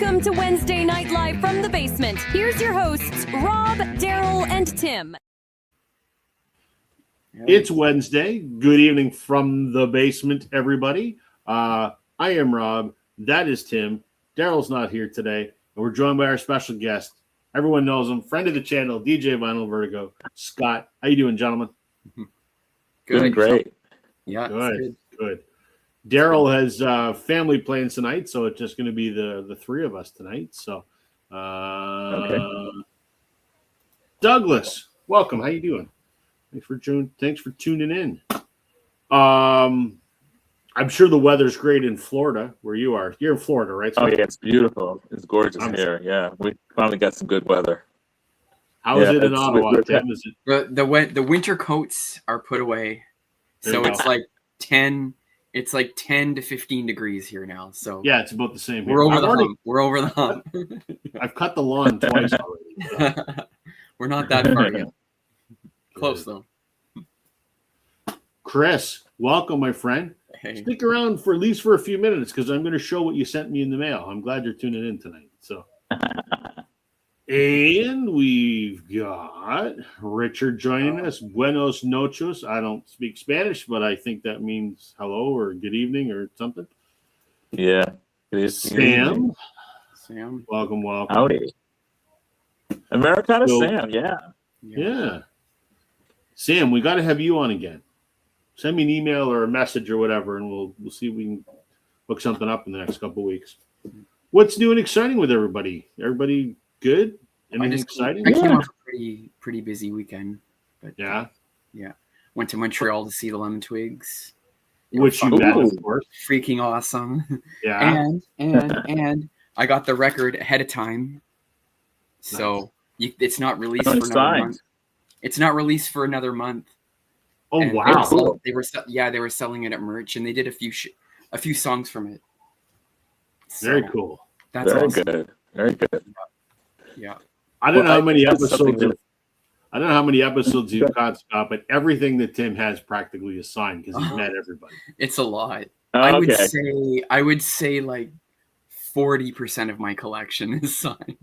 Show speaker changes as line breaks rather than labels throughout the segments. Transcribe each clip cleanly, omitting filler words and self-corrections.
Welcome to Wednesday Night Live from the basement. Here's your hosts, Rob, Daryl, and Tim.
It's Wednesday. Good evening from the basement, everybody. I am Rob. That is Tim. Daryl's not here today, and we're joined by our special guest. Everyone knows him, friend of the channel, DJ Vinyl Vertigo, Scott. How you doing, gentlemen?
Good, great.
Yeah,
good. Daryl has family plans tonight, so it's just going to be the three of us tonight. So,
Okay.
Douglas, welcome. How you doing? Thanks for tuning in. I'm sure the weather's great in Florida, where you are. You're in Florida, right?
Oh yeah, it's beautiful. It's gorgeous here. Yeah, we finally got some good weather.
How is it in Ottawa, Tim? Is it
the winter coats are put away, so it's like 10 to 15 degrees here now. So
yeah, it's about the same.
We're over the hump. We're over the hump.
I've cut the lawn twice already. So.
We're not that far yet. Close though.
Chris, welcome, my friend.
Hey.
Stick around for at least for a few minutes because I'm going to show what you sent me in the mail. I'm glad you're tuning in tonight. So, and we've got Richard joining us. Buenos noches. I don't speak Spanish, but I think that means hello or good evening or something.
Yeah.
Sam.
Sam.
Welcome.
Howdy. Americana
So-
Sam, yeah.
Yeah. Sam, we got to have you on again. Send me an email or a message or whatever, and we'll see if we can look something up in the next couple of weeks. What's new and exciting with everybody? Everybody good? Anything exciting?
I came off a pretty busy weekend. But
Yeah.
Went to Montreal to see the Lemon Twigs.
Which you
Fucking
met, of course.
freaking awesome.
Yeah.
And I got the record ahead of time. So it's not released for another month. It's not released for another month.
Oh,
And
wow.
They were selling it at merch, and they did a few songs from it. So
Very cool.
That's
Very
awesome.
good. Very good.
Yeah.
I don't know how many
that's something
episodes. I don't know how many episodes you've got, Scott, but everything that Tim has practically is signed because he's met everybody.
It's a lot.
Oh,
I would say like 40% of my collection is signed.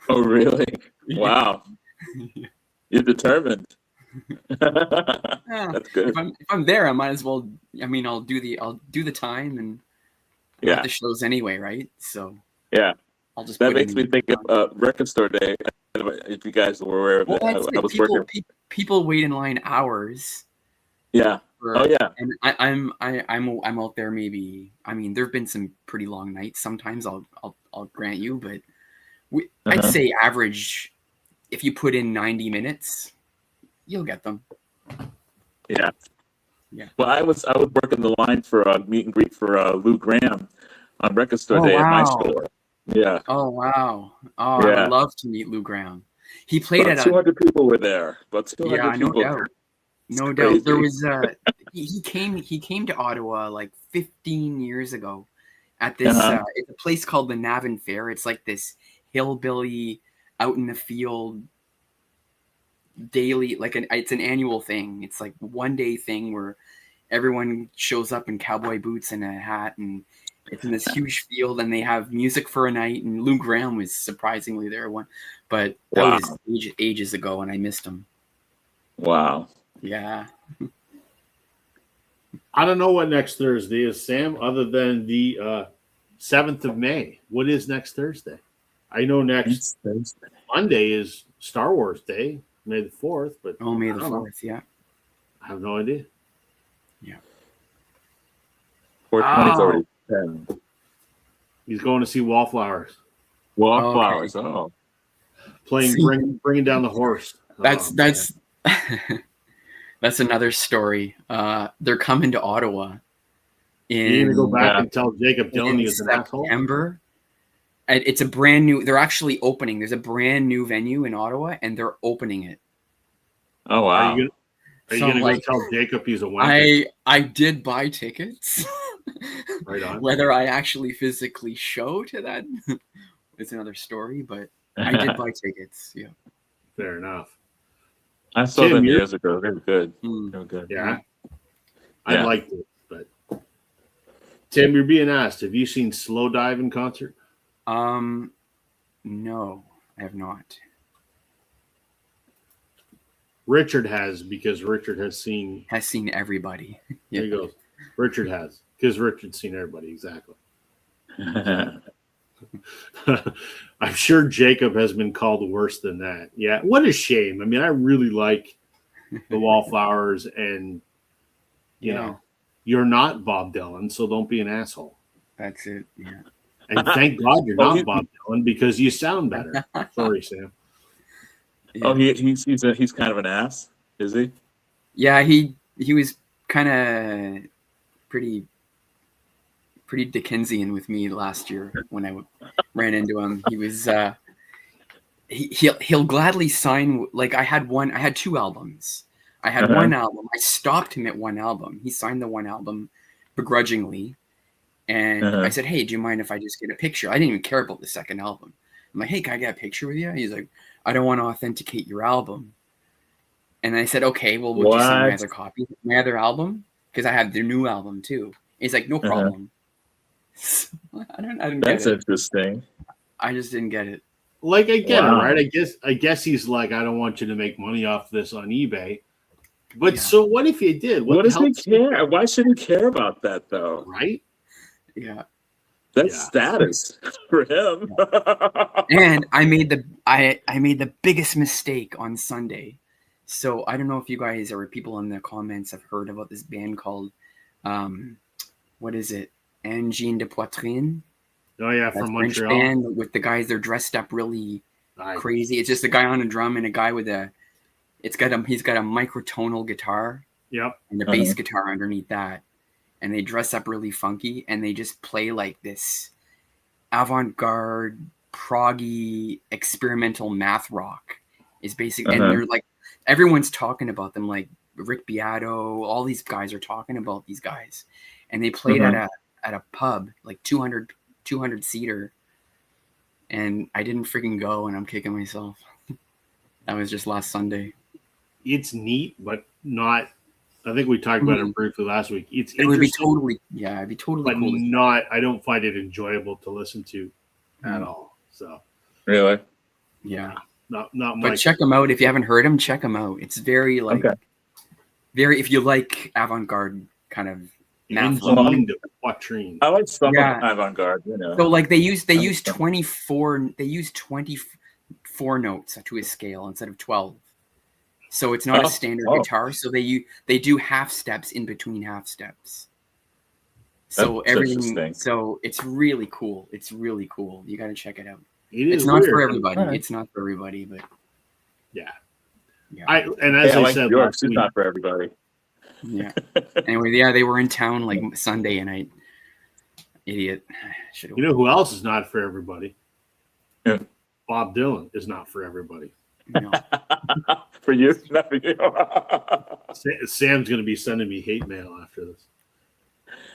Oh, really?
Yeah.
Wow. You're determined.
Yeah.
That's good.
If I'm there, I might as well. I mean, I'll do the time and
Yeah.
the shows anyway, right? So
Yeah.
I'll just.
That
put
makes
in-
me think of Record Store Day. If you guys were aware of
Well,
that,
that's
I
it.
was working.
People wait in line hours.
Yeah. Oh, yeah.
And I'm out there maybe. I mean, there've been some pretty long nights. Sometimes I'll grant you, but I'd say average. If you put in 90 minutes, you'll get them.
Yeah.
Yeah.
Well, I was working the line for a meet and greet for Lou Graham on Record Store Day at my
wow.
store. Yeah.
Oh wow! Oh, I
Yeah.
would love to meet Lou Graham. He played
About
at
200 people were there. About 200
yeah, no
people.
doubt. No
It's
doubt.
crazy.
There was he came to Ottawa like 15 years ago at this it's a place called the Navan Fair. It's like this hillbilly out in the field daily it's an annual thing. It's like one day thing where everyone shows up in cowboy boots and a hat, and it's in this huge field, and they have music for a night, and Lou Graham was surprisingly there one, but that
Wow.
was ages ago, and I missed him.
Wow.
Yeah.
I don't know what next Thursday is, Sam, other than the 7th of May. What is next Thursday? I know next
Thursday.
Monday is Star Wars Day, May the 4th, but
Oh, May
I
the
don't know.
4th, yeah.
I have no idea.
420 is
Oh.
already 10.
He's going to see Wallflowers
Wallflowers. Oh.
playing,
See-
bringing down the horse.
That's
Oh,
that's another story. They're coming to Ottawa
You're going
in
to go back and tell Jacob Dylan
in
he is an asshole?
September. And it's a brand new. They're actually opening. There's a brand new venue in Ottawa, and they're opening it.
Oh, wow.
Are you
So,
going to
like,
go tell Jacob he's a wanker?
I did buy tickets.
Right on.
Whether I actually physically show to that is another story, but I did buy tickets. Yeah.
Fair enough.
I saw
Tim,
them
you're-
years ago. They were good.
Hmm.
They were good.
Yeah. I
Yeah.
liked it, but Tim, you're being asked. Have you seen Slow Dive in concert?
No, I have not.
Richard has, because Richard has seen.
Has seen everybody.
There he goes. Richard has, because Richard's seen everybody. Exactly. I'm sure Jacob has been called worse than that. Yeah, what a shame. I mean, I really like the Wallflowers, and you know, you're not Bob Dylan, so don't be an asshole.
That's it. Yeah.
And thank God you're not Bob Dylan, because you sound better. Sorry, Sam.
Yeah.
Oh, he's kind of an ass, is he?
Yeah, he was kind of pretty Dickensian with me last year when I ran into him. He was he'll gladly sign. Like I had 2 albums. I had one album. I stopped him at one album. He signed the one album begrudgingly, and I said, "Hey, do you mind if I just get a picture?" I didn't even care about the second album. I'm like, "Hey, can I get a picture with you?" He's like, "I don't want to authenticate your album." And I said, "Okay, well, would you send my other copy, my other album? Because I have their new album too." He's like, "No problem." So, I didn't get it.
That's interesting.
I just didn't get it.
Like I get it, right? I guess he's like, I don't want you to make money off this on eBay. But so what if you did?
What does he care? Why should he care about that though?
Right?
Yeah.
That's status for him.
And I made the biggest mistake on Sunday. So I don't know if you guys or people in the comments have heard about this band called what is it? Angine de Poitrine.
Oh yeah,
That's
from
French
Montreal.
band with the guys, they're dressed up really crazy. It's just a guy on a drum and a guy with he's got a microtonal guitar.
Yep.
And a bass guitar underneath that. And they dress up really funky and they just play like this avant-garde, proggy, experimental math rock is basically, and they're like, everyone's talking about them, like Rick Beato, all these guys are talking about these guys. And they played at a pub, like 200 seater. And I didn't freaking go, and I'm kicking myself. That was just last Sunday.
It's neat, but not. I think we talked about it briefly last week.
It would be totally, it'd be totally
but
cool.
Not. I don't find it enjoyable to listen to at all. So
really,
yeah,
not my.
But check them out if you haven't heard them. Check them out. It's very very if you like avant-garde kind of.
I like
some avant-garde. You know,
so like they use 24 notes to a scale instead of 12. So it's not a standard guitar. So they do half steps in between half steps. So everything. So it's really cool. It's really cool. You got to check it out. It's not for everybody. Right. It's not for everybody, but
yeah. As I said,
it's not for everybody.
Yeah. Anyway, they were in town like Sunday night. Idiot.
You know who else is not for everybody?
Yeah.
Bob Dylan is not for everybody.
No.
For you, not for you.
Sam's going to be sending me hate mail after this.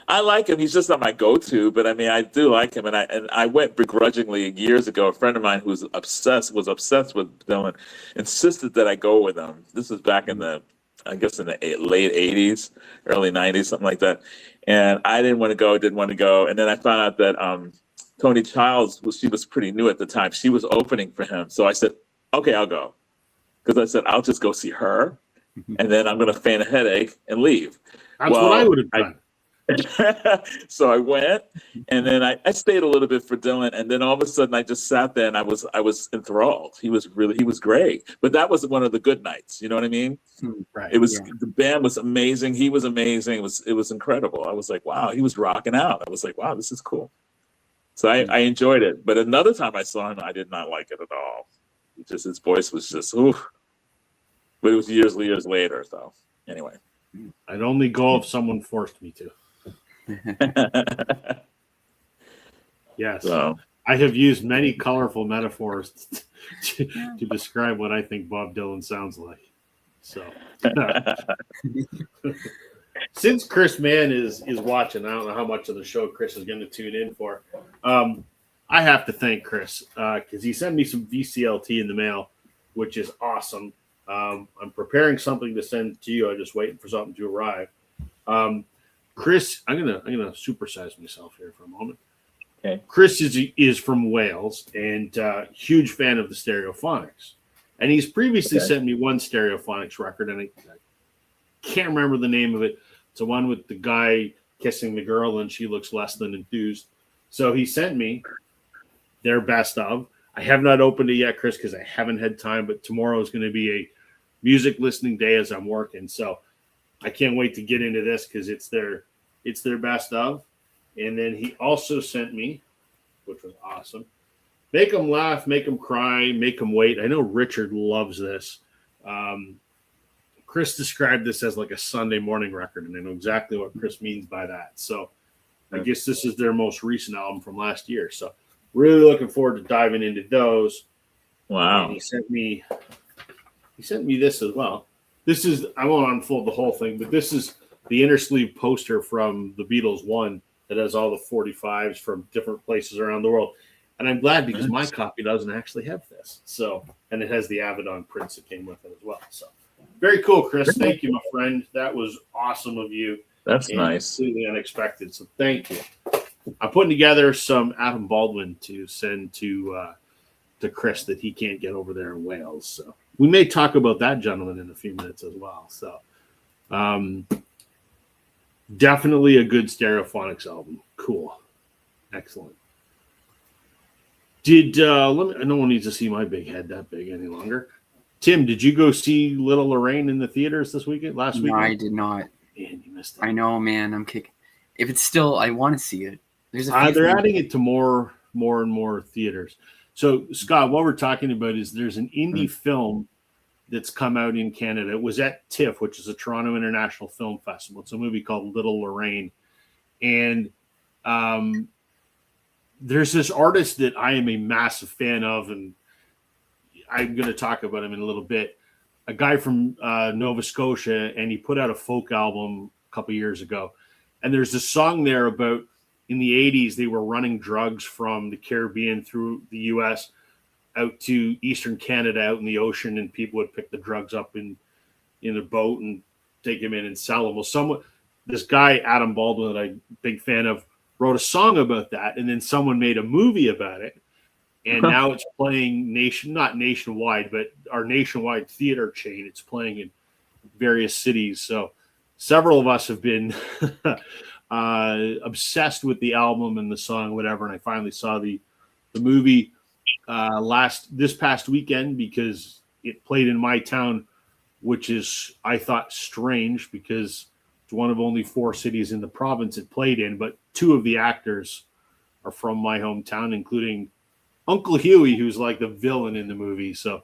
I like him. He's just not my go-to, but I mean, I do like him. And I went begrudgingly years ago. A friend of mine who was obsessed with Dylan insisted that I go with him. This was back in the late 80s, early 90s, something like that. And I didn't want to go. And then I found out that Tony Childs, she was pretty new at the time. She was opening for him. So I said, okay, I'll go. Because I said, I'll just go see her. And then I'm going to feign a headache and leave.
That's what I would have done.
So I went, and then I stayed a little bit for Dylan, and then all of a sudden I just sat there and I was enthralled. He was great, but that was one of the good nights. You know what I mean?
Right.
It was the band was amazing. He was amazing. It was incredible. I was like, wow, he was rocking out. I was like, wow, this is cool. So I enjoyed it. But another time I saw him, I did not like it at all. His voice was just oof. But it was years later. So anyway,
I'd only go if someone forced me to. Yes. So. I have used many colorful metaphors to describe what I think Bob Dylan sounds like. So since Chris Mann is watching, I don't know how much of the show Chris is going to tune in for. I have to thank Chris because he sent me some VCLT in the mail, which is awesome. I'm preparing something to send to you. I'm just waiting for something to arrive. Chris, I'm gonna supersize myself here for a moment.
Okay.
Chris is from Wales and huge fan of the Stereophonics. And he's previously sent me one Stereophonics record, and I can't remember the name of it. It's the one with the guy kissing the girl and she looks less than enthused. So he sent me their best of. I have not opened it yet, Chris, because I haven't had time, but tomorrow is going to be a music listening day as I'm working. So I can't wait to get into this because it's their best of. And then he also sent me, which was awesome, Make Them Laugh, Make Them Cry, Make Them Wait. I know Richard loves this. Chris described this as like a Sunday morning record, and I know exactly what Chris means by that. So I guess this is their most recent album from last year. So really looking forward to diving into those.
Wow.
And he sent me this as well. This is, I won't unfold the whole thing, but this is the inner sleeve poster from the Beatles 1 that has all the 45s from different places around the world. And I'm glad because my copy doesn't actually have this. So, and it has the Avedon prints that came with it as well. So very cool, Chris. Thank you, my friend. That was awesome of you.
That's nice.
Completely unexpected. So thank you. I'm putting together some Adam Baldwin to send to Chris that he can't get over there in Wales. So we may talk about that gentleman in a few minutes as well. So definitely a good Stereophonics album. Cool. Excellent. No one needs to see my big head that big any longer. Tim, did you go see Little Lorraine in the theaters last weekend?
No, I did not.
Man, you missed it.
I know, man. I'm kicking. If it's still, I want to see it. There's
they're adding it to more and more theaters. So, Scott, what we're talking about is there's an indie film that's come out in Canada. It was at TIFF, which is a Toronto International Film Festival. It's a movie called Little Lorraine. And there's this artist that I am a massive fan of, and I'm going to talk about him in a little bit. A guy from Nova Scotia, and he put out a folk album a couple years ago. And there's a song there about in the 80s, they were running drugs from the Caribbean through the U.S. out to Eastern Canada out in the ocean, and people would pick the drugs up in a boat and take them in and sell them. Well, this guy, Adam Baldwin, that I'm a big fan of, wrote a song about that, and then someone made a movie about it. And now it's playing not nationwide, but our nationwide theater chain. It's playing in various cities. So several of us have been obsessed with the album and the song, whatever. And I finally saw the movie this past weekend because it played in my town, which is, I thought, strange because it's one of only 4 cities in the province it played in. But 2 of the actors are from my hometown, including Uncle Huey, who's like the villain in the movie. So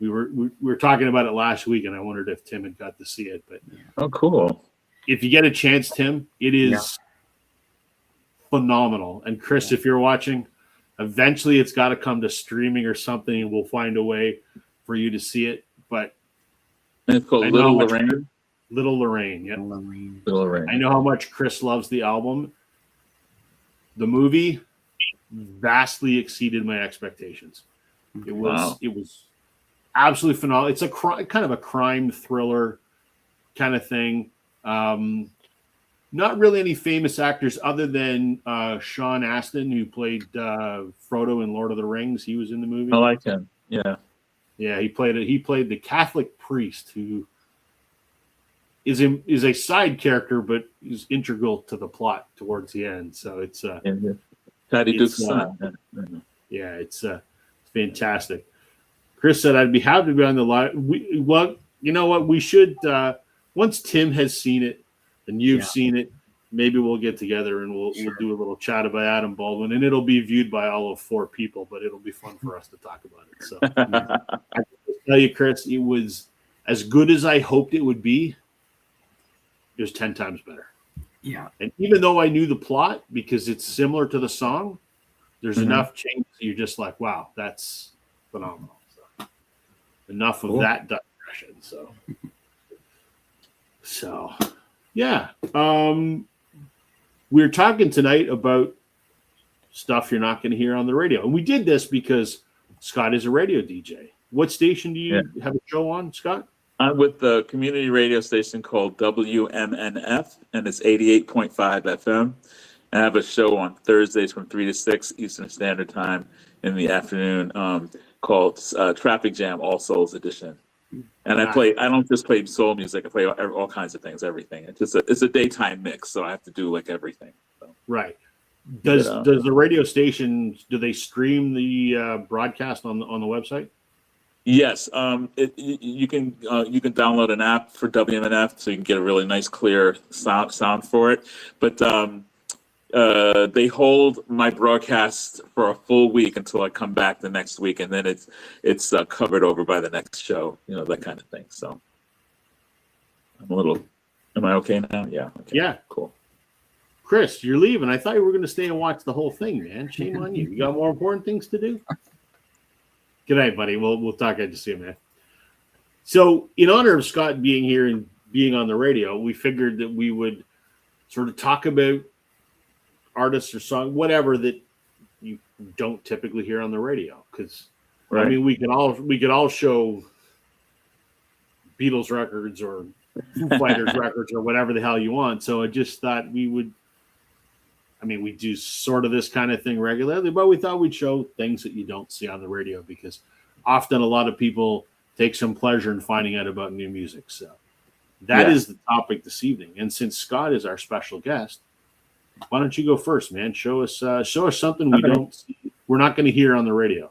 we were talking about it last week, and I wondered if Tim had got to see it. But
oh, cool!
If you get a chance, Tim, it is phenomenal. And Chris, if you're watching, eventually it's got to come to streaming or something, and we'll find a way for you to see it. But
and it's called Little Lorraine.
Little Lorraine, yeah.
Little Lorraine.
I know how much Chris loves the album. The movie vastly exceeded my expectations. It was absolutely phenomenal. It's a kind of a crime thriller kind of thing. Not really any famous actors other than Sean Astin, who played Frodo in Lord of the Rings. He was in the movie.
I like him. Yeah.
Yeah, he played the Catholic priest who is a side character, but is integral to the plot towards the end. So it's
Patty Duke's son.
Yeah, it's fantastic. Chris said, I'd be happy to be on the live. Well, you know what? We should, once Tim has seen it and you've seen it, maybe we'll get together and we'll do a little chat about Adam Baldwin, and it'll be viewed by all of 4 people, but it'll be fun for us to talk about it. So I can tell you, Chris, it was as good as I hoped it would be. It was 10 times better.
Yeah.
And even though I knew the plot, because it's similar to the song, there's enough changes. You're just like, wow, that's phenomenal. So, enough of that digression. So yeah. We're talking tonight about stuff you're not going to hear on the radio. And we did this because Scott is a radio DJ. What station do you have a show on, Scott?
I'm with the community radio station called WMNF, and it's 88.5 FM. And I have a show on Thursdays from 3 to 6 Eastern Standard Time in the afternoon called Traffic Jam All Souls Edition. And I don't just play soul music. I play all kinds of things, everything. It's a daytime mix, so I have to do like everything. So.
Right. Does the radio station, do they stream the broadcast on the website?
Yes, you can download an app for WMNF, so you can get a really nice, clear sound for it. But they hold my broadcast for a full week until I come back the next week, and then it's covered over by the next show, that kind of thing. So am I okay now? Yeah. Okay.
Yeah.
Cool.
Chris, you're leaving. I thought you were going to stay and watch the whole thing, man. Shame on you. You got more important things to do? Good night, buddy. We'll talk at you soon, man. So, in honor of Scott being here and being on the radio, we figured that we would sort of talk about artists or song, whatever that you don't typically hear on the radio. Because
right.
I mean, we could all show Beatles records or Foo Fighters records or whatever the hell you want. So I just thought we would. I mean, we do sort of this kind of thing regularly, but we thought we'd show things that you don't see on the radio because often a lot of people take some pleasure in finding out about new music. So that is the topic this evening. And since Scott is our special guest, why don't you go first, man? Show us something we're not going to hear on the radio.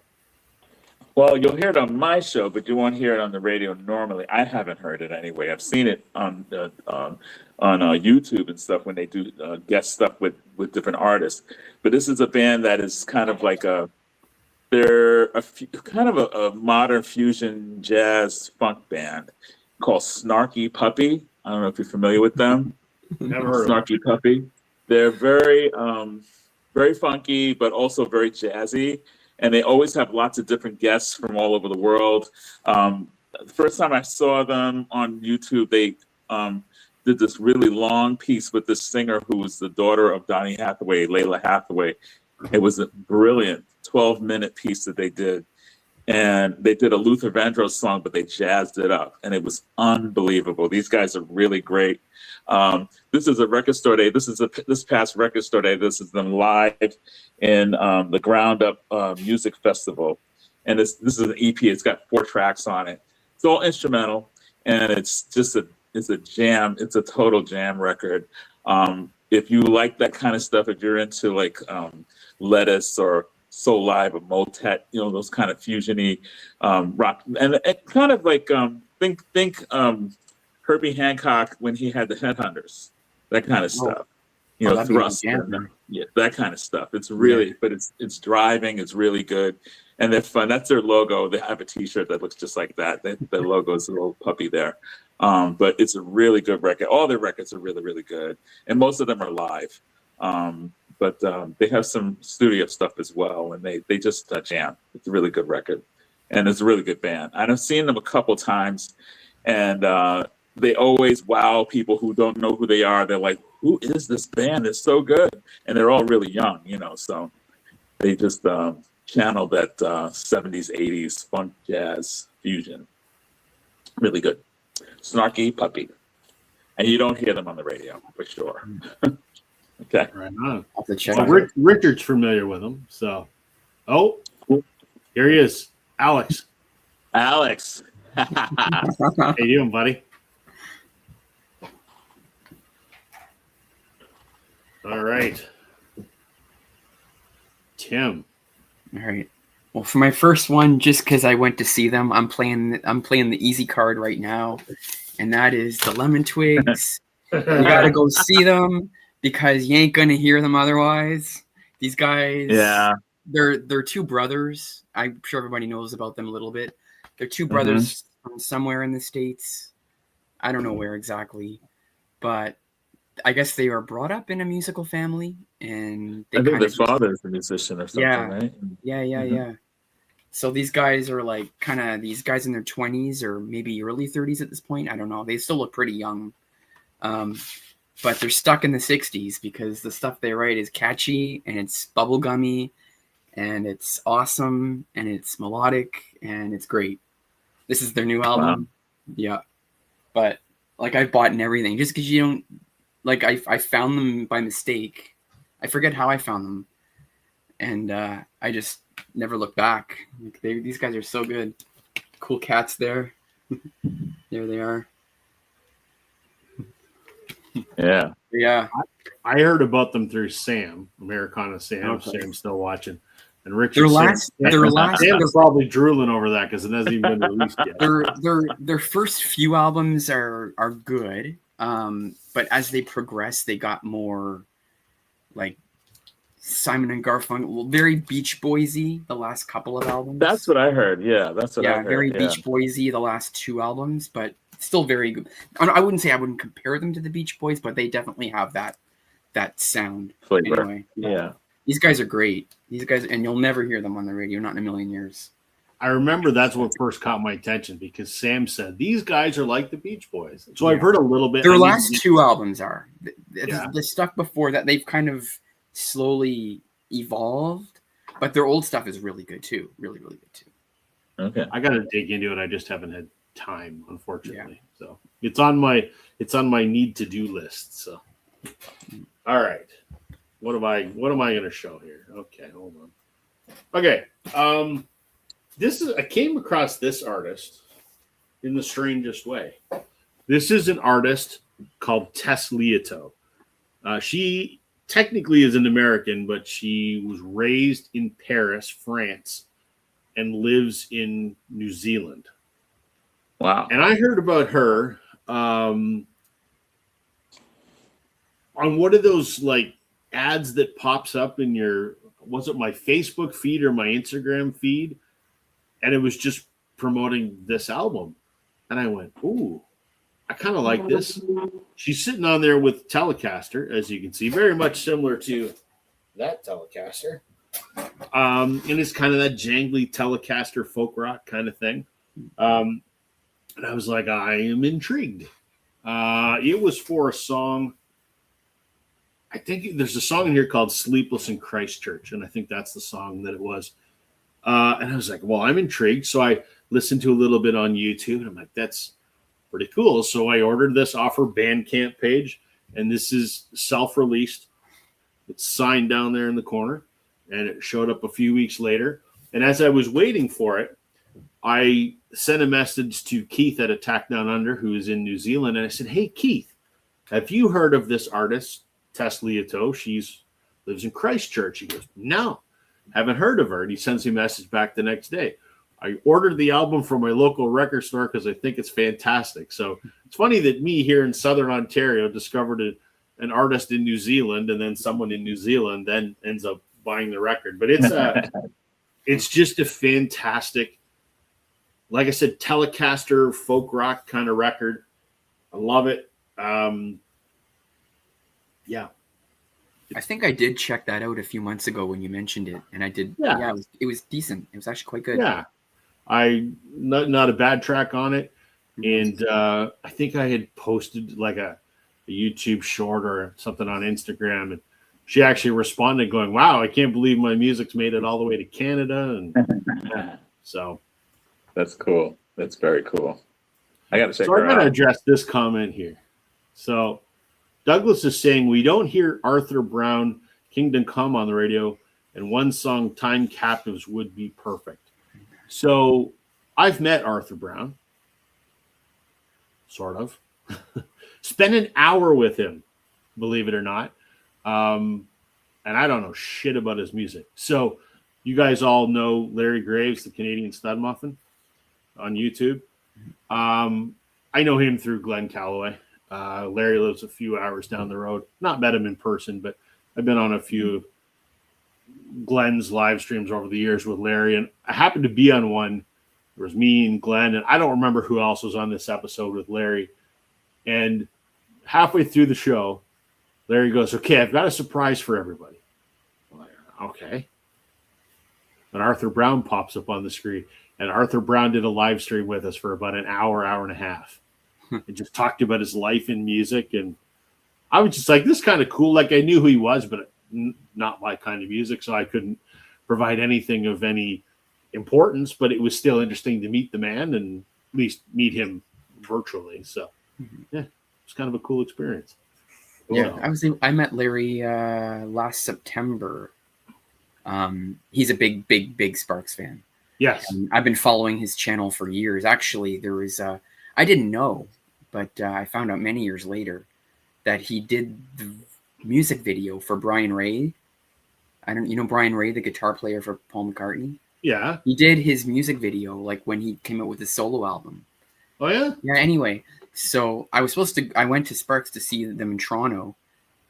Well, you'll hear it on my show, but you won't hear it on the radio normally. I haven't heard it anyway. I've seen it on YouTube and stuff when they do guest stuff with different artists. But this is a band that is kind of like they're kind of a modern fusion jazz funk band called Snarky Puppy. I don't know if you're familiar with them.
Never heard
Snarky Puppy. They're very very funky, but also very jazzy. And they always have lots of different guests from all over the world. The first time I saw them on YouTube, they did this really long piece with this singer who was the daughter of Donny Hathaway, Layla Hathaway. It was a brilliant 12-minute piece that they did. And they did a Luther Vandross song, but they jazzed it up. And it was unbelievable. These guys are really great. This is a record store day. This past record store day. This is them live in the Ground Up Music Festival. And this is an EP. It's got 4 tracks on it. It's all instrumental. And it's just it's a jam. It's a total jam record. If you like that kind of stuff, if you're into like Lettuce or Soul Live or Motet, those kind of fusiony rock, and kind of like think Herbie Hancock when he had the Headhunters, that kind of stuff. Thrust, that kind of stuff. It's really, but it's driving. It's really good, and they're fun. That's their logo. They have a T-shirt that looks just like that. Their logo is a little puppy there, but it's a really good record. All their records are really, really good, and most of them are live. But they have some studio stuff as well, and they just jam. It's a really good record, and it's a really good band. I've seen them a couple times, and they always wow people who don't know who they are. They're like, "Who is this band? It's so good," and they're all really young, So they just channel that 70s, 80s funk jazz fusion. Really good. Snarky Puppy, and you don't hear them on the radio for sure. Okay.
Right on.
I'll have to check.
Well, Richard's familiar with him, so. Oh, here he is, Alex.
Alex.
How you doing, buddy? All right, Tim.
All right. Well, for my first one, just because I went to see them, I'm playing the easy card right now, and that is the Lemon Twigs. You gotta go see them because you ain't gonna hear them otherwise. These guys, they're 2 brothers. I'm sure everybody knows about them a little bit. They're 2 brothers from somewhere in the States. I don't know where exactly, but I guess they were brought up in a musical family, and
I think their father is a musician or something, right?
Yeah. So these guys are like these guys in their 20s or maybe early 30s at this point. I don't know. They still look pretty young, but they're stuck in the 60s because the stuff they write is catchy and it's bubblegummy and it's awesome and it's melodic and it's great. This is their new album. Wow. Yeah. But like I've bought and everything just because you don't like I found them by mistake. I forget how I found them, and I just never looked back. Like these guys are so good. Cool cats there. There they are.
Yeah.
Yeah.
I heard about them through Sam, Americana Sam.
Okay.
Sam's still watching. And Richard
Their last
Sam's probably drooling over that because it hasn't even been released yet.
their first few albums are good. But as they progress, they got more like Simon and Garfunkel, very Beach Boysy. The last couple of albums.
That's what I heard. Yeah, that's what I heard.
Very Beach Boysy. The last two albums, but still very good. I wouldn't say I wouldn't compare them to the Beach Boys, but they definitely have that sound
flavor.
Anyway,
yeah.
These guys are great. These guys, and you'll never hear them on the radio, not in a million years.
I remember that's what first caught my attention because Sam said these guys are like the Beach Boys. So
Yeah.
I've heard a little bit.
Their last two albums are.
Yeah.
The stuff before that, they've kind of slowly evolved, but their old stuff is really good too. Really, really good too.
Okay.
I got to dig into it. I just haven't had time, unfortunately. So it's on my need to do list. So, all right. What am I going to show here? Okay, hold on. Okay. I came across this artist in the strangest way. This is an artist called Tess Leoto. She technically is an American, but she was raised in Paris, France, and lives in New Zealand.
Wow.
And I heard about her on one of those like ads that pops up in was it my Facebook feed or my Instagram feed? And it was just promoting this album. And I went, ooh, I kind of like this. She's sitting on there with Telecaster, as you can see, very much similar to that Telecaster. And it's kind of that jangly Telecaster folk rock kind of thing. And I was like, I am intrigued. It was for a song. I think there's a song in here called Sleepless in Christchurch, and I think that's the song that it was. And I was like, well, I'm intrigued. So I listened to a little bit on YouTube, and I'm like, that's pretty cool. So I ordered this off her Bandcamp page, and this is self-released. It's signed down there in the corner, and it showed up a few weeks later. And as I was waiting for it, I sent a message to Keith at Attack Down Under, who is in New Zealand, and I said, hey, Keith, have you heard of this artist, Tess Leoto? She lives in Christchurch. He goes, no, haven't heard of her. And he sends me a message back the next day. I ordered the album from my local record store because I think it's fantastic. So it's funny that me here in Southern Ontario discovered an artist in New Zealand, and then someone in New Zealand then ends up buying the record. But it's just a fantastic, like I said, Telecaster folk rock kind of record. I love it. Yeah.
I think I did check that out a few months ago when you mentioned it, and I did. Yeah, it was decent. It was actually quite good.
Yeah, not a bad track on it, and I think I had posted like a YouTube short or something on Instagram, and she actually responded going, "Wow, I can't believe my music's made it all the way to Canada," and so
that's cool. That's very cool. I got to check
so
her
I'm going to
out.
address this comment here. So Douglas is saying we don't hear Arthur Brown, Kingdom Come on the radio, and one song, Time Captives, would be perfect. So I've met Arthur Brown, sort of. Spent an hour with him, believe it or not. And I don't know shit about his music. So you guys all know Larry Graves, the Canadian Stud Muffin, on YouTube. I know him through Glenn Calloway. Larry lives a few hours down the road. Not met him in person, but I've been on a few of Glenn's live streams over the years with Larry, and I happened to be on one. There was me and Glenn, and I don't remember who else was on this episode with Larry. And halfway through the show, Larry goes, "Okay, I've got a surprise for everybody." I'm like, okay. And Arthur Brown pops up on the screen, and Arthur Brown did a live stream with us for about an hour and a half. And just talked about his life in music, and I was just like, this kind of cool. Like I knew who he was, but not my kind of music, so I couldn't provide anything of any importance, but it was still interesting to meet the man and at least meet him virtually. So yeah, it's kind of a cool experience.
Yeah, I met Larry last September. He's a big Sparks fan.
Yes.
And I've been following his channel for years. Actually, there was I didn't know, but I found out many years later that he did the music video for Brian Ray. You know Brian Ray, the guitar player for Paul McCartney?
Yeah.
He did his music video like when he came out with his solo album.
Oh yeah.
Yeah. Anyway, so I went to Sparks to see them in Toronto,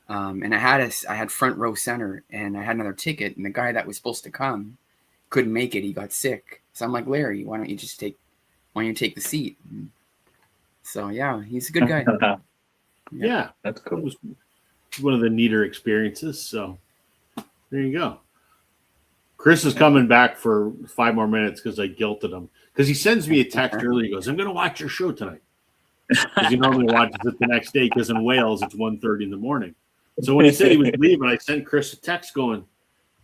and I had front row center, and I had another ticket, and the guy that was supposed to come couldn't make it. He got sick, so I'm like, Larry, why don't you take the seat? And so yeah, he's a good guy.
Yeah,
That's cool.
It was one of the neater experiences. So there you go. Chris is coming back for 5 more minutes because I guilted him. Because he sends me a text early. He goes, I'm going to watch your show tonight. Because he normally watches it the next day because in Wales it's 1:30 in the morning. So when he said he was leaving, I sent Chris a text going, I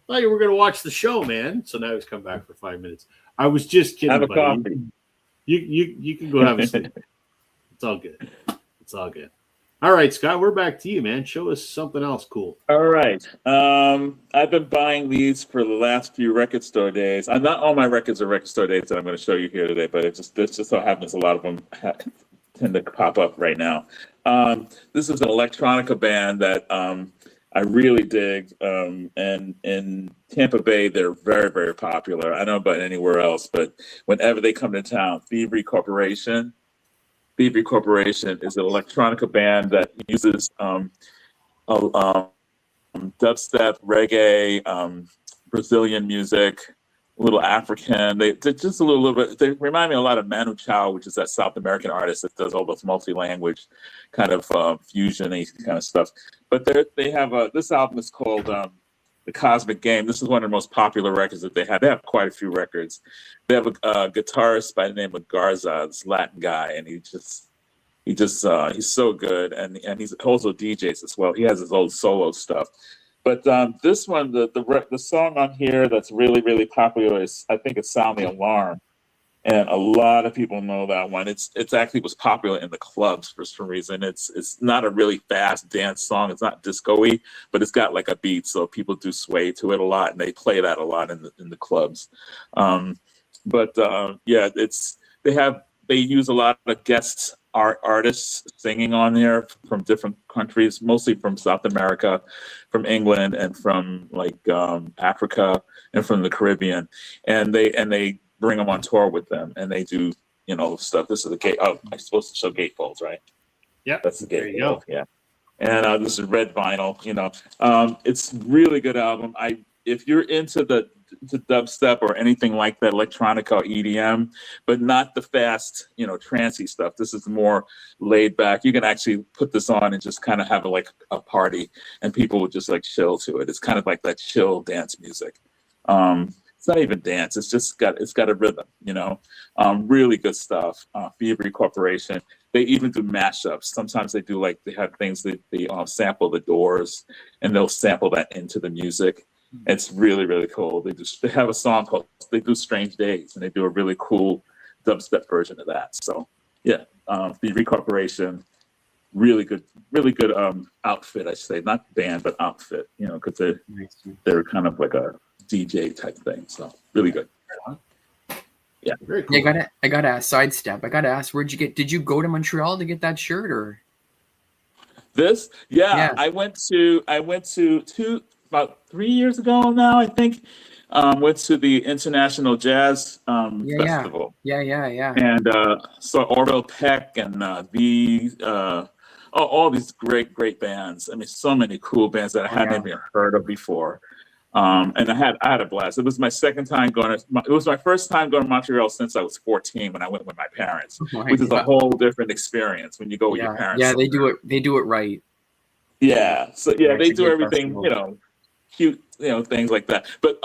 thought you were going to watch the show, man. So now he's come back for 5 minutes. I was just kidding.
Have a
buddy.
coffee.
You can go have a seat. It's all good. It's all good. All right, Scott, we're back to you, man. Show us something else cool.
All right. I've been buying these for the last few record store days. Not all my records are record store days that I'm going to show you here today, but it just so happens a lot of them tend to pop up right now. This is an electronica band that I really dig. And in Tampa Bay, they're very, very popular. I don't know about anywhere else, but whenever they come to town, Thievery Corporation. Thievery Corporation is an electronica band that uses dubstep, reggae, Brazilian music, a little African. They're just a little bit. They remind me a lot of Manu Chao, which is that South American artist that does all those multi-language kind of fusion-y kind of stuff. But they have this album is called The Cosmic Game. This is one of the most popular records that they have. They have quite a few records. They have a guitarist by the name of Garza, this Latin guy, and he's so good, and he's also DJs as well. He has his old solo stuff. But this one, the song on here that's really, really popular is, I think it's Sound the Alarm. And a lot of people know that one. It's actually was popular in the clubs for some reason. It's not a really fast dance song. It's not disco-y, but it's got like a beat, so people do sway to it a lot, and they play that a lot in the clubs. Yeah, they use a lot of guest artists singing on there from different countries, mostly from South America, from England, and from like Africa and from the Caribbean, and they bring them on tour with them, and they do stuff. This is the gate. Oh, I'm supposed to show gatefolds, right?
Yeah,
that's the
there you
gatefold.
go.
Yeah, and this is red vinyl. It's really good album. If you're into the dubstep or anything like that, electronica or EDM, but not the fast, trancey stuff. This is more laid back. You can actually put this on and just kind of have a party, and people will just like chill to it. It's kind of like that chill dance music. It's not even dance. It's got a rhythm, really good stuff. Thievery Corporation. They even do mashups. Sometimes they have things that they sample the Doors, and they'll sample that into the music. It's really, really cool. They have a song called They Do Strange Days, and they do a really cool dubstep version of that. So yeah, Thievery Corporation, really good outfit, I say. Not band, but outfit, because they're kind of like a DJ type thing. So really good. Yeah.
Very cool.
Yeah, I gotta sidestep. I gotta ask, did you go to Montreal to get that shirt, or?
This? Yeah. I went to about 3 years ago now, I think. Went to the International Jazz Festival.
Yeah.
And saw Orville Peck and all these great bands. I mean, so many cool bands that I hadn't even heard of before. And I had a blast. It was my second time going. It was my first time going to Montreal since I was 14 when I went with my parents, which is a whole different experience when you go with your parents.
Yeah, they do it right.
Yeah. So yeah, they do everything, cute, things like that. But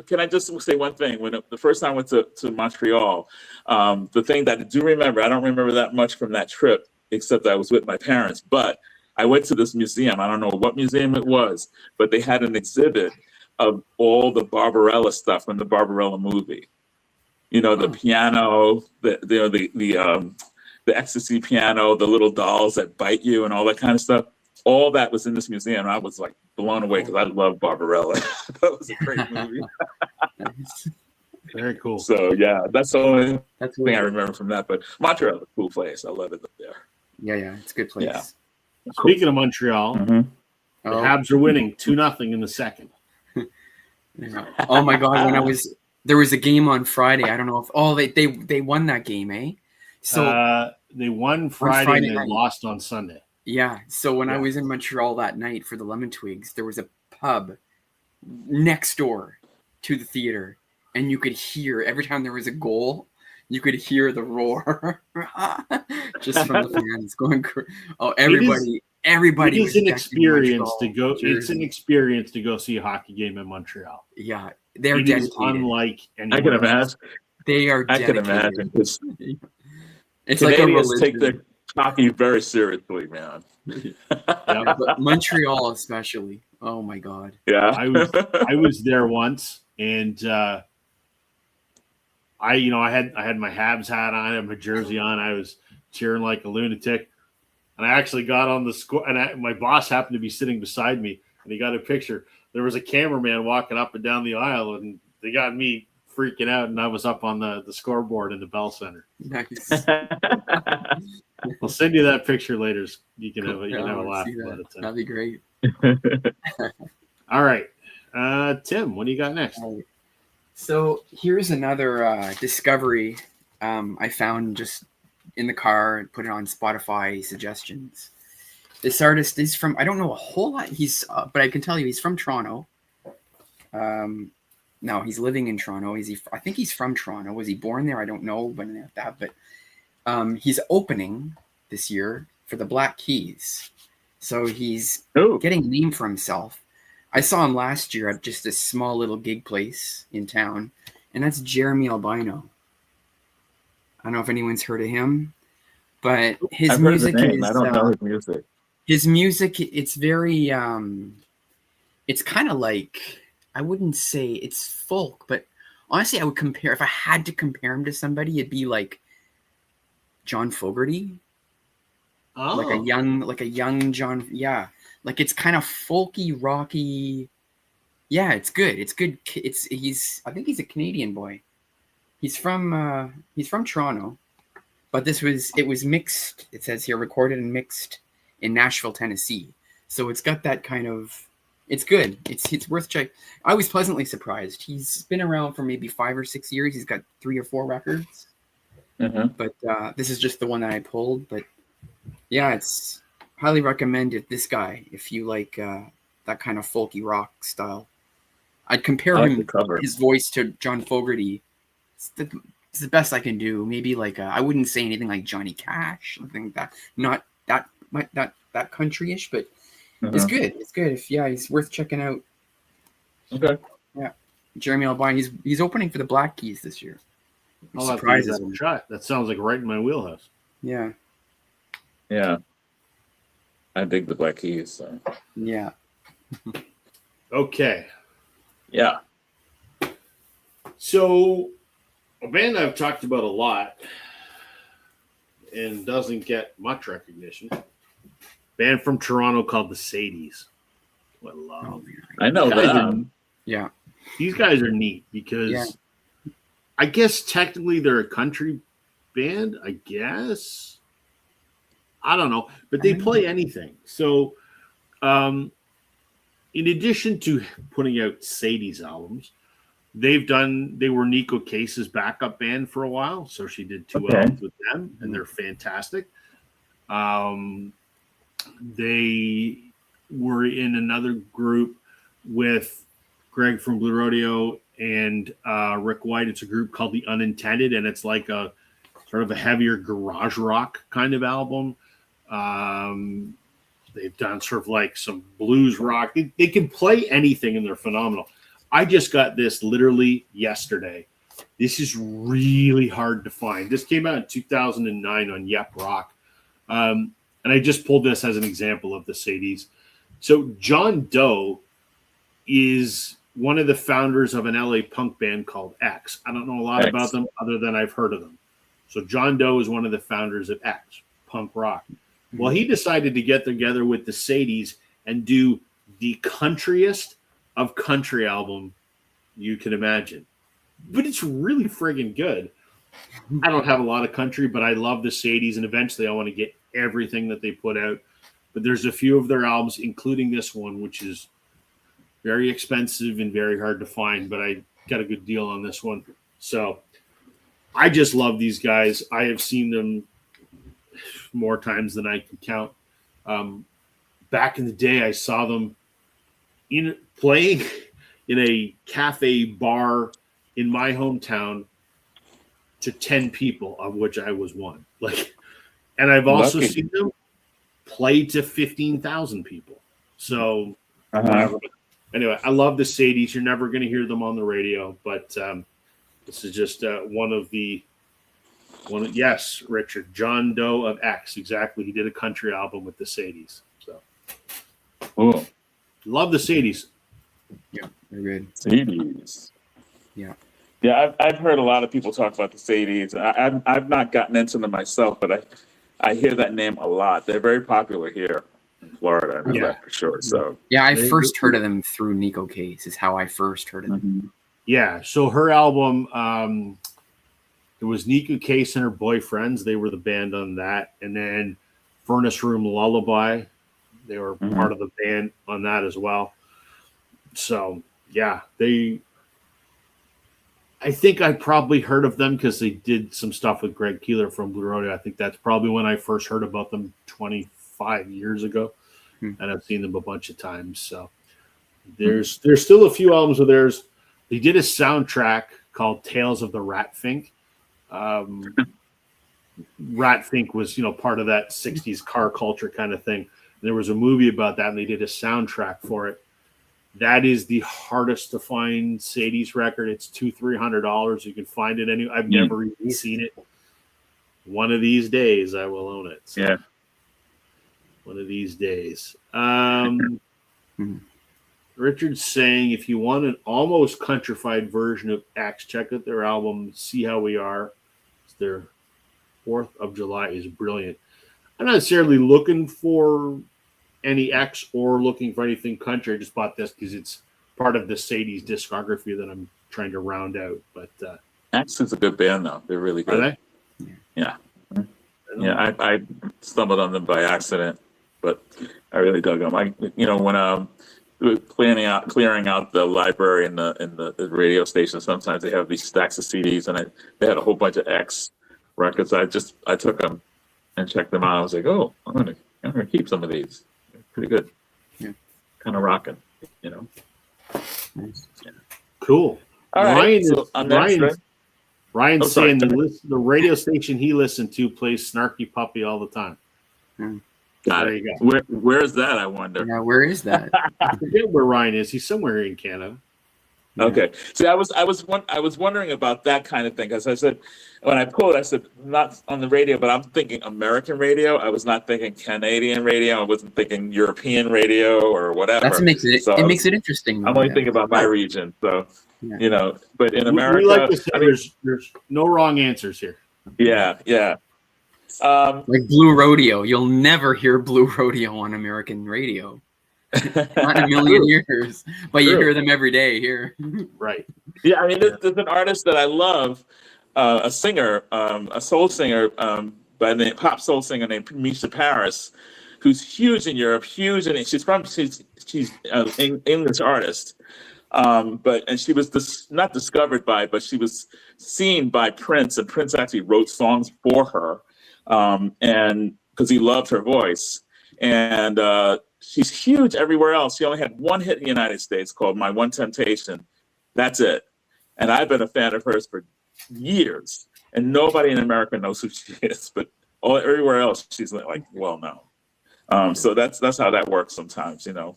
can I just say one thing? When the first time I went to Montreal, the thing that I do remember, I don't remember that much from that trip, except that I was with my parents. But I went to this museum. I don't know what museum it was, but they had an exhibit of all the Barbarella stuff from the Barbarella movie. The piano, the ecstasy piano, the little dolls that bite you, and all that kind of stuff. all that was in this museum. I was like blown away because I love Barbarella. That was a great movie.
Nice.
Very cool.
So yeah, that's the only
That's
thing I remember from that. But Montreal is a cool place. I love it up there.
Yeah, it's a good place.
Yeah.
Speaking of Montreal,
Mhm.
the
Oh,
Habs are winning 2-0 in the second.
yeah. Oh my God! There was a game on Friday. I don't know if they won that game, eh? So
They won Friday
Friday
and they
night.
lost on Sunday.
yeah. So when I
Yeah.
was in Montreal that night for the Lemon Twigs, there was a pub next door to the theater, and you could hear every time there was a goal, you could hear the roar just from the fans going. Oh, everybody!
It
was
is an
decked in
experience to
Montreal
go. It's an
jerseys.
experience to go see a hockey game in Montreal.
Yeah, they're
It is
dedicated.
unlike
I can
anywhere else.
imagine.
They are
I can
dedicated.
imagine because
It's like a
Canadians take
religion.
their hockey very seriously, man.
Yeah.
But Montreal especially. Oh my God.
Yeah.
I was there once, and I had my Habs hat on, I had my jersey on. I was cheering like a lunatic, and I actually got on the score. And my boss happened to be sitting beside me, and he got a picture. There was a cameraman walking up and down the aisle, and they got me freaking out, and I was up on the scoreboard in the Bell Center.
Nice.
I'll send you that picture later. You can have a
Yeah, I
laugh
wanna see
about
that.
it. Tim.
That'd be great.
All right, Tim, what do you got next?
So here's another discovery I found just in the car and put it on Spotify suggestions. This artist is from, I don't know a whole lot. But I can tell you he's from Toronto. No, he's living in Toronto. I think he's from Toronto. Was he born there? I don't know, but he's opening this year for the Black Keys. So he's
Oh,
getting a name for himself. I saw him last year at just a small little gig place in town, and that's Jeremy Albino. I don't know if anyone's heard of him, but his
I've heard of the
music
name.
is
I don't know his music.
his music. It's very it's kind of like, I wouldn't say it's folk, but honestly, I would compare, if I had to compare him to somebody, it'd be like John Fogerty.
Oh,
Like a young John. Yeah, like it's kind of folky, rocky. Yeah, it's good. It's good. I think he's a Canadian boy. He's from Toronto, but it was mixed. It says here recorded and mixed in Nashville, Tennessee. So it's got that kind of. It's good. It's worth check. I was pleasantly surprised. He's been around for maybe 5 or 6 years. He's got 3 or 4 records, but this is just the one that I pulled. But yeah, it's highly recommended. This guy, if you like that kind of folky rock style, I'd compare
I like
him,
the cover.
his voice, to John Fogerty. It's the best I can do. Maybe like I wouldn't say anything like Johnny Cash, something like that. Not that country-ish, but it's good. It's good. He's worth checking out.
Okay.
Jeremy Albine. He's opening for the Black Keys this year.
I'll have to give
Surprises
that a
me.
shot. That sounds like right in my wheelhouse.
Yeah.
Yeah. I dig the Black Keys. So.
Yeah.
Okay,
Yeah.
so a band I've talked about a lot and doesn't get much recognition. Band from Toronto called the Sadies. What a love.
Oh, yeah.
I know
Guys are-
that.
Yeah.
These guys are neat because
Yeah.
I guess technically they're a country band, I guess. I don't know, but they play anything. So, in addition to putting out Sadie's albums, they were Nico Case's backup band for a while. So she did 2
Okay.
albums with them, and they're fantastic. They were in another group with Greg from Blue Rodeo and Rick White. It's a group called The Unintended, and it's like a sort of a heavier garage rock kind of album. They've done sort of like some blues rock. They can play anything, and they're phenomenal. I just got this literally yesterday. This is really hard to find. This came out in 2009 on Yep Rock. And I just pulled this as an example of the Sadies. So John Doe is one of the founders of an LA punk band called X. I don't know a lot
X.
about them other than I've heard of them. So John Doe is one of the founders of X, punk rock. Well, he decided to get together with the Sadies and do the countryest of country album you can imagine. But it's really friggin' good. I don't have a lot of country, but I love the Sadies, and eventually I want to get everything that they put out. But there's a few of their albums, including this one, which is very expensive and very hard to find, but I got a good deal on this one. So I just love these guys. I have seen them more times than I can count. Back in the day, I saw them playing in a cafe bar in my hometown to 10 people, of which I was one. And I've also seen them play to 15,000 people. So anyway, I love the Sadies. You're never going to hear them on the radio, but this is just yes, Richard, John Doe of X, exactly. He did a country album with the Sadies. So, love the Sadies.
Yeah, they're good.
Sadies.
Yeah.
Yeah, I've heard a lot of people talk about the Sadies. I've not gotten into them myself, but I hear that name a lot. They're very popular here in Florida, I know that for sure. So
yeah, I first heard of them through Nico Case. Is how I first heard of them.
Yeah, so her album, it was Nico Case and her boyfriends. They were the band on that, and then Furnace Room Lullaby. They were part of the band on that as well. So yeah, I think I probably heard of them because they did some stuff with Greg Keeler from Blue Rodeo. I think that's probably when I first heard about them 25 years ago, and I've seen them a bunch of times. So there's still a few albums of theirs. They did a soundtrack called Tales of the Ratfink. Ratfink was, part of that 60s car culture kind of thing. There was a movie about that, and they did a soundtrack for it. That is the hardest to find Sadies record. It's $200-300. You can find it anywhere. I've never even seen it. One of these days, I will own it. So,
yeah.
One of these days. Richard's saying if you want an almost countrified version of X, check out their album See How We Are. It's their 4th of July is brilliant. I'm not necessarily looking for any X or looking for anything country. I just bought this because it's part of the Sadies discography that I'm trying to round out. But
X is a good band, though. They're really good.
Are they?
Yeah. Yeah, I stumbled on them by accident, but I really dug them. When clearing out the library in the radio station, sometimes they have these stacks of CDs, and they had a whole bunch of X records. I took them and checked them out. I was like, oh, I'm gonna keep some of these. They're pretty good. Yeah, kind of rocking.
Nice.
Yeah.
Cool.
All right.
Ryan's saying the radio station he listened to plays Snarky Puppy all the time.
Got it. You go. Where is that, I wonder?
Yeah, where is that?
I forget where Ryan is. He's somewhere in Canada.
Okay. See, I was wondering about that kind of thing, because I said, when I pulled, I said not on the radio, but I'm thinking American radio. I was not thinking Canadian radio. I wasn't thinking European radio or whatever.
That makes it. It makes it interesting.
I'm only thinking about my region, so But in America,
we like to say there's no wrong answers here.
Yeah.
Like Blue Rodeo, you'll never hear Blue Rodeo on American radio. Not in a million years, but you hear them every day here.
Right.
Yeah, I mean, there's an artist that I love, a singer, a soul singer, by the name, pop soul singer named Misha Paris, who's huge in Europe, she's an English artist, and she was not discovered by, but she was seen by Prince, and Prince actually wrote songs for her, and because he loved her voice, and she's huge everywhere else. She only had one hit in the United States called My One Temptation. That's it. And I've been a fan of hers for years. And nobody in America knows who she is, but everywhere else she's like well known. So that's how that works sometimes, So,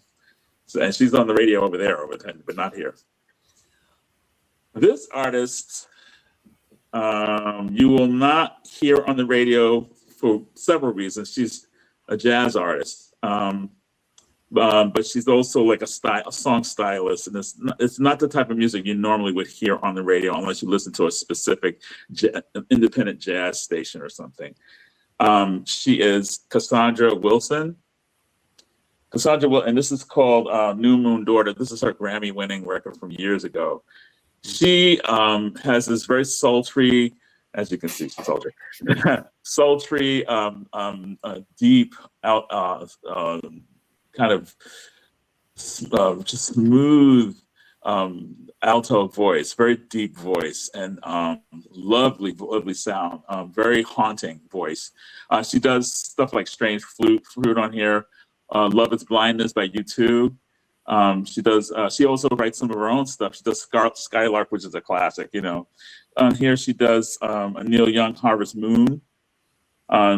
and she's on the radio over there, but not here. This artist, you will not hear on the radio for several reasons. She's a jazz artist. But she's also like a song stylist, and it's not the type of music you normally would hear on the radio unless you listen to a specific independent jazz station or something. She is Cassandra Wilson. And this is called New Moon Daughter. This is her Grammy-winning record from years ago. She has this very sultry, as you can see, she's sultry, sultry, deep, kind of just smooth alto voice, very deep voice, and lovely, lovely sound, very haunting voice. She does stuff like Strange Fruit on here, Love Is Blindness by U2. She does. She also writes some of her own stuff. She does Skylark, which is a classic, you know. On here, she does a Neil Young Harvest Moon.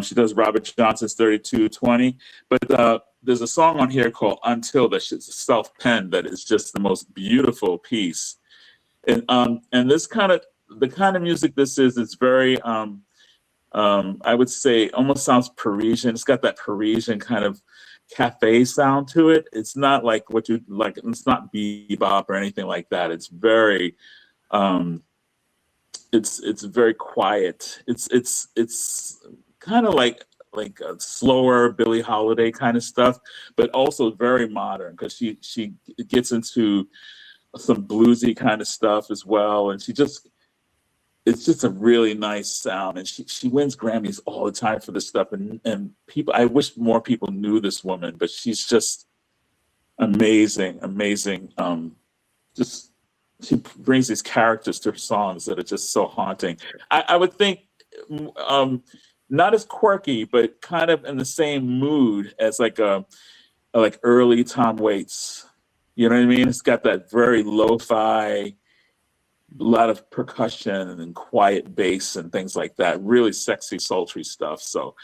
She does Robert Johnson's 3220. But there's a song on here called Until that she's self-penned that is just the most beautiful piece. And this the kind of music this is very I would say almost sounds Parisian. It's got that Parisian kind of cafe sound to it. It's not like what you like. It's not bebop or anything like that. It's very, it's very quiet. It's kind of like a slower Billie Holiday kind of stuff, but also very modern because she gets into some bluesy kind of stuff as well, and it's just a really nice sound, and she wins Grammys all the time for this stuff. And people, I wish more people knew this woman, but she's just amazing. Just she brings these characters to her songs that are just so haunting. I would think not as quirky, but kind of in the same mood as like early Tom Waits. You know what I mean? It's got that very lo-fi, a lot of percussion and quiet bass and things like that. Really sexy, sultry stuff. So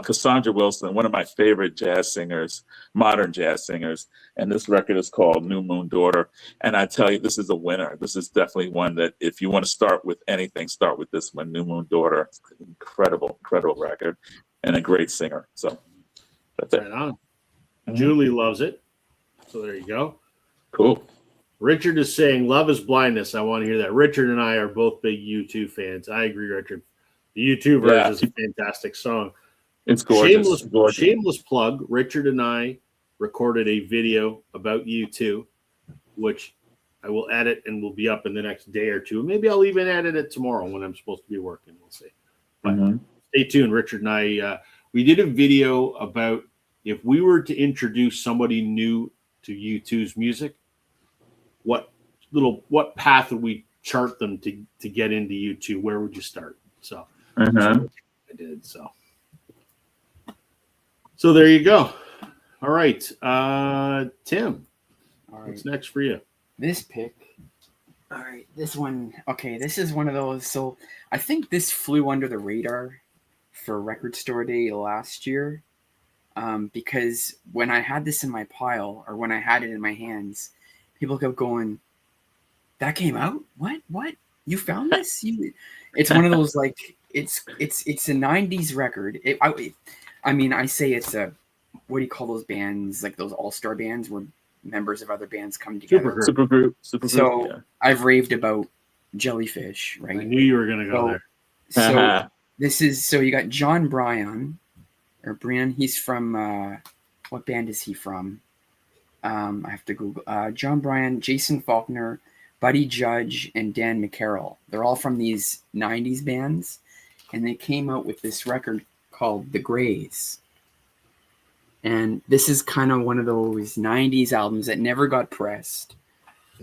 Cassandra Wilson, one of my favorite jazz singers, modern jazz singers. And this record is called New Moon Daughter. And I tell you, this is a winner. This is definitely one that if you want to start with anything, start with this one, New Moon Daughter. Incredible, incredible record and a great singer. So that's it.
Right on. Julie loves it. So there you go.
Cool.
Richard is saying, Love Is Blindness. I want to hear that. Richard and I are both big U2 fans. I agree, Richard. The U2 version is a fantastic song.
It's gorgeous.
Shameless plug. Richard and I recorded a video about U2, which I will edit and will be up in the next day or two. Maybe I'll even edit it tomorrow when I'm supposed to be working. We'll see. But stay tuned. Richard and I, we did a video about if we were to introduce somebody new to U2's music, what path would we chart them to get into U2? Where would you start? So I did. So there you go. All right, Tim.
All right.
What's next for you?
This pick. All right, this one. Okay, this is one of those. So I think this flew under the radar for Record Store Day last year, because when I had this in my pile or when I had it in my hands, people kept going, that came out? What? You found this? It's one of those, like, it's a 90s record. I say it's a, what do you call those bands? Like those all-star bands where members of other bands come together.
Supergroup.
So
yeah.
I've raved about Jellyfish, right?
I knew you were going to go there.
So so you got John Bryan, or Brian. He's from, what band is he from? I have to Google. John Bryan, Jason Faulkner, Buddy Judge, and Dan McCarroll. They're all from these 90s bands. And they came out with this record called The Grays. And this is kind of one of those 90s albums that never got pressed.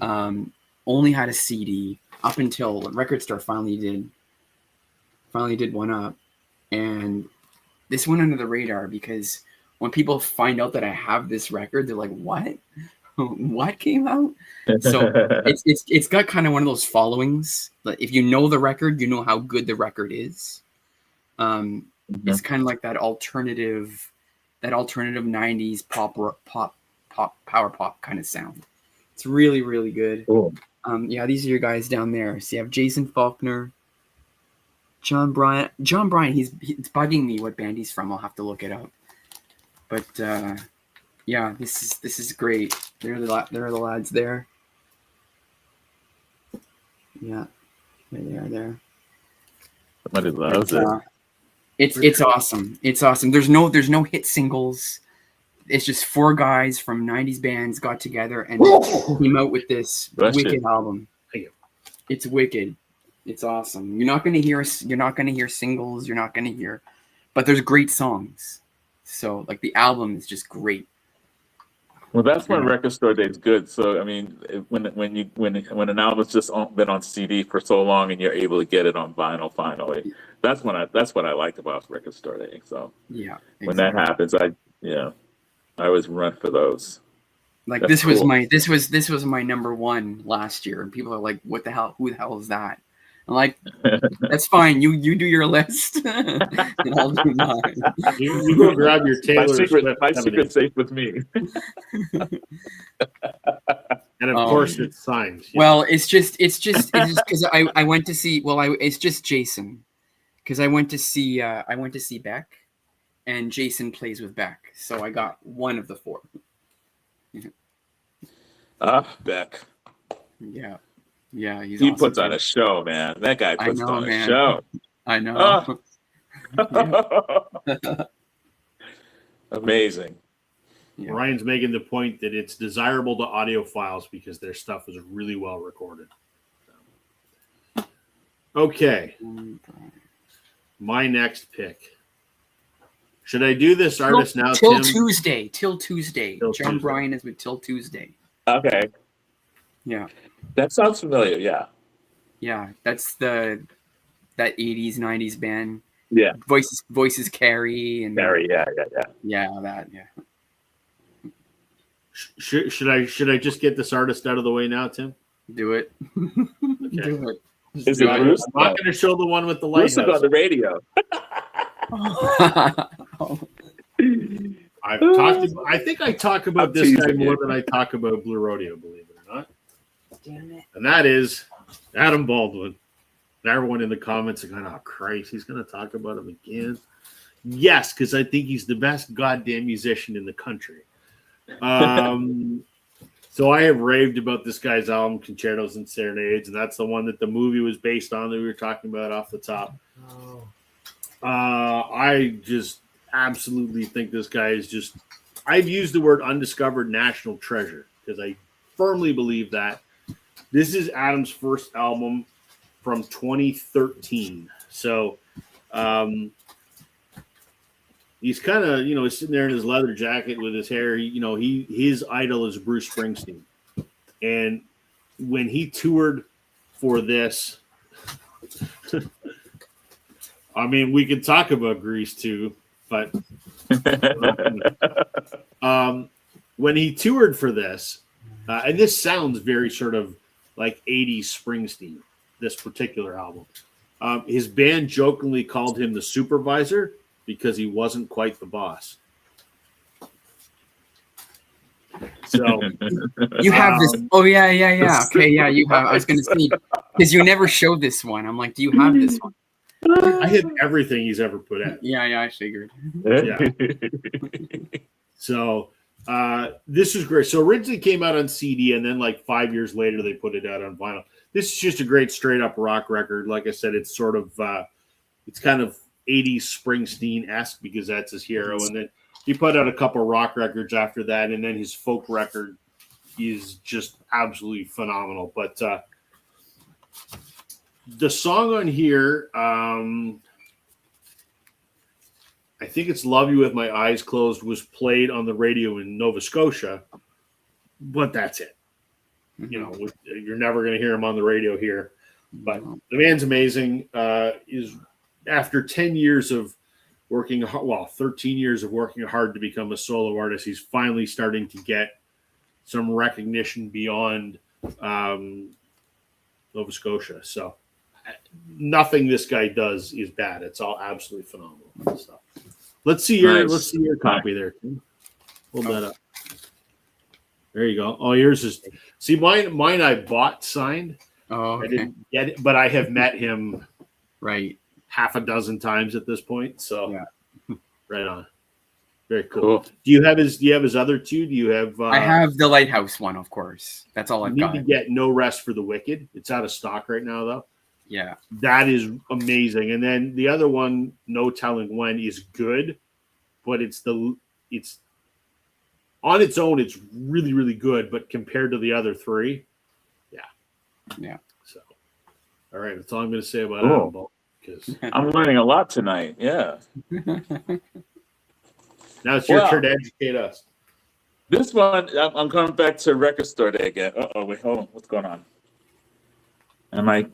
Only had a CD up until Record Store finally did one up. And this went under the radar because when people find out that I have this record, they're like, "What? What came out?" So it's got kind of one of those followings. Like if you know the record, you know how good the record is. It's kind of like that alternative 90s pop power pop kind of sound. It's really, really good.
Cool.
These are your guys down there. So you have Jason Faulkner, John Bryan. It's bugging me what band he's from. I'll have to look it up. But this is great. There are the lads there. Yeah, there they are there.
Somebody loves it.
It's awesome. It's awesome. There's no hit singles. It's just 4 guys from 90s bands got together and came out with this wicked album.
Thank you.
It's wicked. It's awesome. You're not gonna hear singles. You're not gonna hear, but there's great songs. So like the album is just great.
Well, that's when record store day is good. So I mean, when an album's just been on CD for so long and you're able to get it on vinyl finally, that's what I like about record store day. So
yeah, exactly.
When that happens, I always run for those.
Like
That's
this was
cool.
this was my number 1 last year, and people are like, "What the hell? Who the hell is that?" I'm like, "That's fine. You do your list, and I'll do mine."
You go grab your Taylor Swift.
My secret's safe with me.
And of course, it's signed.
Well, it's just because I went to see. Well, it's just Jason, because I went to see Beck, and Jason plays with Beck, so I got one of the 4.
Beck.
Yeah, he
He puts on a show, man. That guy puts on a show.
I know.
Amazing.
Yeah.
Ryan's making the point that it's desirable to audiophiles because their stuff is really well recorded. Okay, my next pick. Should I do this artist now,
Till
Tim?
Tuesday.
Till
John
Tuesday.
Bryan is with Till Tuesday.
Okay.
Yeah.
That sounds familiar. Yeah.
Yeah. That's that 80s, 90s band.
Yeah.
Voices carry and
Barry. Yeah.
Yeah.
Should I just get this artist out of the way now, Tim?
Do it.
Okay.
Do it.
Is it Bruce?
I'm not going to show the one with the
Bruce
lighthouse.
is on the radio.
I think I talk about
I'm
this guy
teasing
more
you.
than I talk about Blue Rodeo, believe it or not.
Damn it.
And that is Adam Baldwin. And everyone in the comments are going, "Oh Christ, he's going to talk about him again." Yes, because I think he's the best goddamn musician in the country. So I have raved about this guy's album, Concertos and Serenades, and that's the one that the movie was based on that we were talking about off the top. I just absolutely think this guy is just, I've used the word undiscovered national treasure because I firmly believe that. This is Adam's first album from 2013. So he's kind of, he's sitting there in his leather jacket with his hair. His idol is Bruce Springsteen. And when he toured for this, I mean, we could talk about Grease too, but when he toured for this, and this sounds very sort of like 80s Springsteen, this particular album. His band jokingly called him the supervisor because he wasn't quite the boss. So
You have this. Oh, yeah. Okay, yeah, you have. I was going to say, because you never showed this one. I'm like, do you have this one?
I hit everything he's ever put out.
Yeah, I figured.
Yeah. So this is great. So originally came out on CD, and then like 5 years later they put it out on vinyl. This is just a great straight up rock record. Like I said, it's sort of it's kind of 80s Springsteen-esque because that's his hero. And then he put out a couple rock records after that, and then his folk record is just absolutely phenomenal. But the song on here, I think it's Love You With My Eyes Closed, was played on the radio in Nova Scotia, but that's it. You're never going to hear him on the radio here. But the man's amazing. Is after 10 years of working, 13 years of working hard to become a solo artist, he's finally starting to get some recognition beyond Nova Scotia. So nothing this guy does is bad. It's all absolutely phenomenal stuff. Let's see your copy there. Hold that up. There you go. Oh, yours is. See, mine I bought signed.
Oh, okay.
I didn't get it, but I have met him
Right.
half a dozen times at this point. So
Yeah.
Right on. Very cool. Do you have his other two? Do you have
I have the Lighthouse one, of course. That's all I've
need
got.
to get No Rest for the Wicked. It's out of stock right now though.
Yeah.
That is amazing. And then the other one, No Telling When, is good, but it's on its own, it's really, really good. But compared to the other three,
Yeah.
So, all right, that's all I'm going to say about
Cool.
Animal. Because
I'm learning a lot tonight. Yeah.
now it's your
Wow.
turn to educate us.
This one, I'm coming back to Record Store Day again. Wait, hold on. What's going on? I'm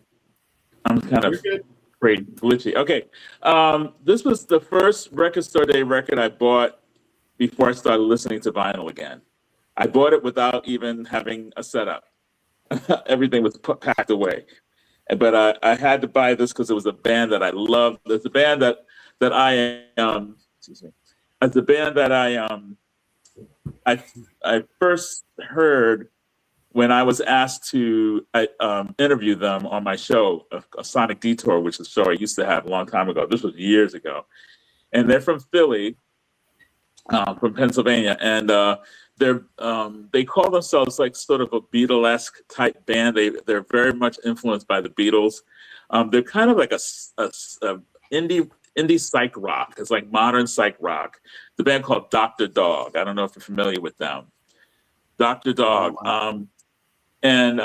kind of
You're good.
pretty glitchy. Okay. This was the first Record Store Day record I bought before I started listening to vinyl again. I bought it without even having a setup. Everything was packed away. But I had to buy this because it was a band that I loved. It's a band that I excuse me. It's a band that I first heard when I was asked to interview them on my show, a Sonic Detour, which is a show I used to have a long time ago. This was years ago, and they're from Philly, from Pennsylvania, and they call themselves like sort of a Beatlesque type band. They're very much influenced by the Beatles. They're kind of like a indie psych rock. It's like modern psych rock. The band called Dr. Dog. I don't know if you're familiar with them. Dr. Dog. And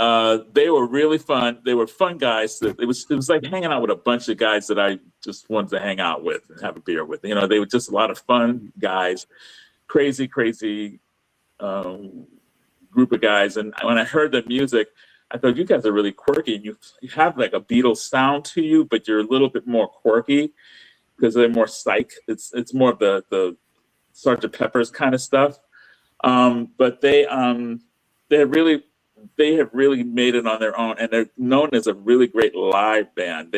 they were really fun. They were fun guys. It was like hanging out with a bunch of guys that I just wanted to hang out with and have a beer with. You know, they were just a lot of fun guys, crazy group of guys. And when I heard the music, I thought, you guys are really quirky. And you have like a Beatles sound to you, but you're a little bit more quirky because they're more psych. It's more of the Sgt. Pepper's kind of stuff. But they have really made it on their own, and they're known as a really great live band.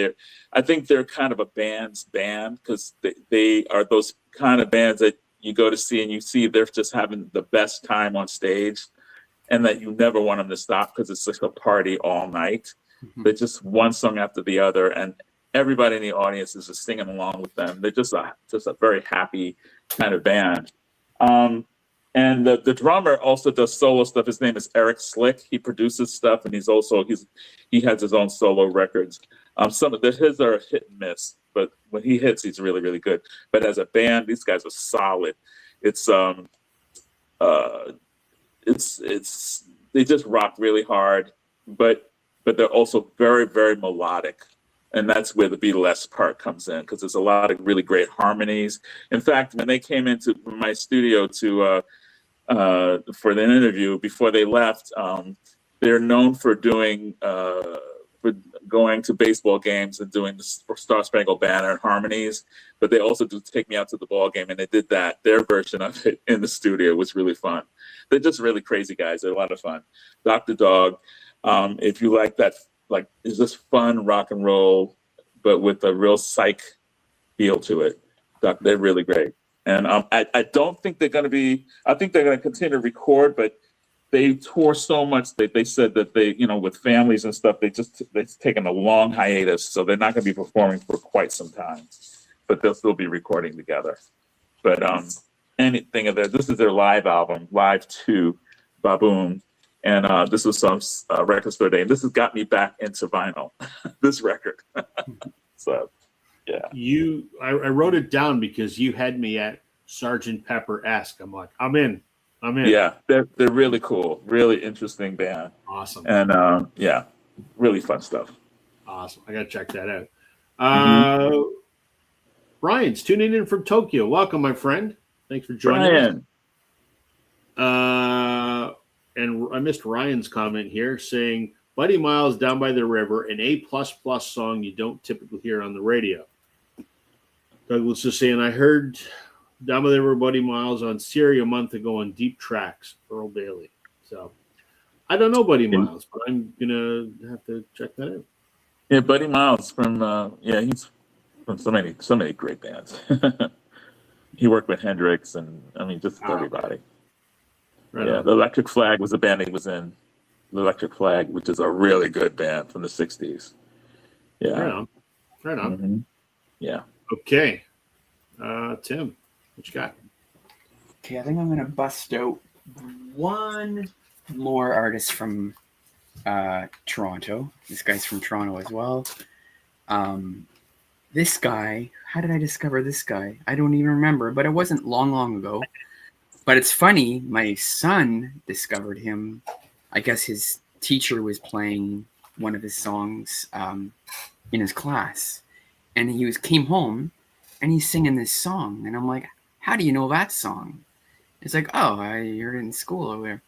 I think they're kind of a band's band because they are those kind of bands that you go to see and you see they're just having the best time on stage, and that you never want them to stop because it's like a party all night.
Mhm.
They're just one song after the other, and everybody in the audience is just singing along with them. They're just a very happy kind of band. And the drummer also does solo stuff. His name is Eric Slick. He produces stuff, and he has his own solo records. Some of his are hit and miss, but when he hits, he's really, really good. But as a band, these guys are solid. They just rock really hard, but they're also very, very melodic. And that's where the Beatlesque part comes in, because there's a lot of really great harmonies. In fact, when they came into my studio for the interview, before they left, they're known for going to baseball games and doing the Star Spangled Banner and harmonies, but they also do take me out to the ball game, and they did their version of it in the studio. It was really fun. They're just really crazy guys. They're a lot of fun. Dr. Dog, if you like that, like, it's just fun rock and roll, but with a real psych feel to it. They're really great. And I don't think they're going to be, I think they're going to continue to record, but they tour so much that they said that they, with families and stuff, they've taken a long hiatus. So they're not going to be performing for quite some time, but they'll still be recording together. But anything of this is their live album, Live 2, Baboon. And this was some Record Store Day. And this has got me back into vinyl, this record. So, yeah.
I wrote it down because you had me at Sgt. Pepper-esque. I'm like, I'm in.
Yeah, they're really cool. Really interesting band.
Awesome.
And yeah, really fun stuff.
Awesome. I got to check that out. Brian's tuning in from Tokyo. Welcome, my friend. Thanks for joining us. And I missed Ryan's comment here saying, Buddy Miles, Down by the River, an A++ song you don't typically hear on the radio. Douglas is saying, I heard Down by the River, Buddy Miles on Siri a month ago on Deep Tracks, Earl Bailey. So I don't know Buddy Miles, but I'm going to have to check that out.
Yeah, Buddy Miles he's from so many great bands. He worked with Hendrix and just everybody.
Right
yeah,
on.
The Electric Flag was the band he was in. The Electric Flag, which is a really good band from the 60s. Yeah.
Right on.
Mm-hmm. Yeah.
Okay. Tim, what you got?
Okay, I think I'm gonna bust out one more artist from Toronto. This guy's from Toronto as well. This guy, how did I discover this guy? I don't even remember, but it wasn't long ago. But it's funny, my son discovered him. I guess his teacher was playing one of his songs in his class, and came home and he's singing this song, and I'm like, how do you know that song? It's like, oh, I heard it in school over there.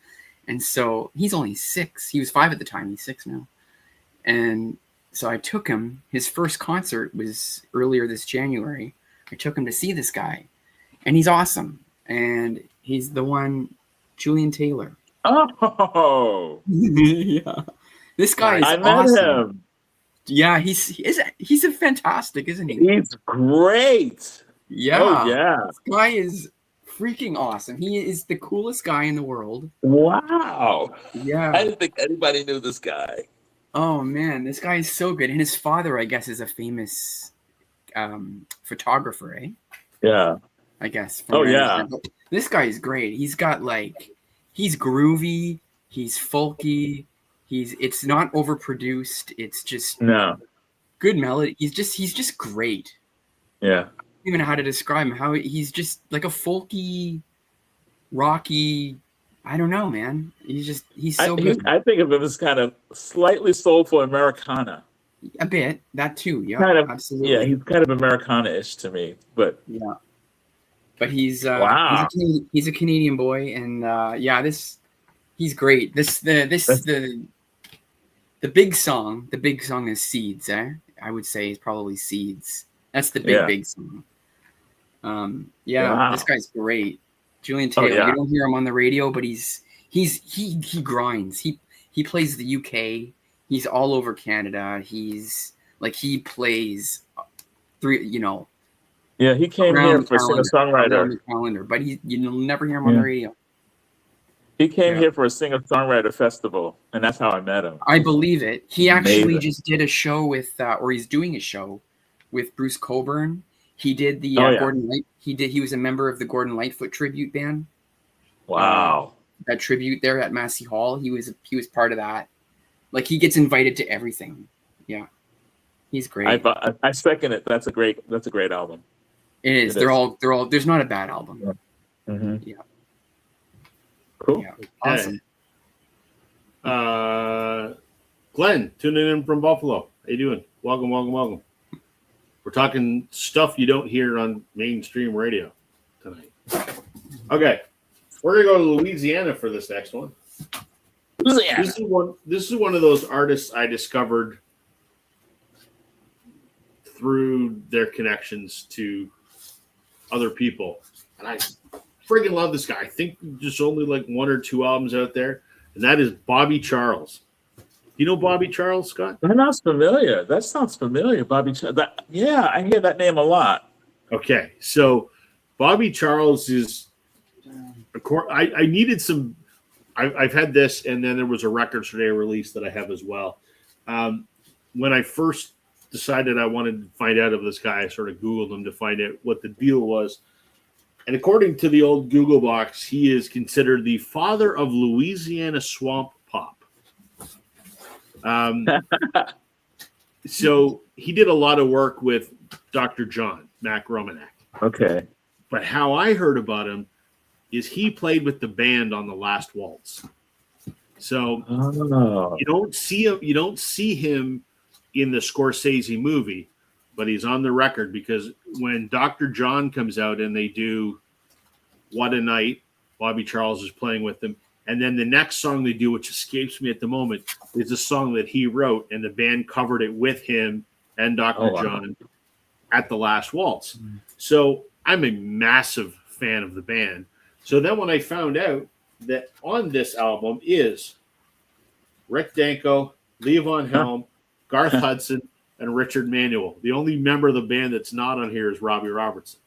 And so he's only 6. He was 5 at the time. He's 6 now. And so I took him. His first concert was earlier this January. I took him to see this guy, and he's awesome. And he's the one, Julian Taylor.
Oh,
Yeah, this guy is
I met
awesome.
him.
Yeah, he's a fantastic, isn't he?
He's great.
Yeah.
Oh, yeah.
This guy is freaking awesome. He is the coolest guy in the world.
Wow.
Yeah.
I didn't think anybody knew this guy.
Oh man, this guy is so good. And his father, I guess, is a famous photographer, eh?
Yeah.
I guess.
Oh, yeah.
But this guy is great. He's groovy, he's folky, it's not overproduced. It's just
No.
good melody. He's just great.
Yeah.
I don't even know how to describe him. How he's just like a folky, rocky. I don't know, man. He's so good.
I think of him as kind of slightly soulful Americana.
A bit that too. Yeah,
Kind of.
absolutely.
Yeah, he's kind of Americana-ish to me. But
Yeah, but he's
Wow.
he's a Canadian boy, and he's great. The big song is Seeds. I would say is probably Seeds. That's the big song.
Wow.
This guy's great. Julian Taylor.
yeah.
You don't hear him on the radio, but he grinds. He plays the UK. He's all over Canada. He plays
yeah, he came
around
here
the
for
calendar,
singer-songwriter.
around the calendar, but you'll never hear him on the radio.
He came
Yeah.
here for a singer-songwriter festival, and that's how I met him.
I believe it. He actually
Amazing.
just did a show or he's doing a show with Bruce Cockburn. He did the
Oh, yeah.
Gordon Light. He was a member of the Gordon Lightfoot tribute band.
Wow.
That tribute there at Massey Hall. He was part of that. Like, he gets invited to everything. Yeah, he's great.
I second it. That's a great album.
It is.
It
They're
is.
all. There's not a bad album.
Yeah. Mm-hmm.
Yeah.
Cool.
Yeah. Awesome.
Glenn, tuning in from Buffalo. How you doing? Welcome. We're talking stuff you don't hear on mainstream radio tonight. Okay, we're gonna go to Louisiana for this next one.
Yeah.
This is one of those artists I discovered through their connections to other people, and I friggin' love this guy. I think there's only like 1 or 2 albums out there, and that is Bobby Charles. You know Bobby Charles, Scott?
That sounds familiar. Bobby. Yeah, I hear that name a lot.
Okay, so Bobby Charles is. I needed some. I've had this, and then there was a Records Today release that I have as well. When I first decided I wanted to find out of this guy, I sort of Googled him to find out what the deal was. And according to the old Google box, he is considered the father of Louisiana swamp pop. So he did a lot of work with Dr. John, Mac Romanek.
Okay.
But how I heard about him is he played with the band on The Last Waltz. So
Oh.
you don't see him in the Scorsese movie, but he's on the record because when Dr. John comes out and they do What a Night, Bobby Charles is playing with them. And then the next song they do, which escapes me at the moment, is a song that he wrote, and the band covered it with him and Dr.
Oh, wow.
John at The Last Waltz. So I'm a massive fan of the band. So then when I found out that on this album is Rick Danko, Levon Helm, Garth Hudson, and Richard Manuel. The only member of the band that's not on here is Robbie Robertson.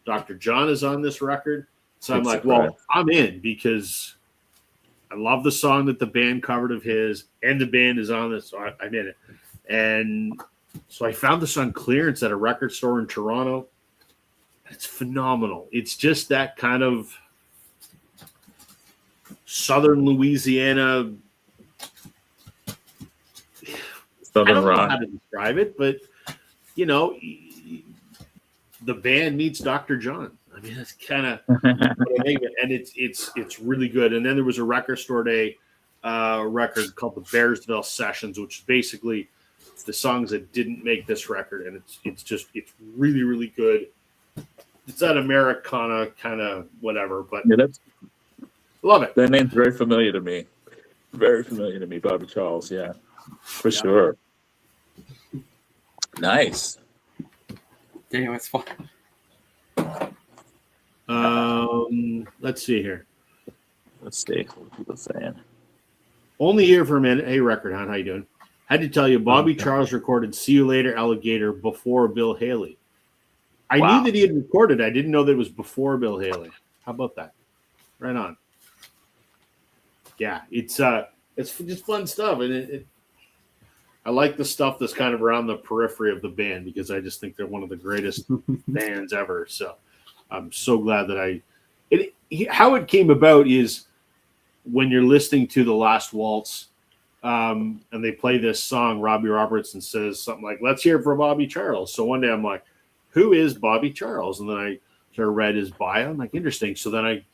Dr. John is on this record. So I'm
Good
like,
surprise.
well, I'm in because I love the song that the band covered of his, and the band is on this, so I'm in it. And so I found this on clearance at a record store in Toronto. It's phenomenal. It's just that kind of Southern Louisiana. I
Southern
don't know
rock.
how to describe it, but you know, the band needs Dr. John. I mean, that's kind of what I think, and it's really good. And then there was a Record Store Day record called the Bearsville Sessions, which is basically the songs that didn't make this record, and it's really, really good. It's that Americana kind of whatever, but
Yeah, that's
love it.
that name's very familiar to me. Very familiar to me, Bobby Charles. Yeah, for sure. Nice.
Damn, it's fun.
Let's see here.
Let's see what people saying.
Only here for a minute. Hey, Record Hunt, how you doing? Had to tell you, Bobby Charles recorded "See You Later, Alligator" before Bill Haley. I
Wow.
knew that he had recorded. I didn't know that it was before Bill Haley. How about that? Right on. Yeah, it's just fun stuff, and I like the stuff that's kind of around the periphery of the band because I just think they're one of the greatest bands ever. So I'm so glad that how it came about is when you're listening to The Last Waltz, and they play this song, Robbie Robertson says something like, "Let's hear it for Bobby Charles." So one day I'm like, who is Bobby Charles? And then I sort of read his bio. I'm like, interesting. So then I,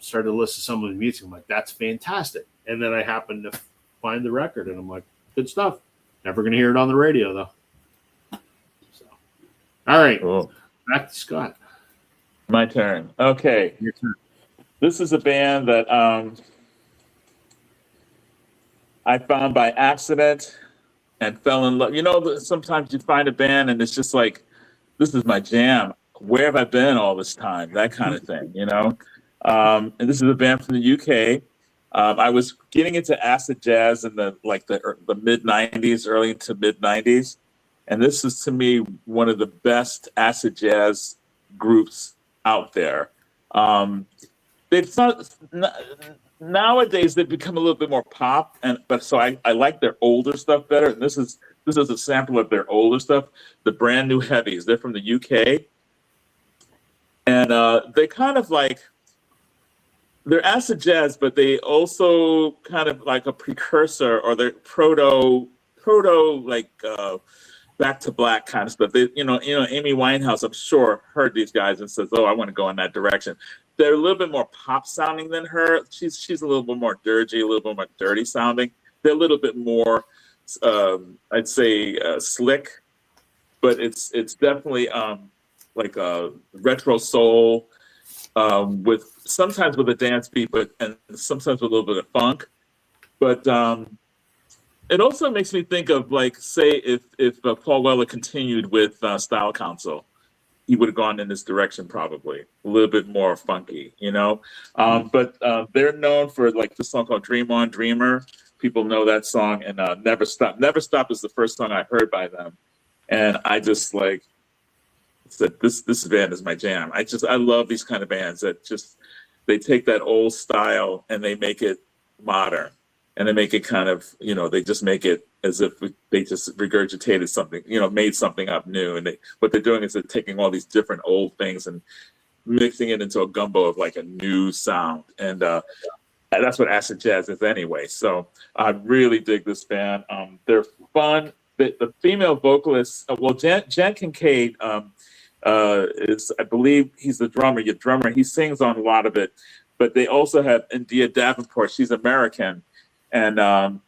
started to listen to some of the music. I'm like, that's fantastic. And then I happened to find the record, and I'm like, good stuff. Never going to hear it on the radio, though. So, all right.
Cool.
Back to Scott.
My turn. Okay.
Your turn.
This is a band that I found by accident and fell in love. Sometimes you find a band and it's just like, this is my jam. Where have I been all this time? That kind of thing, And this is a band from the UK. I was getting into acid jazz in the mid '90s, early to mid '90s, and this is to me one of the best acid jazz groups out there. Nowadays they've become a little bit more pop, but I like their older stuff better. And this is a sample of their older stuff, the Brand New Heavies. They're from the UK, and they kind of they're acid jazz, but they also kind of like a precursor, or they're proto Back to Black kind of stuff. They, Amy Winehouse, I'm sure, heard these guys and says, "Oh, I want to go in that direction." They're a little bit more pop sounding than her. She's a little bit more dirgy, a little bit more dirty sounding. They're a little bit more, I'd say, slick, but it's definitely like a retro soul with sometimes with a dance beat, and sometimes with a little bit of funk. But it also makes me think of, say, if Paul Weller continued with Style Council, he would have gone in this direction, probably a little bit more funky, But they're known for this song called "Dream On Dreamer." People know that song, and "Never Stop." "Never Stop" is the first song I heard by them, and I just said, "This band is my jam." I love these kind of bands that they take that old style and they make it modern. And they make it kind of, they just make it as if they just regurgitated something, made something up new. And what they're doing is they're taking all these different old things and mixing it into a gumbo of a new sound. And that's what acid jazz is anyway. So I really dig this band. They're fun. The female vocalist, Jen Kincaid is, I believe he's the drummer. Your drummer, he sings on a lot of it. But they also have India Davenport. She's American. And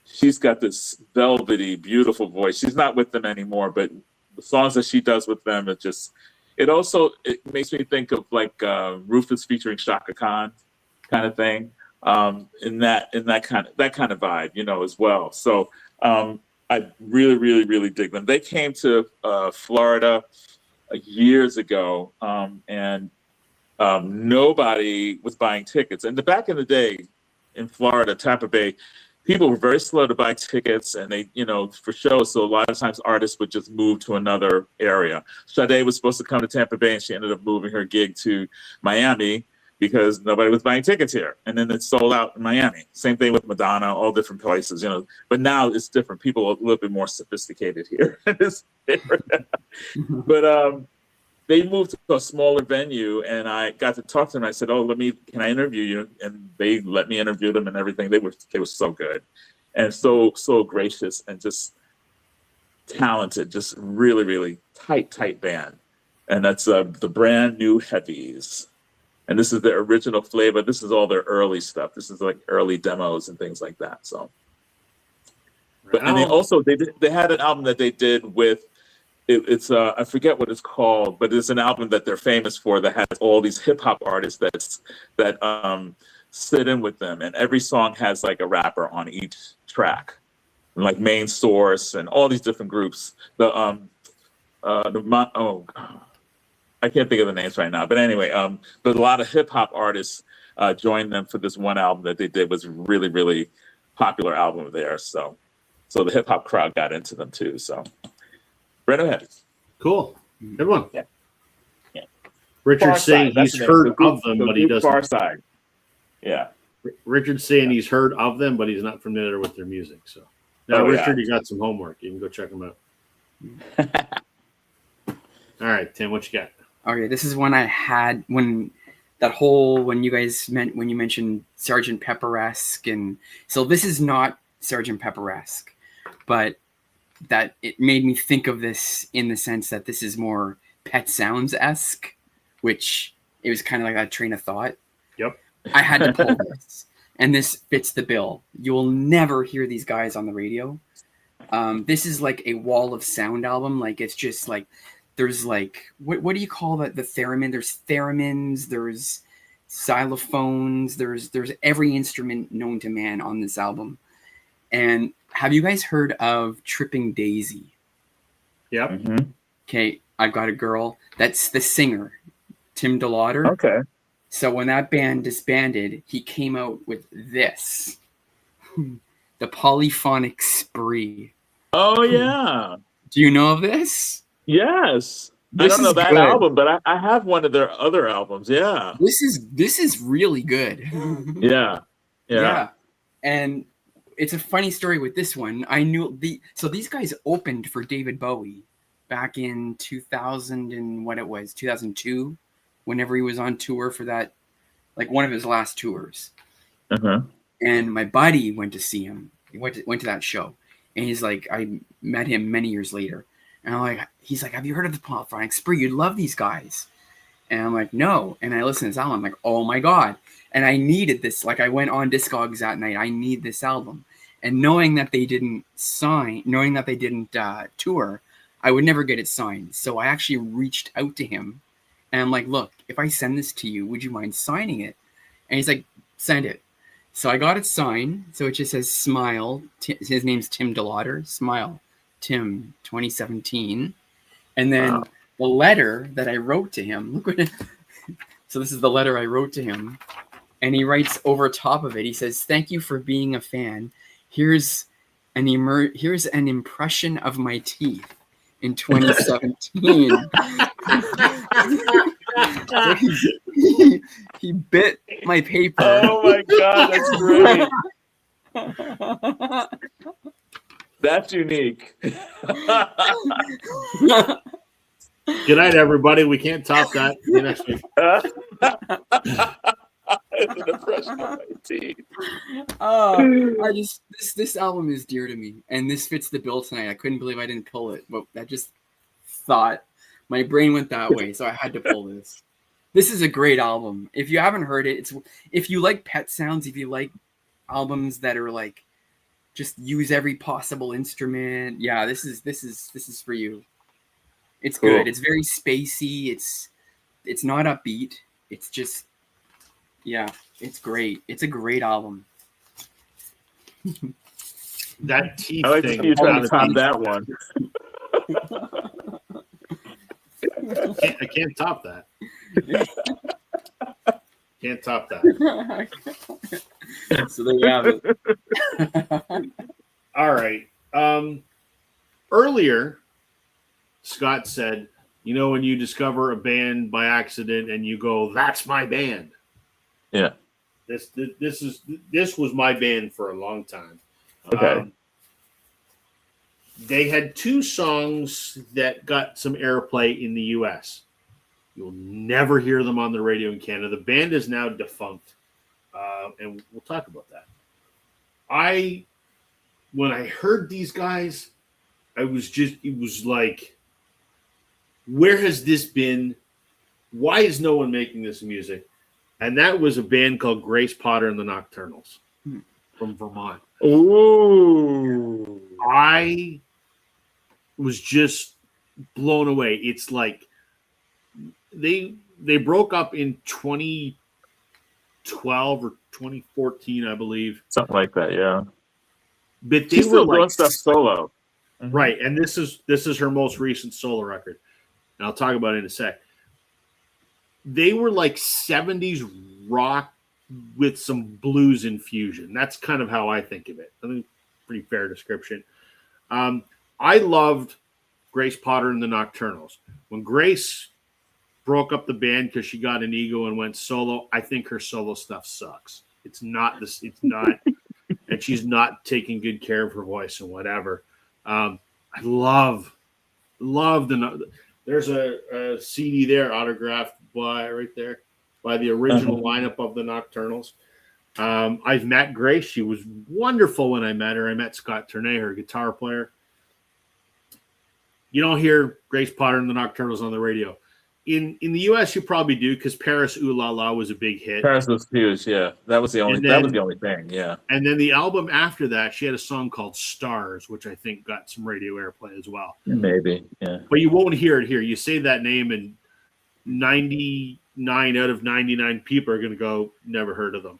she's got this velvety, beautiful voice. She's not with them anymore, but the songs that she does with them, it makes me think of Rufus featuring Shaka Khan kind of thing, in that kind of vibe, as well. So I really, really, really dig them. They came to Florida years ago, and nobody was buying tickets. And back in the day, in Florida, Tampa Bay, people were very slow to buy tickets, and they, for shows. So a lot of times artists would just move to another area. Sade was supposed to come to Tampa Bay, and she ended up moving her gig to Miami because nobody was buying tickets here. And then it sold out in Miami. Same thing with Madonna, all different places, But now it's different. People are a little bit more sophisticated here in this area. But they moved to a smaller venue, and I got to talk to them. I said, "Oh, can I interview you?" And they let me interview them and everything. They were so good, and so gracious, and just talented, just really, really tight band. And that's the Brand New Heavies. And this is the original flavor. This is all their early stuff. This is like early demos and things like that. So, and they had an album that they did with it's I forget what it's called, but it's an album that they're famous for that has all these hip hop artists that sit in with them, and every song has like a rapper on each track, like Main Source and all these different groups. I can't think of the names right now, but anyway, but a lot of hip hop artists joined them for this one album that they did. Was really, really popular album of theirs. So the hip hop crowd got into them too. So Brand New Heavies.
Cool. Good one.
Yeah.
Richard's saying he's heard of them, but he doesn't.
Far Side. Yeah.
Richard's saying he's heard of them, but he's not familiar with their music. So now, Richard, you got some homework. You can go check them out. All right, Tim, what you got?
Okay, this is one I had when you mentioned Sgt. Pepper-esque, and so this is not Sgt. Pepper-esque, but that it made me think of this in the sense that this is more Pet Sounds-esque, which it was kind of like that train of thought.
Yep.
I had to pull this, and this fits the bill. You will never hear these guys on the radio. This is like a wall of sound album. Like it's just like there's like what do you call that? The theremin. There's theremins. There's xylophones. There's every instrument known to man on this album. And have you guys heard of Tripping Daisy?
Yep.
Mm-hmm.
Okay, I've got a girl. That's the singer, Tim DeLauder.
Okay.
So when that band disbanded, he came out with this, the Polyphonic Spree.
Oh yeah.
Do you know of this?
Yes. I don't know that album, but I have one of their other albums. Yeah.
This is really good.
Yeah.
And it's a funny story with this one. I knew these guys opened for David Bowie back in 2002, whenever he was on tour for that, like one of his last tours.
Uh-huh.
And my buddy went to see him. He went to that show, and he's like, I met him many years later, and he's like, have you heard of the Polyphonic Spree? You'd love these guys. And I'm like, no. And I listened to this album. I'm like, oh my God. And I needed this. Like I went on Discogs that night. I need this album. And knowing that they didn't tour, I would never get it signed. So I actually reached out to him, and I'm like, look, if I send this to you, would you mind signing it? And he's like, send it. So I got it signed. So it just says Smile. His name's Tim DeLauder. Smile. Tim 2017. And then the letter that I wrote to him, so this is the letter I wrote to him. And he writes over top of it, he says, thank you for being a fan. Here's an impression of my teeth in 2017. he bit my paper.
Oh my God, that's great. That's unique.
Good night, everybody. We can't top that. See you next week.
It's an impression of my teeth.
This album is dear to me, and this fits the bill tonight. I couldn't believe I didn't pull it, but I just thought my brain went that way, so I had to pull this. This is a great album. If you haven't heard it, if you like Pet Sounds, if you like albums that are like just use every possible instrument, yeah, this is for you. It's good. Cool. It's very spacey. It's not upbeat. It's just, yeah, it's great. It's a great album.
That teeth
I like
thing.
to see you trying to top that one.
I can't top that. Can't top that.
So there you have it.
All right. Earlier, Scott said, when you discover a band by accident and you go, "That's my band."
Yeah.
This was my band for a long time.
Okay.
They had two songs that got some airplay in the U.S. You'll never hear them on the radio in Canada. The band is now defunct, and we'll talk about that. When I heard these guys, it was like, where has this been? Why is no one making this music? And that was a band called Grace Potter and the Nocturnals from Vermont.
Ooh.
I was just blown away. It's like they broke up in 2012 or 2014, I believe.
Something like that, yeah.
But they
She's
were
still doing
like
stuff solo. Mhm.
right, and this is her most recent solo record. And I'll talk about it in a sec. They were like 70s rock with some blues infusion. That's kind of how I think of it. I think pretty fair description. I loved Grace Potter and the Nocturnals. When Grace broke up the band because she got an ego and went solo, I think her solo stuff sucks. It's not this. It's not, and she's not taking good care of her voice and whatever. I love the. There's a CD there autographed by the original lineup of the Nocturnals. I've met Grace. She was wonderful when I met her. I met Scott Tournay, her guitar player. You don't hear Grace Potter and the Nocturnals on the radio. In the U.S., you probably do because Paris Ooh La La was a big hit.
Paris was huge, yeah. That was the only thing, yeah.
And then the album after that, she had a song called Stars, which I think got some radio airplay as well.
Maybe, yeah.
But you won't hear it here. You say that name, and 99 out of 99 people are going to go, never heard of them.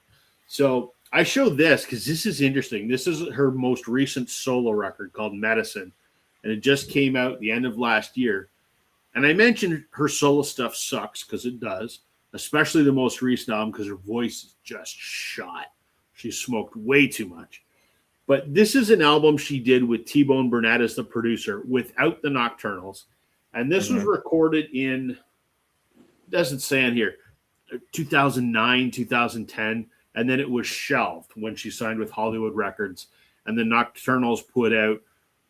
So I show this because this is interesting. This is her most recent solo record called Medicine, and it just came out the end of last year. And I mentioned her solo stuff sucks because it does, especially the most recent album because her voice is just shot. She smoked way too much. But this is an album she did with T-Bone Burnett as the producer without the Nocturnals. And this was recorded in, doesn't say on here, 2009, 2010. And then it was shelved when she signed with Hollywood Records. And the Nocturnals put out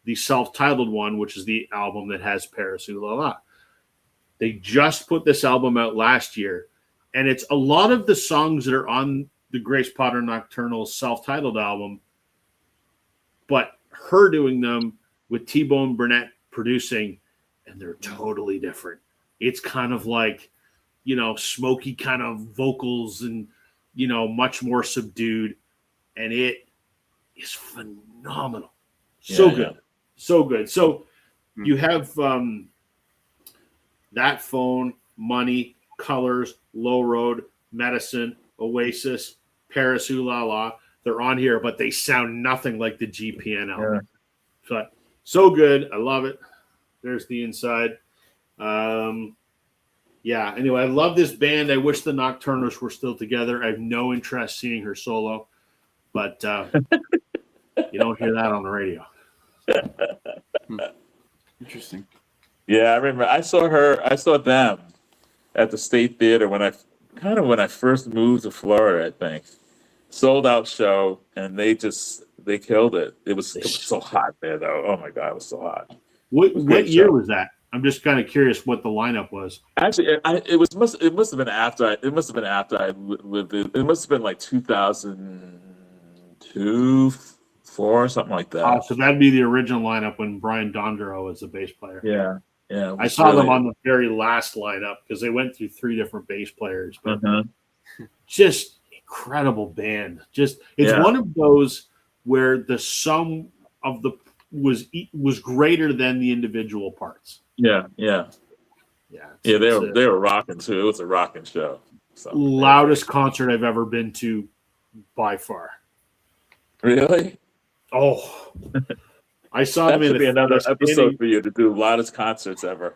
the self-titled one, which is the album that has Paris Ooh La La. They just put this album out last year, and it's a lot of the songs that are on the Grace Potter Nocturnal self-titled album, but her doing them with T-Bone Burnett producing, and they're totally different. It's kind of like, smoky kind of vocals and, much more subdued, and it is phenomenal. So good. So good. So you have That Phone, Money, Colors, Low Road, Medicine, Oasis, Paris Ooh La La. They're on here, but they sound nothing like the GPN album. Yeah. So good. I love it. There's the inside. Anyway, I love this band. I wish the Nocturnals were still together. I have no interest seeing her solo, but you don't hear that on the radio.
Interesting.
Yeah, I remember. I saw them at the State Theater when I first moved to Florida. I think sold out show, and they killed it. It was so hot there, though. Oh my God, it was so hot.
What year was that? I'm just kind of curious what the lineup was.
Actually, it must have been after I lived. It must have been like 2002. 4 something like that.
So that'd be the original lineup when Brian Dondero was the bass player.
Yeah.
I saw them on the very last lineup because they went through 3 different bass players. But just incredible band. It's one of those where the sum of the was greater than the individual parts.
Yeah. They were rocking too. It was a rocking show. So,
loudest concert I've ever been to by far.
Really?
Oh, I saw them in
another episode for you to do loudest concerts ever.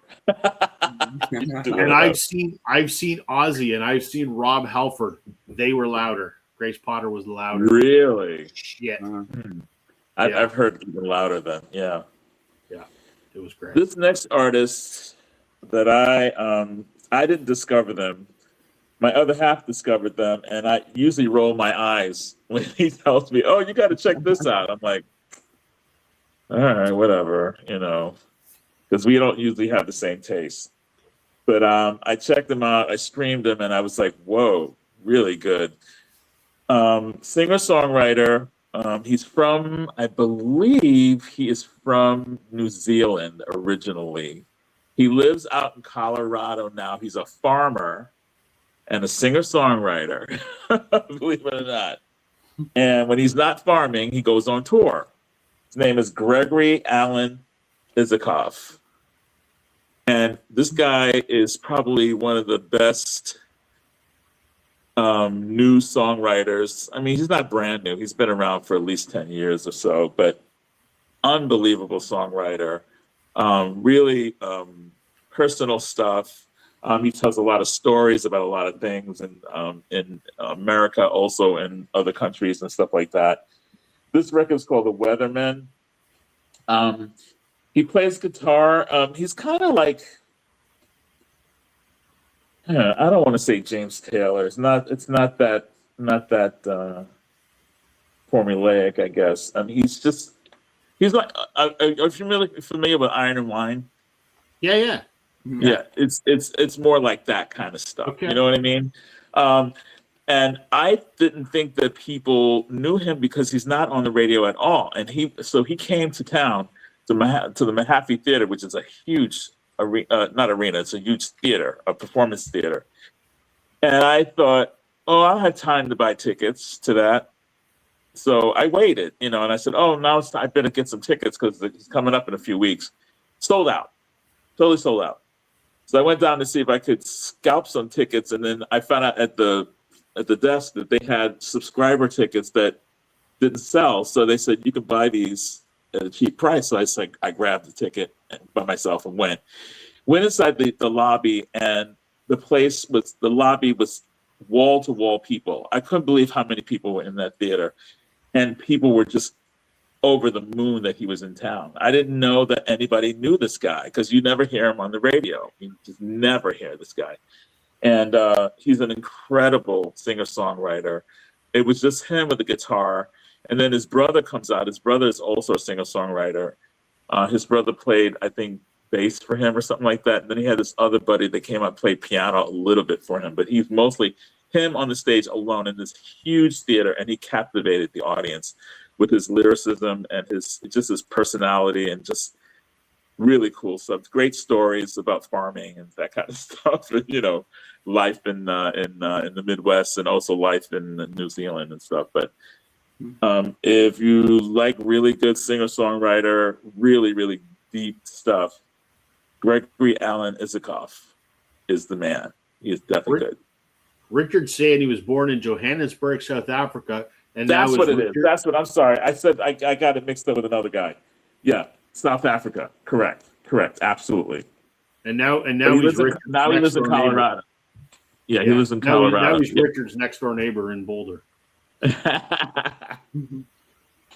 And I've seen Ozzy and I've seen Rob Halford. They were louder. Grace Potter was louder.
Really?
Shit.
I've heard even louder then. Yeah.
Yeah. It was great.
This next artist that I didn't discover them. My other half discovered them, and I usually roll my eyes when he tells me, "Oh, you got to check this out." I'm like, "All right, whatever," because we don't usually have the same taste. But I checked them out, I streamed them, and I was like, "Whoa, really good." Singer-songwriter He's from, I believe he is from New Zealand originally. He lives out in Colorado now. He's a farmer and a singer-songwriter, believe it or not. And when he's not farming, he goes on tour. His name is Gregory Alan Isakov. And this guy is probably one of the best new songwriters. I mean, he's not brand new. He's been around for at least 10 years or so, but unbelievable songwriter. Really personal stuff. He tells a lot of stories about a lot of things in America, also in other countries and stuff like that. This record is called The Weatherman. He plays guitar. He's kind of like, I don't want to say James Taylor. It's not that formulaic, I guess. He's like, are you familiar with Iron and Wine?
Yeah.
Yeah, it's more like that kind of stuff.
Okay.
You know what I mean? And I didn't think that people knew him because he's not on the radio at all. And he came to town to the Mahaffey Theater, which is a huge not arena, it's a huge theater, a performance theater. And I thought, oh, I'll have time to buy tickets to that. So I waited, and I said, oh, now it's time. I better get some tickets because it's coming up in a few weeks. Sold out, totally sold out. So I went down to see if I could scalp some tickets, and then I found out at the desk that they had subscriber tickets that didn't sell. So they said you can buy these at a cheap price. So I grabbed the ticket by myself and went inside the lobby, and the lobby was wall to wall people. I couldn't believe how many people were in that theater, and people were just over the moon that he was in town. I didn't know that anybody knew this guy because you never hear him on the radio. You just never hear this guy. And he's an incredible singer-songwriter. It was just him with the guitar. And then his brother comes out. His brother is also a singer-songwriter. His brother played, I think, bass for him or something like that. And then he had this other buddy that came out and played piano a little bit for him. But he's mostly him on the stage alone in this huge theater. And he captivated the audience with his lyricism and his personality and just really cool stuff. Great stories about farming and that kind of stuff. Life in the Midwest and also life in New Zealand and stuff. But if you like really good singer-songwriter, really, really deep stuff, Gregory Alan Isakov is the man. He is definitely good.
Richard's saying he was born in Johannesburg, South Africa. And
that's what it is. That's what I'm sorry. I said I got it mixed up with another guy. Yeah, South Africa. Correct. Absolutely.
And now he
lives in Colorado. Yeah, he lives in Colorado.
Now he's Richard's next door neighbor in Boulder.
But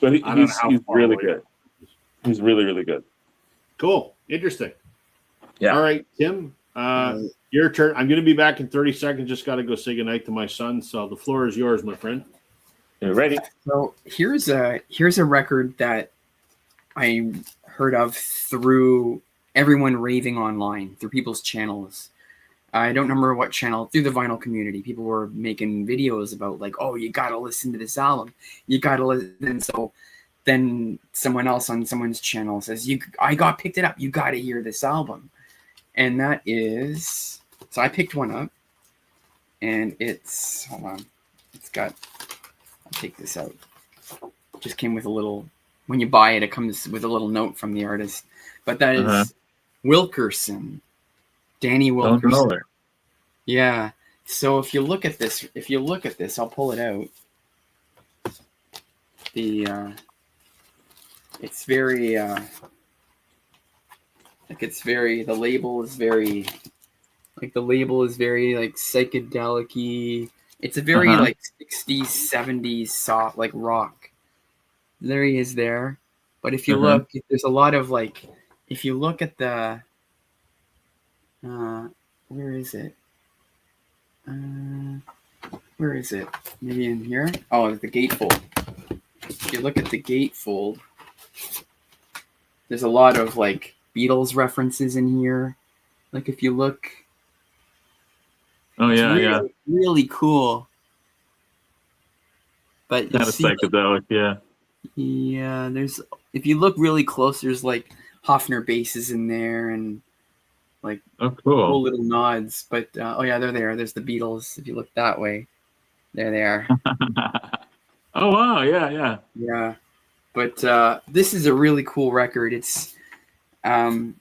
he's really good. He's really, really good.
Cool. Interesting.
Yeah.
All right, Tim. Your turn. I'm going to be back in 30 seconds. Just got to go say goodnight to my son. So the floor is yours, my friend.
You ready?
So here's a record that I heard of through everyone raving online, through people's channels. I don't remember what channel, through the vinyl community. People were making videos about like, oh, you got to listen to this album. You got to listen. And so then someone else on someone's channel says, I picked it up. You got to hear this album. And that is, so I picked one up and hold on. I'll take this out. It just came with a little, when you buy it, it comes with a little note from the artist. But that is Wilkerson. Danny Wilkerson. Yeah. So if you look at this, I'll pull it out. It's very, the label is very like psychedelic-y. It's a very like 60s, 70s soft, like rock. There he is there. But if you look, there's a lot of like, if you look at the, where is it? Maybe in here? Oh, the gatefold. If you look at the gatefold, there's a lot of like Beatles references in here. Like if you look.
Oh yeah,
really cool. But
kind of psychedelic, yeah.
Yeah, there's if you look really close, there's like Hofner basses in there and like
Oh,
cool
cool.
little nods. But oh yeah, they're there. There's the Beatles. If you look that way, there they are.
Oh wow, yeah, yeah.
Yeah, but this is a really cool record. It's kind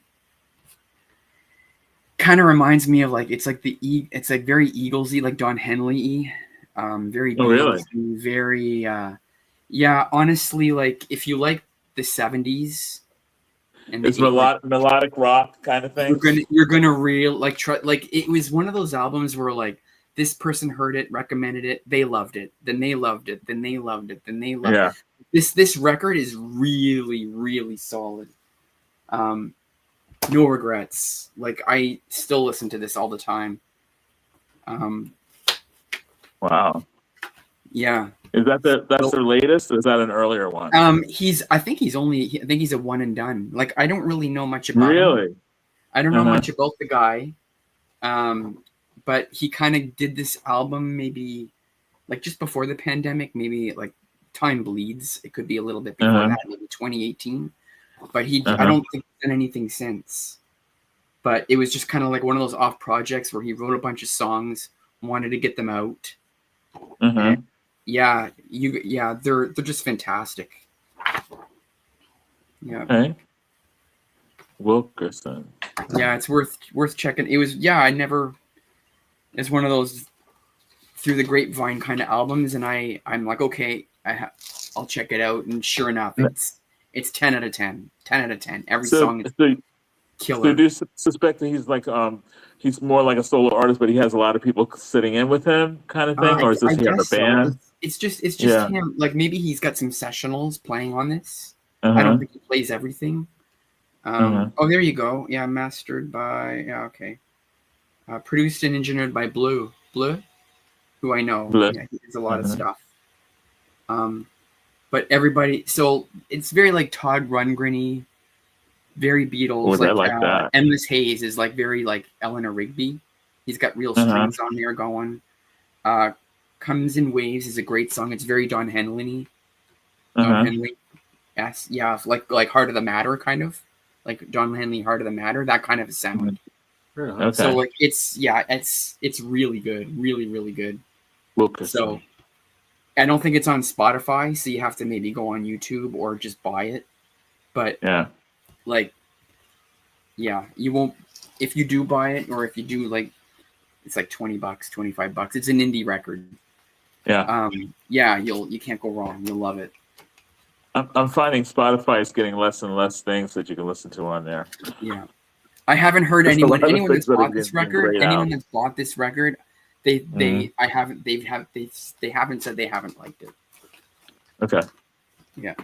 of reminds me of like it's like it's like very Eaglesy, like Don Henley, very
Oh really?
Beatlesy, very yeah. Honestly, like if you like the '70s and the
It's melodic rock kind of thing.
you're gonna real like try like it was one of those albums where like this person heard it, recommended it, they loved it, then they loved it, then they loved it, then they loved
Yeah.
it. This record is really really solid. No regrets. Like I still listen to this all the time.
Wow.
Yeah.
Is that that's their latest, or is that an earlier one?
I think he's a one and done. Like I don't really know much about him.
Really?
I don't know much about the guy. But he kind of did this album maybe like just before the pandemic, maybe like Time Bleeds. It could be a little bit before that, maybe 2018. But I don't think he's done anything since. But it was just kind of like one of those off projects where he wrote a bunch of songs, wanted to get them out. And yeah, they're just fantastic. Yeah.
Okay. Wilkerson.
Yeah, it's worth checking. It was it's one of those through the grapevine kind of albums, and I'm like, okay, I'll check it out, and sure enough, it's 10 out of 10. 10 out of 10. Every song is killer.
So do you suspect that he's like he's more like a solo artist, but he has a lot of people sitting in with him, kind of thing, or is this he have a band?
So. It's just him. Like maybe he's got some sessionals playing on this. I don't think he plays everything. Oh, there you go. Yeah, mastered by okay. Produced and engineered by Blue, who I know.
Blue.
Yeah, he does a lot of stuff. But everybody, so it's very like Todd Rundgren-y, very Beatles.
I like that.
Endless Haze is like very like Eleanor Rigby. He's got real strings on there going. Comes in Waves is a great song. It's very Don Henley. Don Henley. Yes, yeah, like Heart of the Matter kind of. Like Don Henley, Heart of the Matter, that kind of a sound.
Okay.
So like it's really good, really really good.
Wilkerson.
So I don't think it's on Spotify, so you have to maybe go on YouTube or just buy it. But you won't if you do buy it, or if you do like it's like $20, $25. It's an indie record.
Yeah.
You can't go wrong. You'll love it.
I'm finding Spotify is getting less and less things that you can listen to on there.
Yeah. I haven't heard anyone that's bought this record. Anyone that's bought this record, they haven't said they haven't liked it.
Okay.
Yeah.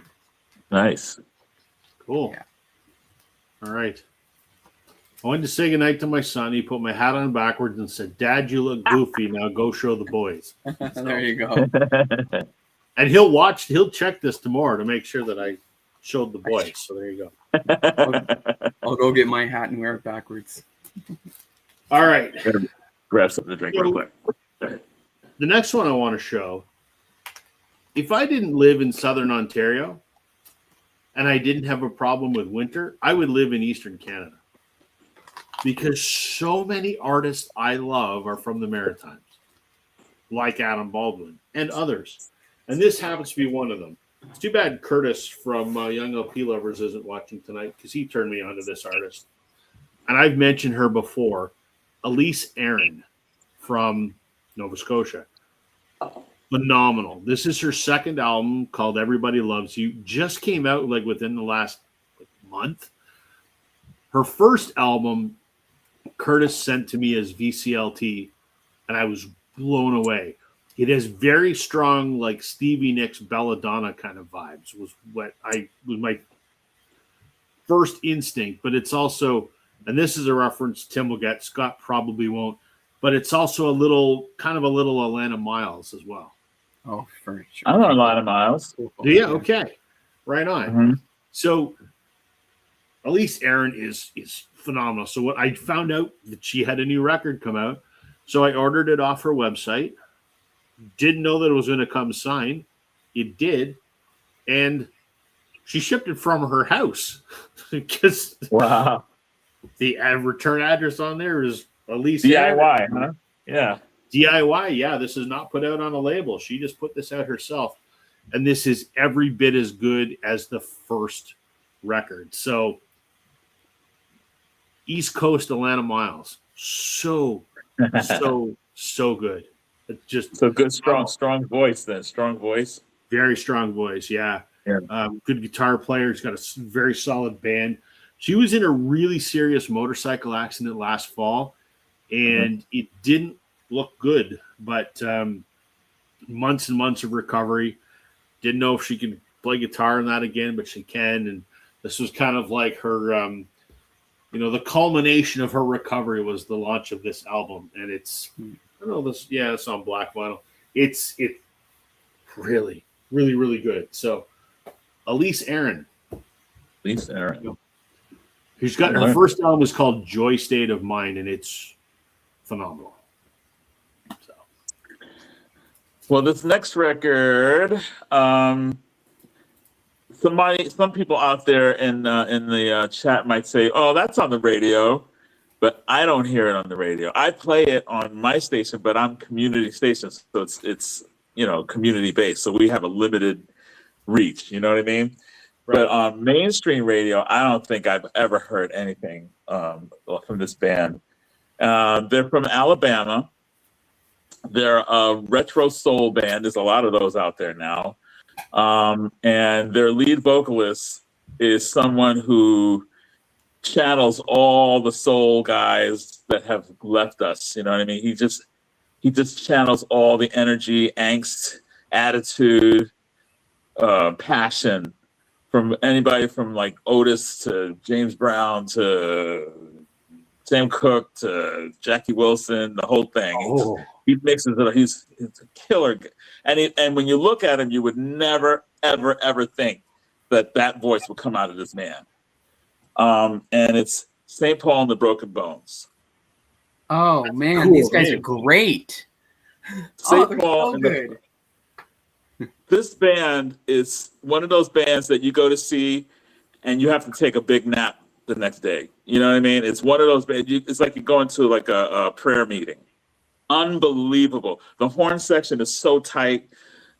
Nice.
Cool.
Yeah.
All right. I wanted to say goodnight to my son. He put my hat on backwards and said, "Dad, you look goofy. Now go show the boys."
There you go.
And he'll check this tomorrow to make sure that I showed the boys. So there you
go. I'll go get my hat and wear it backwards.
All right.
Grab something to drink real quick.
The next one I want to show, if I didn't live in Southern Ontario and I didn't have a problem with winter, I would live in Eastern Canada. Because so many artists I love are from the Maritimes, like Adam Baldwin and others. And this happens to be one of them. It's too bad Curtis from Young LP Lovers isn't watching tonight, because he turned me on to this artist. And I've mentioned her before, Elise Aaron from Nova Scotia. Phenomenal. This is her second album called Everybody Loves You. Just came out like within the last month. Her first album, Curtis sent to me as VCLT, and I was blown away. It has very strong, like Stevie Nicks, Belladonna kind of vibes. Was my first instinct, but it's also, and this is a reference Tim will get, Scott probably won't, but it's also a little Alana Miles as well.
Oh, for sure.
I know Alana Miles.
Yeah, okay, right on. So Elise Aaron is phenomenal. So what I found out that she had a new record come out, so I ordered it off her website. Didn't know that it was going to come signed. It did. and she shipped it from her house because
Wow.
the return address on there is Elise
DIY, huh? Yeah.
DIY. Yeah, this is not put out on a label. She just put this out herself. And this is every bit as good as the first record. So, East Coast Atlanta Miles. So good. It's just
So good, strong voice then. Strong voice.
very strong voice. Yeah.
Yeah.
Good guitar player. He's got a very solid band. She was in a really serious motorcycle accident last fall, and it didn't look good, but months and months of recovery. Didn't know if she could play guitar in that again, but she can. And this was kind of like her, the culmination of her recovery was the launch of this album. And it's, it's on black vinyl. It's really, really, really good. So Elise Aaron.
Elise Aaron.
She's got her first album is called Joy State of Mind, and it's phenomenal. So.
Well, this next record, some people out there in the chat might say, "Oh, that's on the radio," but I don't hear it on the radio. I play it on my station, but I'm community station, so it's community based, so we have a limited reach. You know what I mean? Right. But on mainstream radio, I don't think I've ever heard anything from this band. They're from Alabama. They're a retro soul band. There's a lot of those out there now. And their lead vocalist is someone who channels all the soul guys that have left us. You know what I mean? He just channels all the energy, angst, attitude, passion from anybody from like Otis to James Brown to Sam Cooke to Jackie Wilson, the whole thing.
Oh.
He mixes it. He's a killer. And when you look at him, you would never, ever, ever think that voice would come out of this man. And it's St. Paul and the Broken Bones.
Oh, man,
cool
these guys
name.
are great.
St. Paul
so
and
good.
This band is one of those bands that you go to see and you have to take a big nap the next day. You know what I mean? It's one of those bands. It's like you're going to like a prayer meeting. Unbelievable. The horn section is so tight.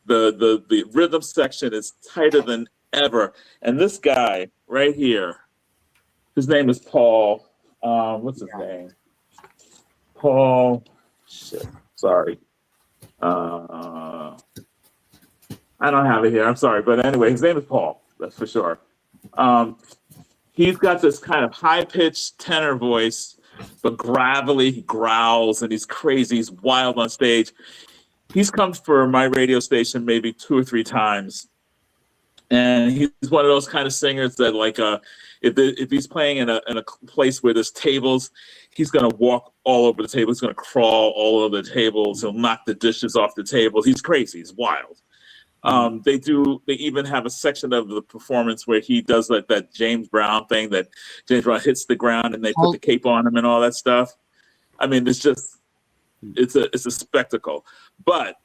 The rhythm section is tighter than ever. And this guy right here, his name is Paul. What's his name? Paul. Shit. Sorry. I don't have it here. I'm sorry. But anyway, his name is Paul. That's for sure. He's got this kind of high-pitched tenor voice, but gravelly. He growls, and he's crazy. He's wild on stage. He's come for my radio station maybe 2 or 3 times. And he's one of those kind of singers that, like, if he's playing in a place where there's tables, he's going to walk all over the table. He's going to crawl all over the tables. He'll knock the dishes off the tables. He's crazy. He's wild. They even have a section of the performance where he does like that James Brown thing, that James Brown hits the ground and they put the cape on him and all that stuff. I mean, it's a spectacle, but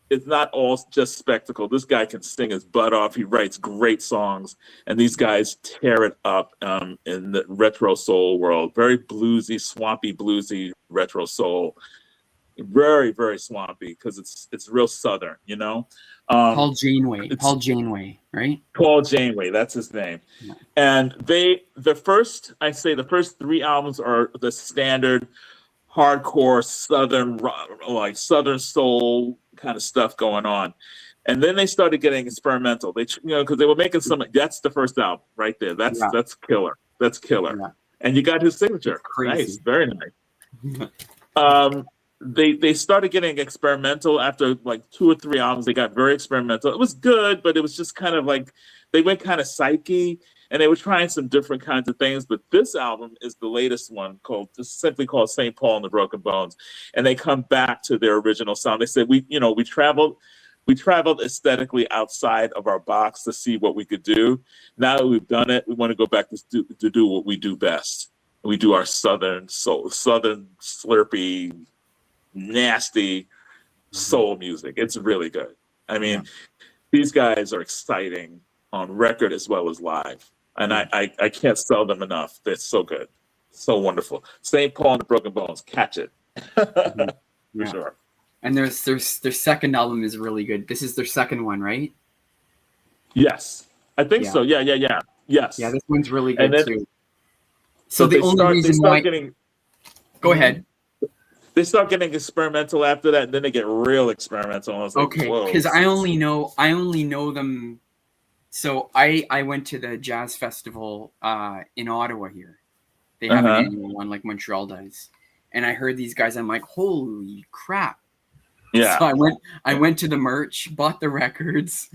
it's not all just spectacle. This guy can sing his butt off. He writes great songs, and these guys tear it up in the retro soul world. Very bluesy, swampy, bluesy retro soul. Very, very swampy because it's real Southern, you know.
Paul Janeway, right?
Paul Janeway, that's his name. Yeah. And the first 3 albums are the standard hardcore Southern, like Southern soul kind of stuff going on. And then they started getting experimental. They, because they were making some. That's the first album right there. That's killer. That's killer. Yeah. And you got his signature. Nice, very nice. They started getting experimental after like 2 or 3 albums. They got very experimental. It was good, but it was just kind of like they went kind of psyche, and they were trying some different kinds of things. But this album is the latest one, simply called St. Paul and the Broken Bones, and they come back to their original sound. They said we traveled aesthetically outside of our box to see what we could do. Now that we've done it, we want to go back to do what we do best. We do our Southern slurpy, nasty soul music. It's really good. I mean, these guys are exciting. on record as well as live. And I can't sell them enough. They're so good. So wonderful. St. Paul and the Broken Bones. Catch it. For sure.
And their second album is really good. This is their second one, right?
Yes. I think so. Yeah. Yes.
Yeah, this one's really good
then,
too. So the only reason why... Go ahead.
They start getting experimental after that, and then they get real experimental. And I was like,
okay,
whoa.
because I only know them. So I went to the jazz festival in Ottawa here. They have an annual one like Montreal does, and I heard these guys. I'm like, holy crap!
Yeah.
So I went to the merch, bought the records,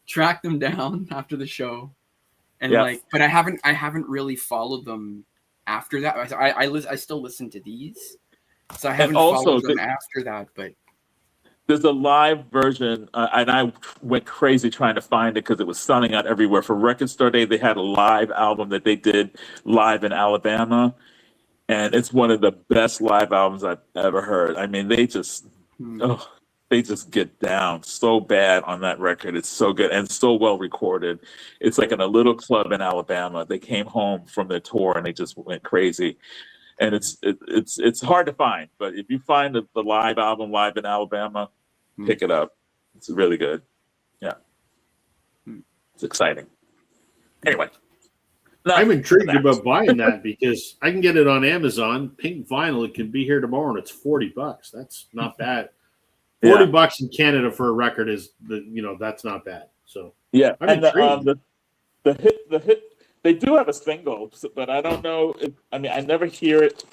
tracked them down after the show, and but I haven't really followed them after that. I still listen to these. So I haven't followed them after that, but
there's a live version, and I went crazy trying to find it because it was selling out everywhere. For Record Store Day, they had a live album that they did live in Alabama, and it's one of the best live albums I've ever heard. I mean, they just get down so bad on that record. It's so good and so well recorded. It's like in a little club in Alabama. They came home from their tour and they just went crazy. And it's hard to find, but if you find the live album live in Alabama, pick it up. It's really good. Yeah, it's exciting. Anyway,
I'm intrigued about buying that because I can get it on Amazon, pink vinyl. It can be here tomorrow, and it's $40. That's not bad. $40 in Canada for a record that's not bad. So
yeah,
I'm
and the hit. They do have a single, but I don't know. I never hear it.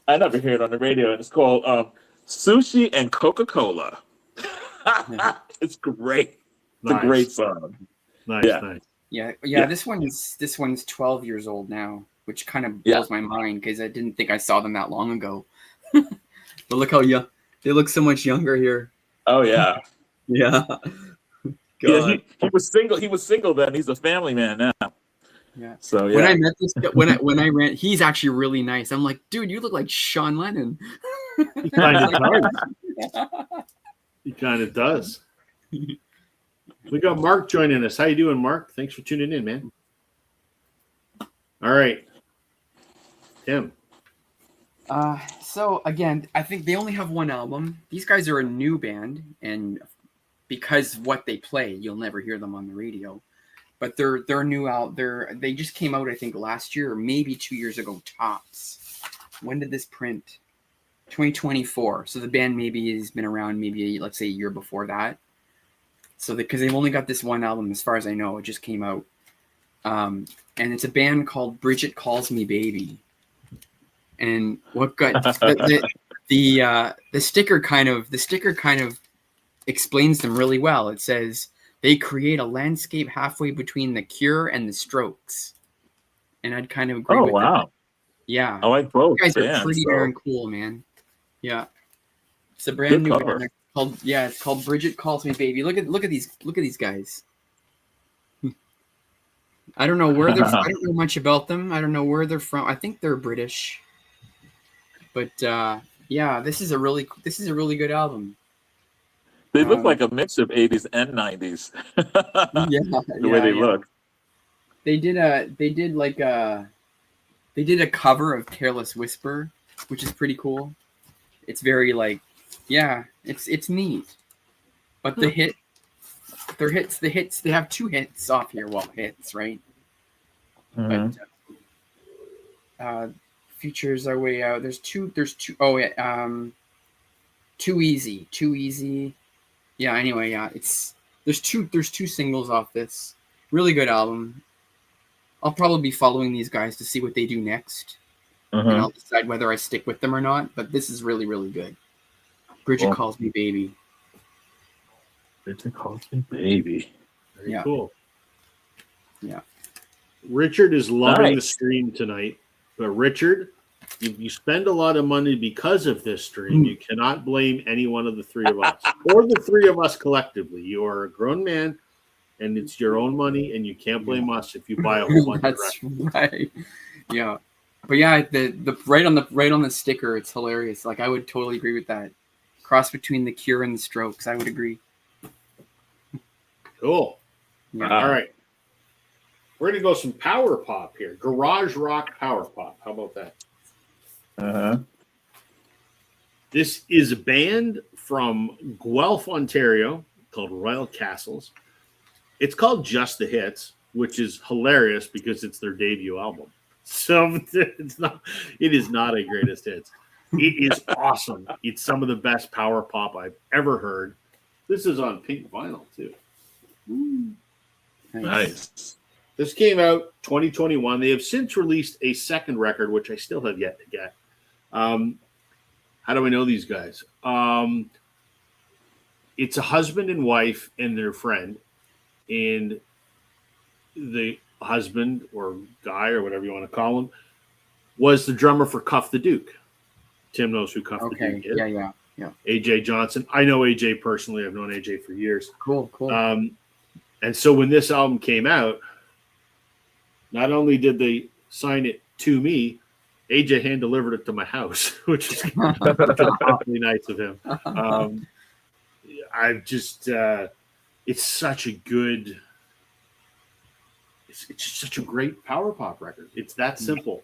I never hear it on the radio. And it's called "Sushi and Coca-Cola." It's great. It's a great song.
Nice.
Yeah. This one's 12 years old now, which kind of blows my mind because I didn't think I saw them that long ago. But look how young they look. So much younger here.
Oh yeah.
Yeah.
Yeah. He was single. He was single then. He's a family man now.
Yeah.
So
when I met this, when I ran, he's actually really nice. I'm like, dude, you look like Sean Lennon.
He kind of does. He kind of does. We got Mark joining us. How you doing, Mark? Thanks for tuning in, man. All right, Tim.
So again, I think they only have one album. These guys are a new band, and because what they play, you'll never hear them on the radio. But they're new out. They just came out, I think, last year or maybe 2 years ago tops. When did this print? 2024. So the band maybe has been around maybe let's say a year before that. So because they've only got this one album, as far as I know, it just came out. And it's a band called Bridget Calls Me Baby. And what got the sticker kind of explains them really well. It says they create a landscape halfway between The Cure and The Strokes. And I'd kind of agree with that. Yeah.
I like both.
You guys are pretty darn cool, man. Yeah. It's a brand new band it's called Bridget Calls Me Baby. Look at these guys. I don't know where they're from. I don't know much about them. I don't know where they're from. I think they're British. But this is a really good album.
They look like a mix of 80s and 90s. The way they look.
They did a cover of Careless Whisper, which is pretty cool. It's very it's neat. But they have two hits off here. Well, hits, right?
Mm-hmm.
But features are way out. There's two. Oh yeah. Too Easy. Yeah. Anyway, yeah. There's two singles off this. Really good album. I'll probably be following these guys to see what they do next, and I'll decide whether I stick with them or not. But this is really, really good. Bridget Calls Me Baby.
Bridget Calls Me Baby.
Very cool.
Yeah.
Richard is loving the stream tonight. But Richard, if you spend a lot of money because of this stream, you cannot blame any one of the three of us or the three of us collectively. You are a grown man, and it's your own money, and you can't blame us if you buy a whole bunch of records.
That's right. Yeah. But yeah, the right on the sticker, it's hilarious. Like I would totally agree with that. Cross between The Cure and The Strokes, I would agree.
Cool.
Yeah.
All right. We're going to go some power pop here. Garage rock power pop. How about that?
Uh-huh.
This is a band from Guelph, Ontario called Royal Castles. It's called Just the Hits, which is hilarious because it's their debut album. So it is not a greatest hits. It is awesome. It's some of the best power pop I've ever heard. This is on pink vinyl too.
Nice.
This came out 2021. They have since released a second record, which I still have yet to get. How do I know these guys? It's a husband and wife and their friend. And the husband or guy or whatever you want to call him was the drummer for Cuff the Duke. Tim knows who Cuff the Duke is.
Yeah.
AJ Johnson. I know AJ personally. I've known AJ for years.
Cool.
And so when this album came out, not only did they sign it to me, AJ hand delivered it to my house, which is awfully nice of him. I've just, it's such a good, it's just such a great power pop record. It's that simple.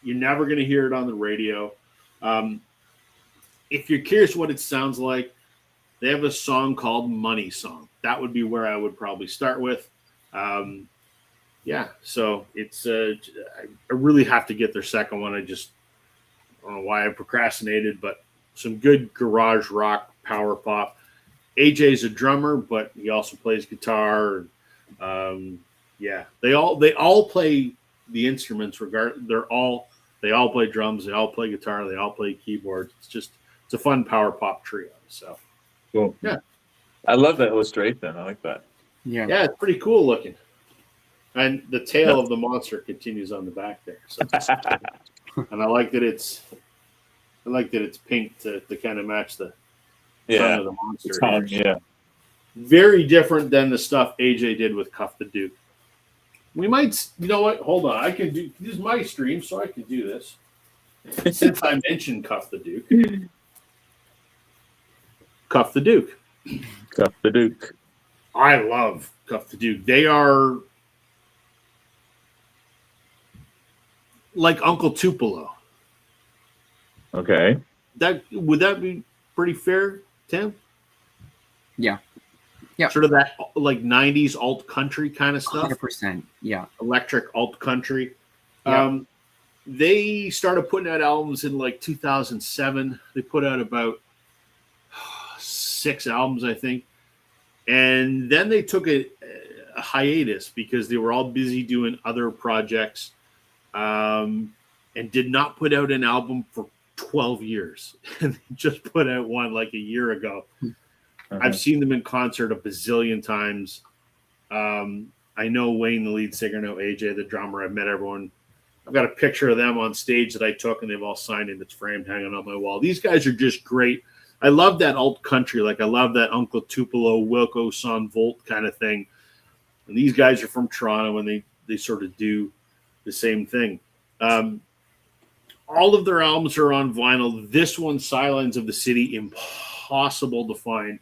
You're never going to hear it on the radio. If you're curious what it sounds like, they have a song called Money Song. That would be where I would probably start with. So it's I really have to get their second one. I don't know why I procrastinated, but some good garage rock power pop. AJ's a drummer, but he also plays guitar. They all play the instruments. They all play drums. They all play guitar. They all play keyboards. It's a fun power pop trio. So
Cool.
Yeah.
I love that illustration. I like that.
Yeah.
yeah, it's pretty cool looking. And the tail of the monster continues on the back there. So and I like that it's pink to kind of match the tongue of the monster.
Tongue, yeah.
Very different than the stuff AJ did with Cuff the Duke. We might, you know what? Hold on. I can do this is my stream, so I can do this. Since I mentioned Cuff the Duke. Cuff the Duke.
Cuff the Duke.
I love Cuff the Duke. They are like Uncle Tupelo.
Okay.
Would that be pretty fair, Tim?
Yeah.
Sort of that like 90s alt country kind of stuff.
100%. Yeah.
Electric alt country.
Yeah.
They started putting out albums in like 2007. They put out about 6 albums, I think. And then they took a hiatus because they were all busy doing other projects and did not put out an album for 12 years. And they just put out one like a year ago. I've seen them in concert a bazillion times. I know Wayne, the lead singer, I know AJ, the drummer. I've met everyone. I've got a picture of them on stage that I took, and they've all signed it. It's framed, hanging on my wall. These guys are just great. I love that alt country. Like I love that Uncle Tupelo, Wilco Son Volt kind of thing. And these guys are from Toronto, and they sort of do the same thing. All of their albums are on vinyl. This one, Silence of the City, impossible to find.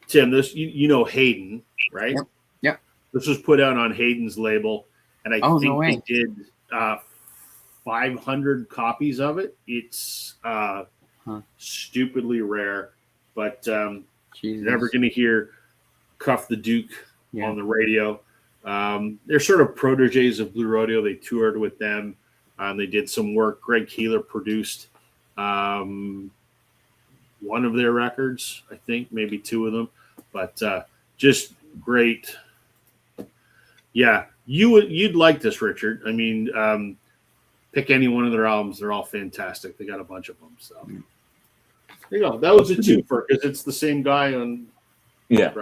Tim, this you know Hayden, right?
Yep.
This was put out on Hayden's label, and I think they did 500 copies of it. It's stupidly rare, but you're never going to hear Cuff the Duke on the radio. They're sort of proteges of Blue Rodeo. They toured with them. They did some work. Greg Keeler produced one of their records, I think, maybe 2 of them, but just great. Yeah, you'd like this, Richard. I mean, pick any one of their albums; they're all fantastic. They got a bunch of them. So there you go. That was a twofer because it's the same guy on.
Yeah.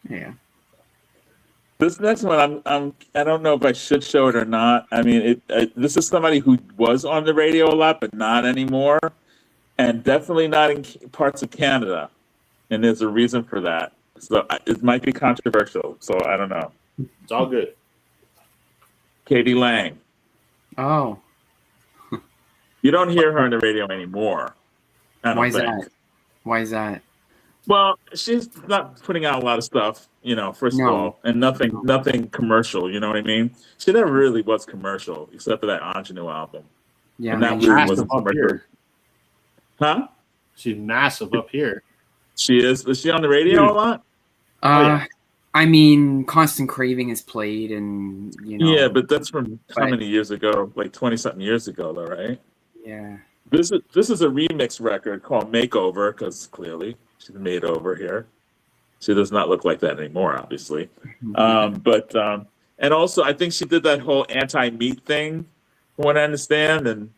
Yeah.
This next one, I don't know if I should show it or not. I mean, this is somebody who was on the radio a lot, but not anymore, and definitely not in parts of Canada. And there's a reason for that. So it might be controversial. So I don't know.
It's all good.
Katie Lang.
Oh.
You don't hear her on the radio anymore.
Why is that?
Well, she's not putting out a lot of stuff, first of
No.
all, and nothing commercial, you know what I mean? She never really was commercial, except for that Ingenue album.
Yeah,
And that
man,
really
Massive
wasn't
up
commercial.
here.
Huh?
She's massive up here.
She is. Is she on the radio
Dude.
a lot?
yeah.
I mean, Constant Craving is played, and
Yeah, but that's from how
But-
many years ago? Like 20-something years ago, though, right?
yeah.
This is a remix record called Makeover, because clearly she's made over here. She does not look like that anymore, obviously. And also I think she did that whole anti-meat thing, from what I understand, and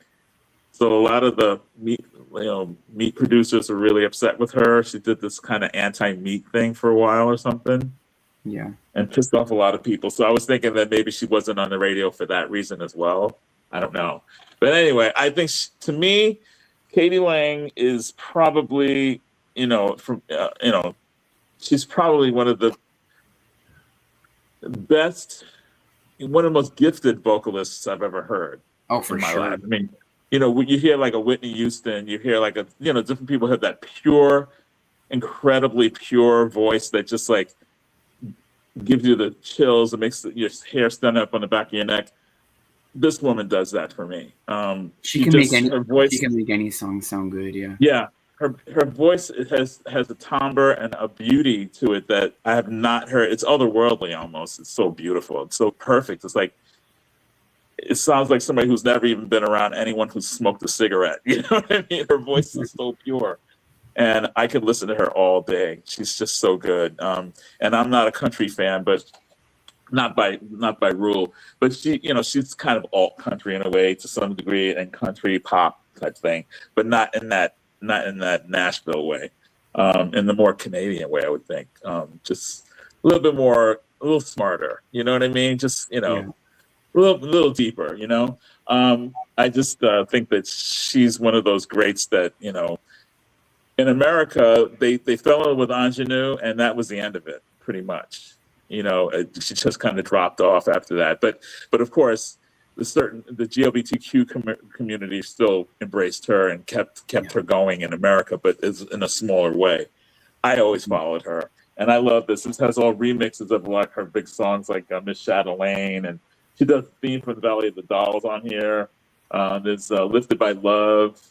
so a lot of the meat producers are really upset with her. She did this kind of anti-meat thing for a while or something,
Yeah.
and pissed off a lot of people. So I was thinking that maybe she wasn't on the radio for that reason as well. I don't know. But anyway, I think to me, Katie Lang is probably, she's probably one of the best, one of the most gifted vocalists I've ever heard
Oh, for
in my
sure.
life. I mean, when you hear like a Whitney Houston, you hear like different people have that pure, incredibly pure voice that just like gives you the chills. It makes your hair stand up on the back of your neck. This woman does that for me.
She can make any song sound good. Yeah.
Yeah, her voice has a timbre and a beauty to it that I have not heard. It's otherworldly almost. It's so beautiful. It's so perfect. It's like it sounds like somebody who's never even been around anyone who's smoked a cigarette. You know what I mean? Her voice is so pure, and I could listen to her all day. She's just so good. And I'm not a country fan, but not by rule. But she's kind of alt country in a way to some degree, and country pop type thing, but not in that Nashville way. In the more Canadian way, I would think. Just a little bit more, a little smarter. You know what I mean? Just
Yeah.
a little deeper. I just think that she's one of those greats that in America they fell in love with Ingenue, and that was the end of it, pretty much. She just kind of dropped off after that. But of course, the GLBTQ community still embraced her and kept her going in America, but is in a smaller way. I always followed her, and I love this. This has all remixes of like her big songs, like Miss Chatelaine, and she does the theme from the Valley of the Dolls on here. There's Lifted by Love,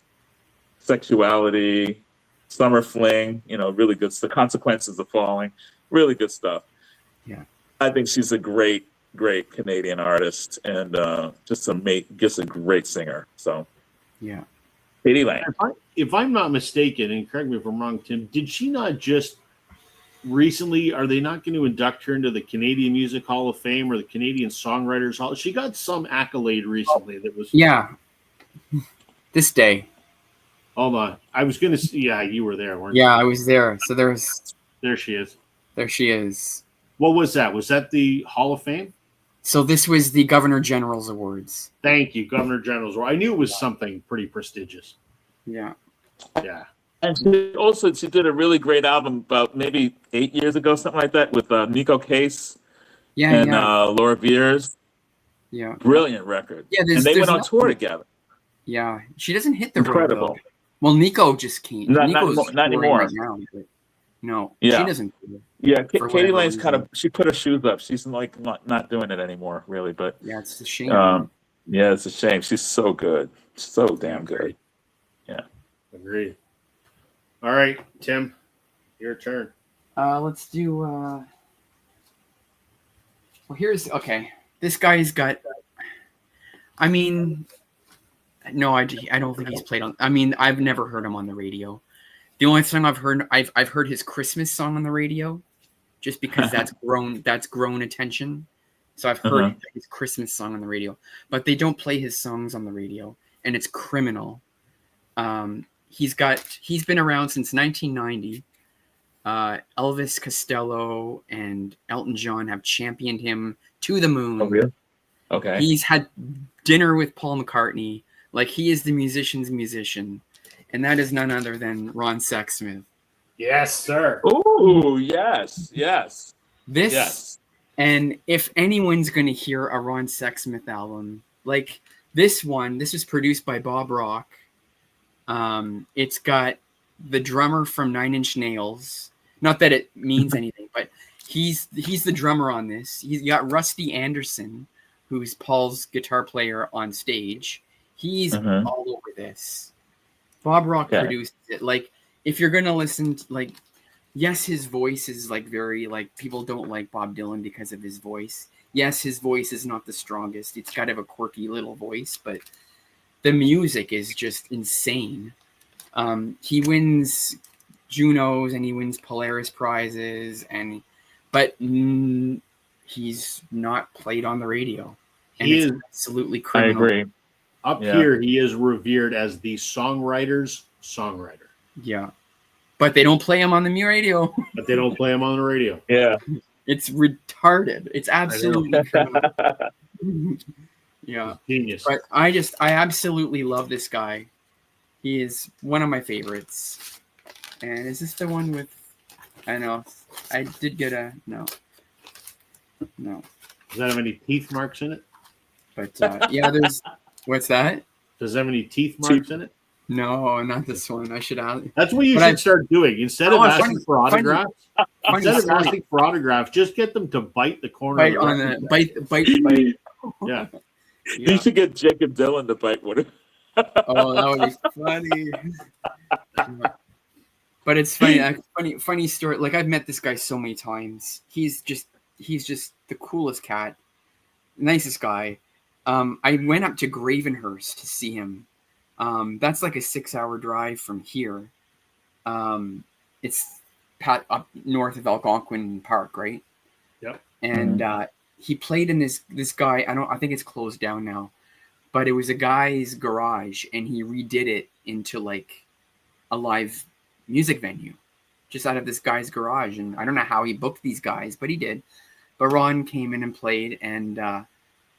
Sexuality, Summer Fling. Really good. The Consequences of Falling. Really good stuff.
Yeah,
I think she's a great Canadian artist, and just a great singer. So,
yeah.
Katie Lang.
If I'm not mistaken, and correct me if I'm wrong, Tim, did she not just recently, are they not going to induct her into the Canadian Music Hall of Fame or the Canadian Songwriters Hall? She got some accolade recently that was...
Yeah. This day.
Hold on. I was going to... Yeah, you were there, weren't you?
Yeah, I was there. So there
she is.
There she is.
What was that? Was that the Hall of Fame?
So this was the Governor General's Awards.
Thank you, Governor General's. I knew it was something pretty prestigious.
Yeah.
Yeah.
And she did a really great album about maybe 8 years ago, something like that, with Nico Case and Laura Veers.
Yeah.
Brilliant record.
Yeah,
and they went on tour together.
Yeah, she doesn't hit the
Incredible.
road, though. Well, Nico just came.
Not
Nico's
anymore.
Right now, but no,
Yeah.
she doesn't.
Yeah,
For
Katie
whatever
Lang's
reason.
she put her shoes up. She's like not doing it anymore, really. But
Yeah, it's a shame.
yeah, it's a shame. She's so good, so damn good. Yeah.
Agreed. All right, Tim, your turn.
Let's do. Well, okay. This guy's got. I mean, no, I don't think he's played on. I mean, I've never heard him on the radio. The only song I've heard his Christmas song on the radio, just because that's grown attention. So I've heard his Christmas song on the radio, but they don't play his songs on the radio, and it's criminal. He's been around since 1990. Elvis Costello and Elton John have championed him to the moon.
Oh, really? Okay.
He's had dinner with Paul McCartney. Like, he is the musician's musician. And that is none other than Ron Sexsmith.
Yes, sir.
Oh, yes.
This,
Yes.
and if anyone's going to hear a Ron Sexsmith album, like this was produced by Bob Rock. It's got the drummer from Nine Inch Nails. Not that it means anything, but he's the drummer on this. He's got Rusty Anderson, who's Paul's guitar player on stage. He's all over this. Bob Rock produced it. Like, if you're gonna listen to, like, yes, his voice is like very, like, people don't like Bob Dylan because of his voice. Yes, his voice is not the strongest. It's kind of a quirky little voice, but the music is just insane. He wins Junos and he wins Polaris prizes, but he's not played on the radio. And
He
it's
is.
absolutely
I
criminal.
agree.
Up
Yeah.
here, he is revered as the songwriter's songwriter,
Yeah. But they don't play him on the radio.
but they don't play him on the radio.
Yeah.
It's retarded. It's absolutely criminal. Yeah.
Genius.
But I absolutely love this guy. He is one of my favorites. And is this the one with, I know, I did get a, no.
Does that have any teeth marks in it?
But yeah, there's, what's that?
Does it have any teeth marks in it?
No, not this one. I should ask.
That's what you
But
should
I-
start doing. Instead of
Oh,
asking
funny-
for autographs,
Funny
instead of
story.
asking for autographs, just get them to bite the corner.
Bite
of the
on
record.
the bite.
Yeah.
You should get Jacob Dylan to bite one.
Oh, that would be funny. But it's funny, funny story. Like, I've met this guy so many times. He's just the coolest cat, nicest guy. I went up to Gravenhurst to see him. That's like a 6-hour drive from here. It's up north of Algonquin Park, right?
Yep.
And he played in this guy. I think it's closed down now, but it was a guy's garage, and he redid it into like a live music venue, just out of this guy's garage. And I don't know how he booked these guys, but he did. But Ron came in and played, and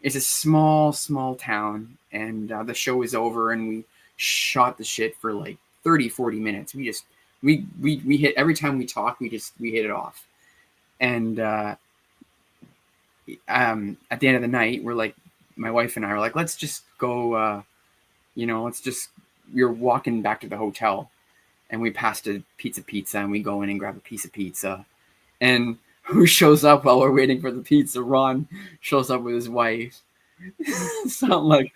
it's a small town, and the show was over, and we shot the shit for like 30-40 minutes. We hit, every time we talk, we hit it off. And at the end of the night, we're like, my wife and I were like, let's just go, we're walking back to the hotel, and we passed a pizza, and we go in and grab a piece of pizza. And who shows up while we're waiting for the pizza? Ron shows up with his wife. So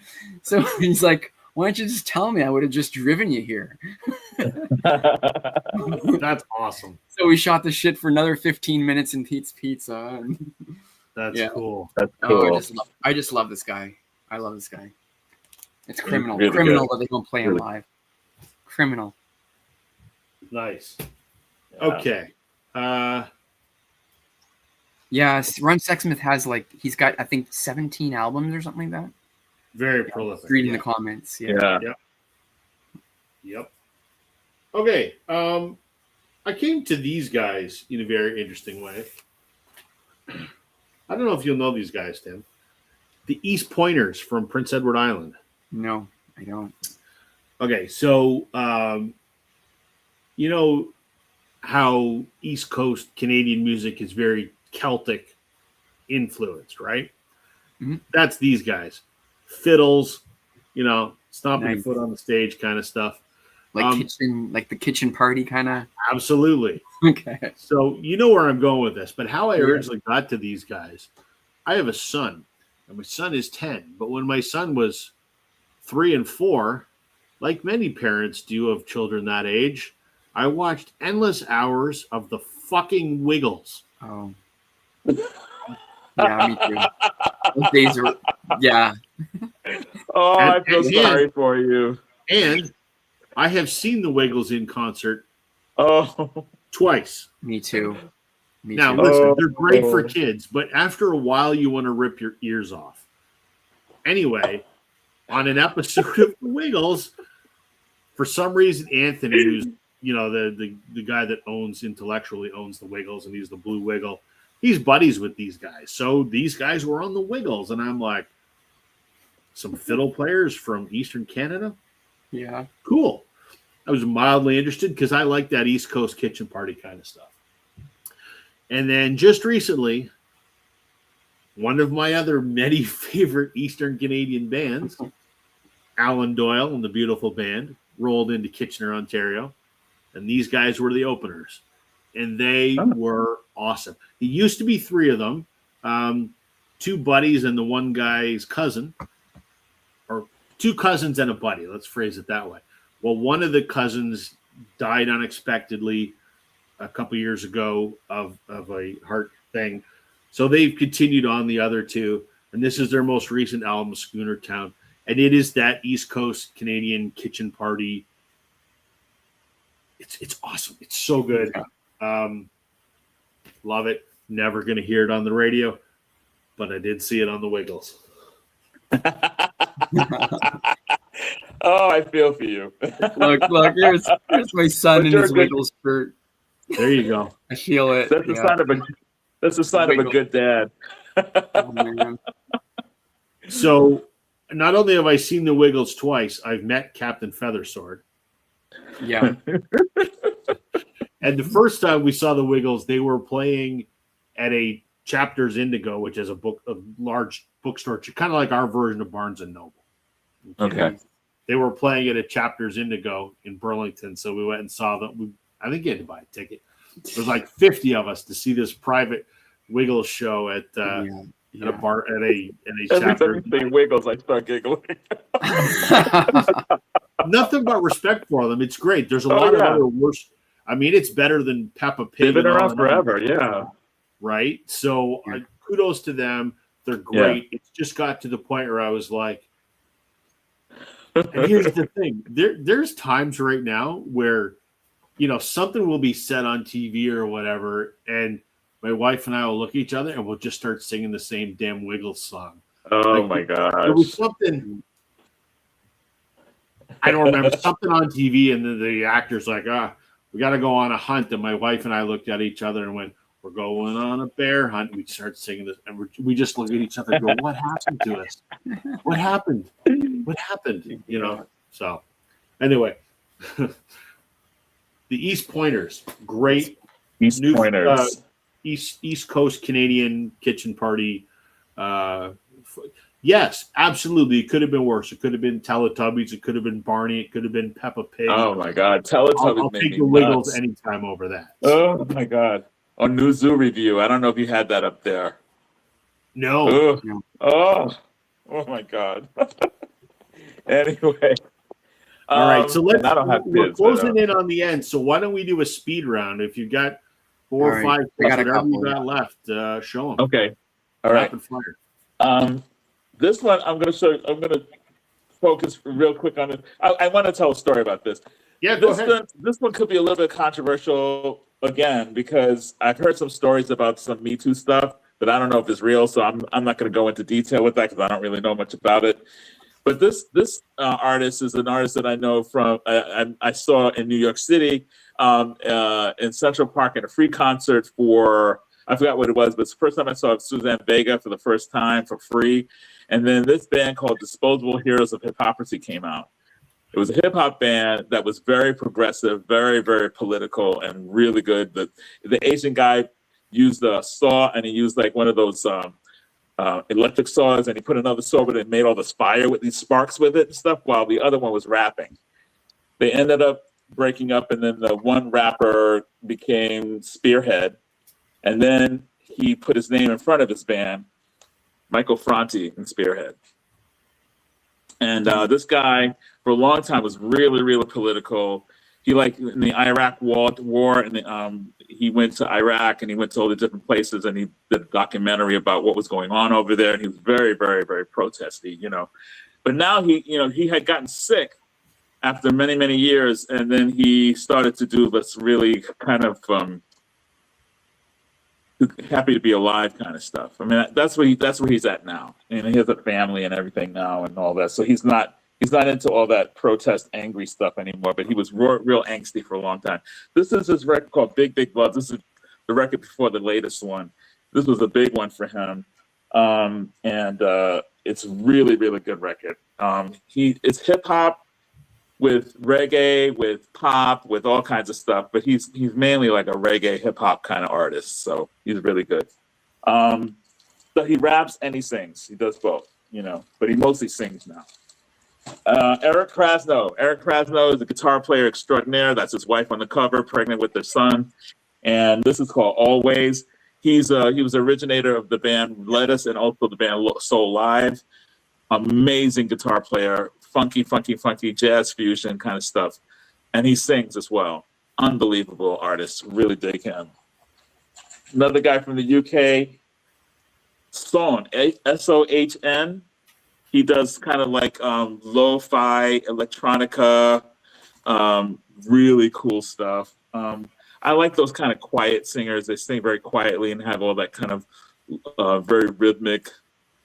he's like, why don't you just tell me? I would have just driven you here.
That's awesome.
So we shot the shit for another 15 minutes in Pete's Pizza. And
That's
Yeah.
cool.
That's
oh,
cool.
I just love this guy. I love this guy. It's criminal.
Really
Criminal
good.
that they don't play him
Really.
live. Criminal.
Nice.
Yeah.
Okay.
Yeah, Ron Sexsmith has he's got, I think, 17 albums or something like that.
Very prolific.
Reading
Yeah.
the comments. Yeah.
Yeah.
Yep. Okay. I came to these guys in a very interesting way. I don't know if you'll know these guys, Tim. The East Pointers from Prince Edward Island.
No, I don't.
Okay, so you know how East Coast Canadian music is very Celtic influenced, right?
Mhm.
That's these guys. Fiddles, stomping your
Nice.
foot on the stage kind of stuff.
Like the kitchen party kind of.
Absolutely.
Okay.
So you know where I'm going with this, but how I
Yeah.
originally got to these guys, I have a son, and my son is 10. But when my son was 3 and 4, like many parents do of children that age, I watched endless hours of the fucking Wiggles.
Oh. Yeah, me too. Those days are. Yeah.
Oh, I
And-
feel
and-
sorry for you.
And I have seen the Wiggles in concert
Oh,
twice.
Me too. Me
Now,
too.
listen, they're great for
Oh.
kids, but after a while, you want to rip your ears off. Anyway, on an episode of The Wiggles, for some reason, Anthony, who's the guy that intellectually owns The Wiggles, and he's the Blue Wiggle, he's buddies with these guys. So these guys were on The Wiggles, and I'm like, some fiddle players from Eastern Canada?
Yeah.
Cool. I was mildly interested because I like that East Coast kitchen party kind of stuff. And then just recently, one of my other many favorite Eastern Canadian bands, Alan Doyle and the Beautiful Band, rolled into Kitchener, Ontario. and these guys were the openers, and they were awesome. It used to be three of them, two buddies and the one guy's cousin, or two cousins and a buddy. Let's phrase it that way. Well, one of the cousins died unexpectedly a couple years ago of a heart thing. So they've continued on the other two, and this is their most recent album, Schoonertown, and it is that East Coast Canadian kitchen party. It's awesome. It's so good. Love it. Never going to hear it on the radio, but I did see it on the Wiggles.
Oh, I feel for you.
Look, here's my son in his Wiggles shirt.
There you go.
I feel it.
That's a sign of a good dad.
Oh, man.
So, not only have I seen the Wiggles twice, I've met Captain Feathersword.
Yeah.
And the first time we saw the Wiggles, they were playing at a Chapters Indigo, which is a large bookstore, kind of like our version of Barnes and Noble.
Okay.
They were playing at a Chapters Indigo in Burlington, so we went and saw them. I think you had to buy a ticket. There was like 50 of us to see this private Wiggles show at a bar at a Chapters.
Every time they Wiggles, I start giggling.
Nothing but respect for them. It's great. There's a lot of other worse. I mean, it's better than Peppa Pig.
They've been around forever, yeah.
Right? So kudos to them. They're great. It's just got to the point where I was like, and here's the thing. There's times right now where, something will be said on TV or whatever, and my wife and I will look at each other and we'll just start singing the same damn Wiggles song.
Oh, my gosh.
There was something, I don't remember, something on TV, and the actor's like, we got to go on a hunt. And my wife and I looked at each other and went, we're going on a bear hunt. We start singing this, and we just look at each other and go, what happened to us? What happened? What happened? So anyway, the East Pointers, great.
East Pointers.
East Coast Canadian kitchen party. Yes, absolutely. It could have been worse. It could have been Teletubbies. It could have been Barney. It could have been Peppa Pig.
Oh my God, Teletubbies!
I'll take the Wiggles anytime over that.
Oh my God! On New Zoo Review, I don't know if you had that up there.
No.
Oh my God. Anyway.
All right, so we're closing in
on
on the end. So why don't we do a speed round? If you've got 4 or 5, whatever you got left, show them.
Okay. All right.
Rapid fire.
This one I'm going to focus real quick on it. I want to tell a story about this.
Yeah, go ahead.
This one could be a little bit controversial again, because I've heard some stories about some Me Too stuff, but I don't know if it's real. So I'm not going to go into detail with that because I don't really know much about it. But this artist is an artist that I know from, I saw in New York City in Central Park at a free concert for, I forgot what it was, but it's the first time I saw Suzanne Vega for the first time for free. And then this band called Disposable Heroes of Hypocrisy came out. It was a hip hop band that was very progressive, very, very political, and really good. The Asian guy used a saw, and he used like one of those electric saws, and he put another saw with it and made all this fire with these sparks with it and stuff, while the other one was rapping. They ended up breaking up, and then the one rapper became Spearhead, and then he put his name in front of his band, Michael Franti, in Spearhead. And this guy, for a long time, was really, really political. He, like, in the Iraq war, and he went to Iraq, and he went to all the different places, and he did a documentary about what was going on over there. And he was very, very, very protesty, But now he had gotten sick after many, many years, and then he started to do this really kind of happy to be alive kind of stuff. I mean, that's where he's at now, and he has a family and everything now and all that. So he's not into all that protest angry stuff anymore. But he was real angsty for a long time. This is his record called Big Big Love. This is the record before the latest one. This was a big one for him, and it's really, really good record. It's hip hop with reggae, with pop, with all kinds of stuff, but he's mainly like a reggae hip hop kind of artist, so he's really good. So he raps and he sings. He does both, but he mostly sings now. Eric Krasno. Eric Krasno is a guitar player extraordinaire. That's his wife on the cover, pregnant with their son. And this is called Always. He was the originator of the band Lettuce and also the band Soul Live. Amazing guitar player, funky jazz fusion kind of stuff. And he sings as well. Unbelievable artist. Really dig him. Another guy from the UK, Sohn, Sohn. He does kind of like lo-fi, electronica, really cool stuff. I like those kind of quiet singers. They sing very quietly and have all that kind of very rhythmic,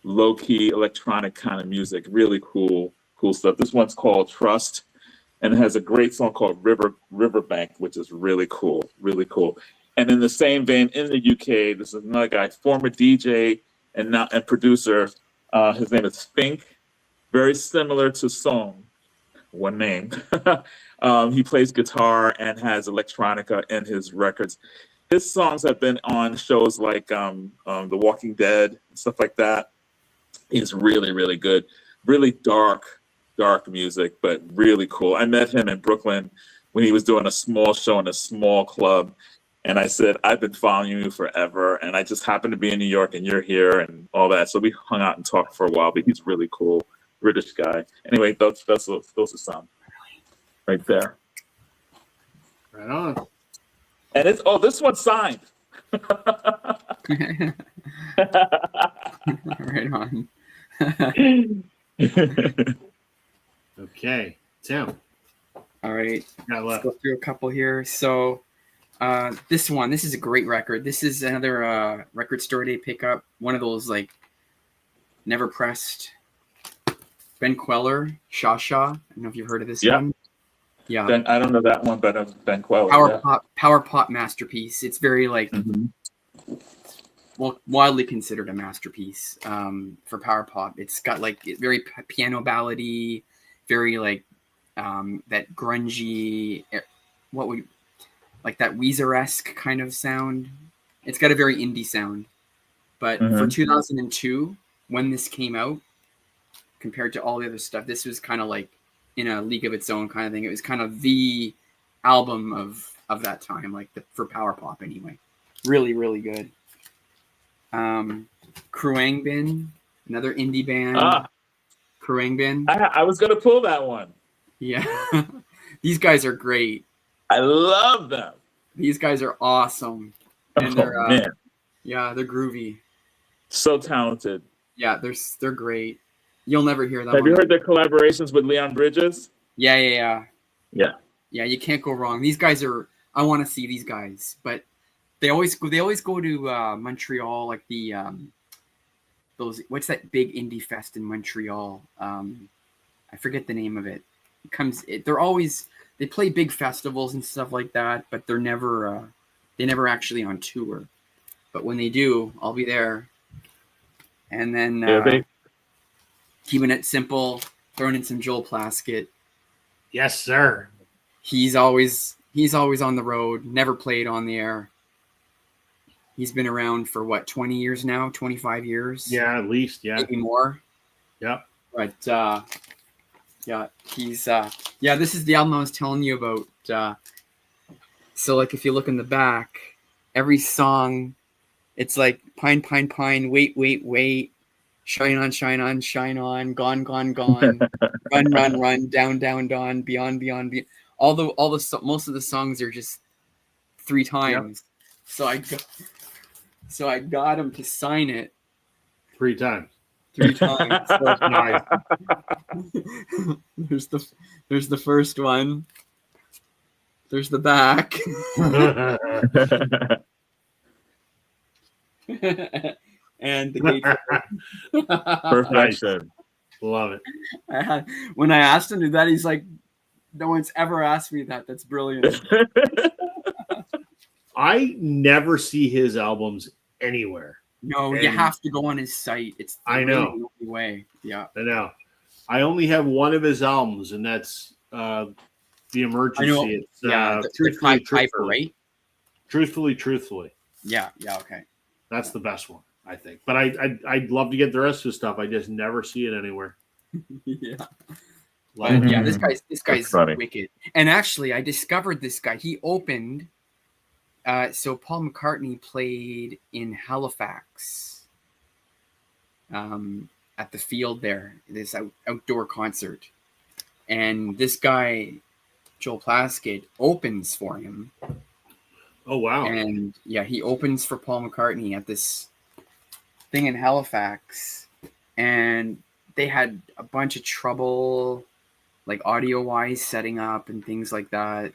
low-key electronic kind of music. Really cool stuff. This one's called Trust, and it has a great song called Riverbank, which is really cool. And in the same vein, in the UK, this is another guy, former DJ and producer. His name is Fink, very similar to Song, one name. He plays guitar and has electronica in his records. His songs have been on shows like The Walking Dead, stuff like that. He's really good. Really dark music, but really cool. I met him in Brooklyn when he was doing a small show in a small club. And I said, I've been following you forever. And I just happened to be in New York and you're here and all that. So we hung out and talked for a while, but he's really cool. British guy. Anyway, those are some right there.
Right on.
And this one's signed.
Right on.
Okay, Tim.
All right.
Got
Let's
left.
go through a couple here. So this is a great record. This is another record store day pickup. One of those like never pressed. Ben Queller, Shaw. I don't know if you've heard of this one. Yeah.
I don't know that one, but Ben Queller.
Power pop masterpiece. It's very like widely considered a masterpiece for power pop. It's got like very piano ballady, very like that grungy, like that Weezer-esque kind of sound. It's got a very indie sound. But for 2002, when this came out, compared to all the other stuff, this was kind of like in a league of its own kind of thing. It was kind of the album of that time, like for power pop anyway. Really, really good. Khruangbin, another indie band. Khruangbin.
I was going to pull that one.
Yeah. These guys are great.
I love them.
These guys are awesome. And
man.
Yeah, they're groovy.
So talented.
Yeah, they're great. You'll never hear them.
Have you heard their collaborations with Leon Bridges?
Yeah.
Yeah,
you can't go wrong. These guys are. I want to see these guys, but they always go to Montreal, like the what's that big indie fest in Montreal? I forget the name of it. They play big festivals and stuff like that, but they never actually on tour. But when they do, I'll be there. And then keeping it simple, throwing in some Joel Plaskett.
Yes, sir.
He's always on the road, never played on the air. He's been around for 20 years now, 25 years?
Yeah, at least, yeah.
Maybe more.
Yep.
But he's this is the album I was telling you about. So like if you look in the back, every song, it's like pine, pine, pine, wait, wait, wait, shine on, shine on, shine on, gone, gone, gone, run, run, run, down, down, dawn, beyond, beyond, beyond. Most of the songs are just 3 times. Yep. So I got him to sign it
3 times.
3 times. So
Nice.
There's the first one. There's the back. And the gate.
Perfection.
Love it.
When I asked him to do that, he's like, no one's ever asked me that. That's brilliant.
I never see his albums anywhere.
No, you have to go on his site. It's
I
really
know.
the only way. Yeah.
I know. I only have one of his albums, and that's The Emergency.
I know.
It's,
The Truthfully, Piper, right?
Truthfully.
Yeah. Okay.
That's the best one, I think. But I'd love to get the rest of his stuff. I just never see it anywhere.
Yeah.
Like,
Yeah, this guy's
funny.
wicked. And actually, I discovered this guy. He opened. So Paul McCartney played in Halifax, at the field there. This outdoor concert, and this guy, Joel Plaskett, opens for him.
oh wow,
And yeah, he opens for Paul McCartney at this thing in Halifax, and they had a bunch of trouble, like audio wise, setting up and things like that.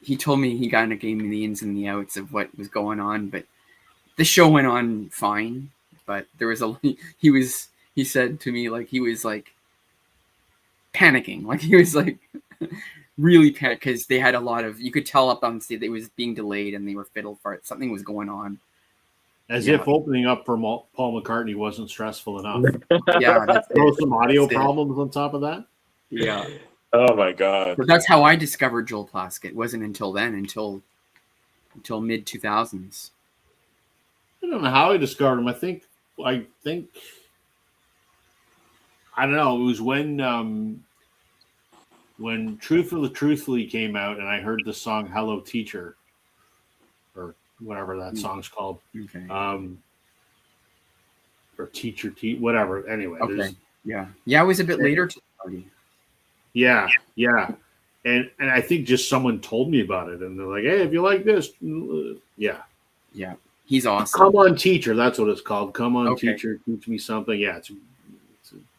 He told me he kind of gave me the ins and the outs of what was going on, but the show went on fine. But there was he said to me, like, he was like panicking, like he was like really panicked because they had a lot of, you could tell up on stage it was being delayed and they were fiddle for it. Something was going on.
as
Yeah.
if opening up for Paul McCartney wasn't stressful enough.
Yeah, that's
Throw
it.
some audio
That's it.
problems on top of that.
Yeah.
Oh my God.
But that's how I discovered Joel Plaskett. It wasn't until then, until mid 2000s.
I don't know how I discovered him. I think I don't know. It was when Truthfully came out, and I heard the song "Hello Teacher," or whatever that song's called,
Okay.
or Teacher, whatever. Anyway,
Okay. Yeah. Yeah, it was a bit later to the party.
yeah, and I think just someone told me about it, and they're like, "Hey, if you like this, yeah."
Yeah. He's awesome.
Come on, teacher. That's what it's called. Come on,
Okay.
teacher. Teach me something. Yeah, it's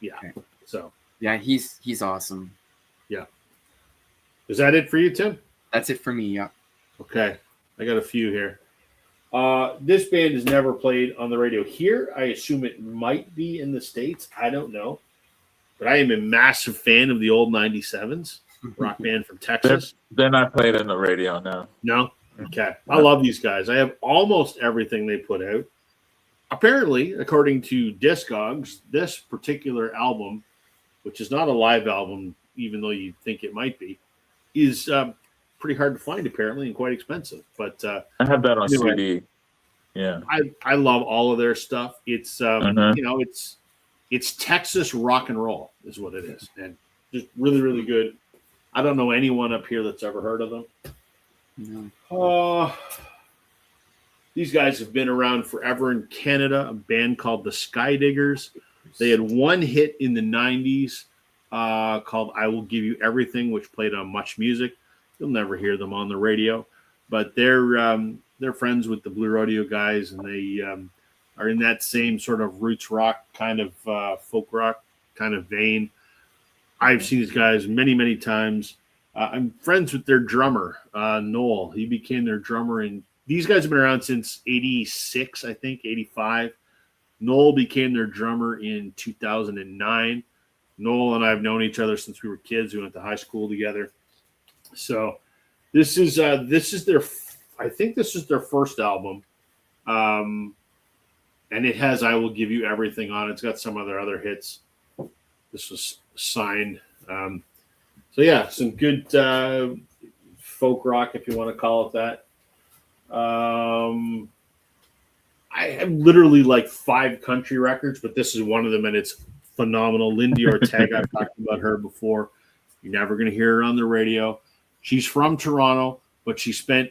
yeah.
Okay.
So,
Yeah, he's awesome.
is that it for you, Tim?
That's it for me. Yeah.
Okay, I got a few here. This band has never played on the radio here. I assume it might be in the States. I don't know, but I am a massive fan of the old '97s rock band from Texas.
They're not played on the radio now.
No. Okay. I love these guys. I have almost everything they put out. Apparently, according to Discogs, this particular album, which is not a live album, even though you'd think it might be, is pretty hard to find, apparently, and quite expensive. But
I have that on
Anyway.
CD. Yeah.
I love all of their stuff. It's
Mhm.
you know, it's Texas rock and roll is what it is, and just really, really good. I don't know anyone up here that's ever heard of them.
No.
These guys have been around forever in Canada, a band called the Sky Diggers. They had one hit in the 90s called I Will Give You Everything, which played on Much Music. You'll never hear them on the radio, but they're friends with the Blue Rodeo guys, and they are in that same sort of roots rock kind of folk rock kind of vein. I've seen these guys many, many times. I'm friends with their drummer, Noel. He became their drummer, and these guys have been around since 86, I think, 85. Noel became their drummer in 2009. Noel and I have known each other since we were kids. We went to high school together. So this is their, I think this is their first album. And it has I Will Give You Everything on it. It's got some of their other hits. This was signed. So yeah, some good folk rock, if you want to call it that. I have literally like 5 country records, but this is one of them, and it's phenomenal. Lindy Ortega, I've talked about her before. You're never going to hear her on the radio. She's from Toronto, but she spent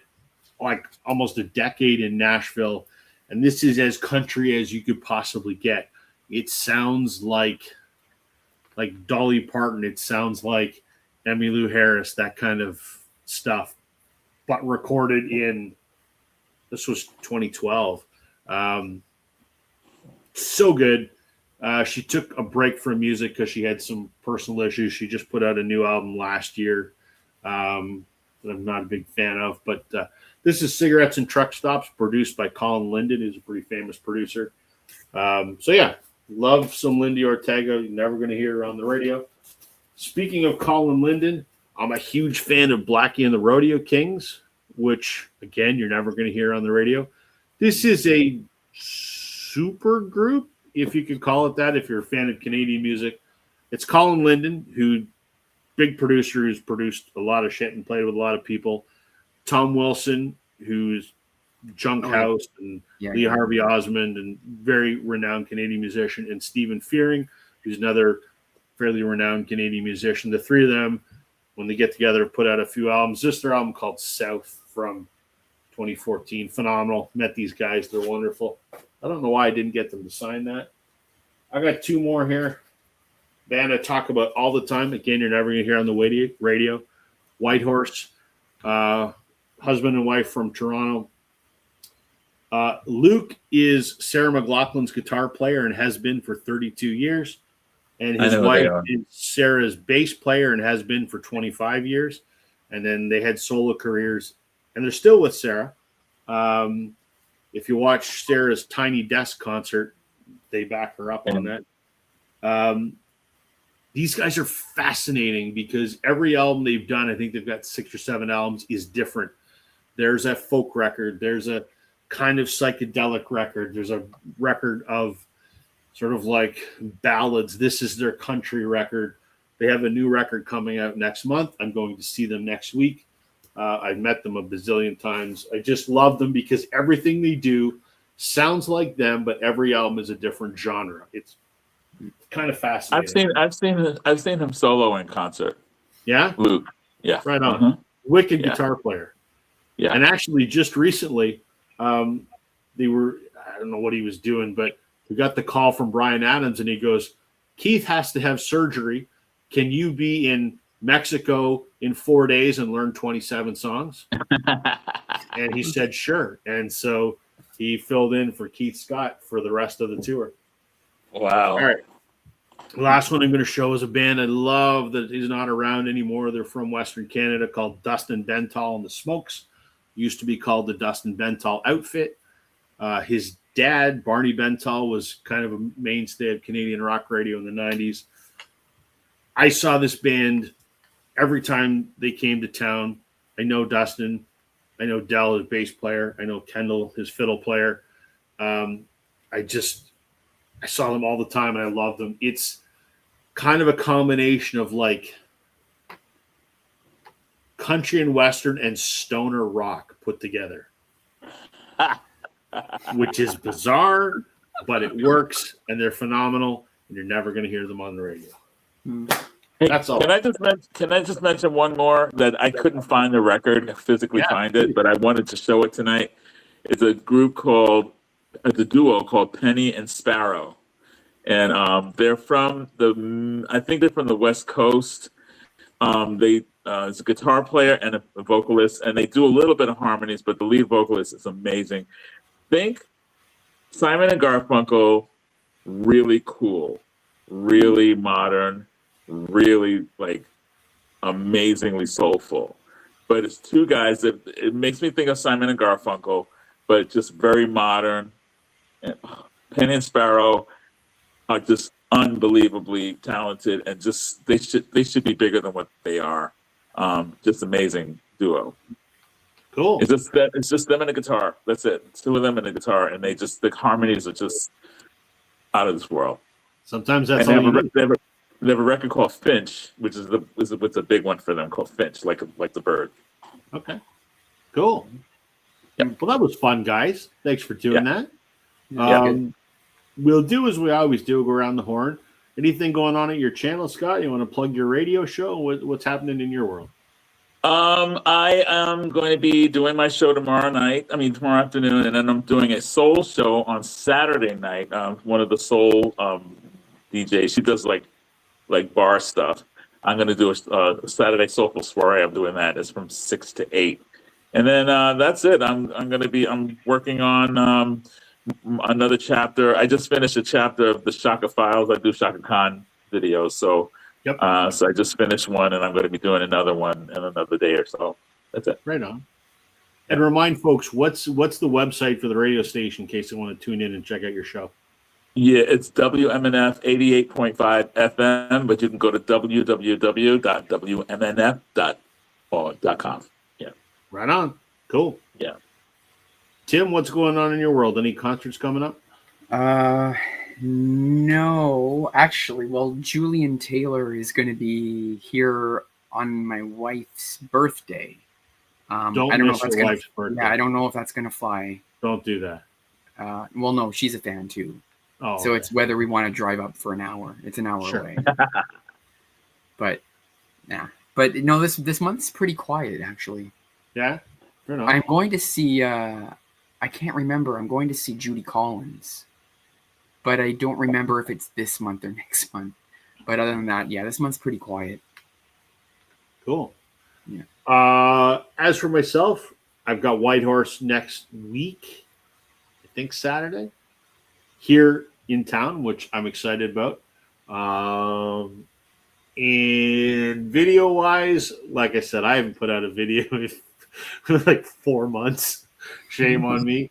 like almost a decade in Nashville, and this is as country as you could possibly get. It sounds like Dolly Parton. It sounds like Emmylou Harris, that kind of stuff, but recorded in, this was 2012. So good. She took a break from music because she had some personal issues. She just put out a new album last year that I'm not a big fan of, but this is Cigarettes and Truck Stops, produced by Colin Linden, who's a pretty famous producer. So yeah, love some Lindy Ortega. You're never going to hear her on the radio. Speaking of Colin Linden, I'm a huge fan of Blackie and the Rodeo Kings, which, again, you're never going to hear on the radio. This is a super group, if you could call it that, if you're a fan of Canadian music. It's Colin Linden, who, big producer, who's produced a lot of shit and played with a lot of people. Tom Wilson, who's Junk House and Lee Harvey Osmond, and very renowned Canadian musician. And Stephen Fearing, who's another fairly renowned Canadian musician. The three of them, when they get together, put out a few albums. Just their album called South from 2014. Phenomenal. Met these guys. They're wonderful. I don't know why I didn't get them to sign that. I got two more here. Band I talk about all the time. Again, you're never going to hear on the radio. Whitehorse, husband and wife from Toronto. Luke is Sarah McLachlan's guitar player and has been for 32 years. And his wife is Sarah's bass player and has been for 25 years. And then they had solo careers. And they're still with Sarah. If you watch Sarah's Tiny Desk concert, they back her up on that. These guys are fascinating because every album they've done, I think they've got 6 or 7 albums, is different. There's a folk record. There's a kind of psychedelic record. There's a record of sort of like ballads. This is their country record. They have a new record coming out next month. I'm going to see them next week. I've met them a bazillion times. I just love them because everything they do sounds like them, but every album is a different genre. It's kind of fascinating.
I've seen him solo in concert.
Yeah,
Luke. Yeah,
right on. Wicked guitar player.
Yeah,
and actually, just recently, they were. I don't know what he was doing, but we got the call from Bryan Adams, and he goes, "Keith has to have surgery. Can you be in Mexico in 4 days and learn 27 songs?" And he said, "Sure." And so he filled in for Keith Scott for the rest of the tour.
Wow.
All right. Last one I'm going to show is a band I love that is not around anymore. They're from Western Canada, called Dustin Bentall and the Smokes. Used to be called the Dustin Bentall Outfit. His dad, Barney Bentall, was kind of a mainstay of Canadian rock radio in the 90s. I saw this band every time they came to town. I know Dustin. I know Dell, his bass player. I know Kendall, his fiddle player. I saw them all the time, and I love them. It's kind of a combination of like country and western and stoner rock put together, which is bizarre, but it works, and they're phenomenal, and you're never going to hear them on the radio.
Hey,
that's all.
Can I just mention one more that I couldn't find the record, physically find it, but I wanted to show it tonight. It's a group called the duo called Penny and Sparrow, and they're from I think they're from the West Coast. It's a guitar player and a vocalist, and they do a little bit of harmonies, but the lead vocalist is amazing. Think Simon and Garfunkel, really cool, really modern, really like amazingly soulful. But it's two guys that it makes me think of Simon and Garfunkel, but just very modern. And Penny and Sparrow are just unbelievably talented, and just they should be bigger than what they are. Just amazing duo.
Cool.
It's just them and the guitar. That's it. It's two of them and the guitar, and the harmonies are just out of this world.
Sometimes that's
and
all you need.
they have a record called Finch, which is a big one for them, called Finch, like the bird.
Okay. Cool.
Yep.
Well, that was fun, guys. Thanks for doing that.
Yeah.
We'll do as we always do, go around the horn. Anything going on at your channel, Scott? You want to plug your radio show? What's happening in your world?
I am going to be doing my show tomorrow afternoon, and then I'm doing a soul show on Saturday night. One of the soul DJs, she does like bar stuff. I'm going to do a Saturday Soulful Soiree. I'm doing that. It's from 6 to 8. And then that's it. I'm working on another chapter. I just finished a chapter of the Shaka Files. I do Shaka Khan videos. So, so I just finished one, and I'm going to be doing another one in another day or so. That's it.
Right on. And remind folks, what's the website for the radio station in case they want to tune in and check out your show?
Yeah, it's WMNF 88.5 FM, but you can go to www.wmnf.com. Yeah.
Right on. Cool.
Yeah.
Tim, what's going on in your world? Any concerts coming up?
No, actually. Well, Julian Taylor is going to be here on my wife's birthday. I don't know if that's
your wife's birthday.
Yeah, I don't know if that's going to fly.
Don't do that.
Well, no, she's a fan too.
Oh,
so it's whether we want to drive up for an hour. It's an hour away. But nah. But no, this month's pretty quiet actually.
Yeah, fair enough.
I'm going to see. I can't remember. I'm going to see Judy Collins, but I don't remember if it's this month or next month. But other than that, yeah, this month's pretty quiet.
Cool.
Yeah.
As for myself, I've got Whitehorse next week. I think Saturday here in town, which I'm excited about. And video wise, like I said, I haven't put out a video in like 4 months. Shame on me.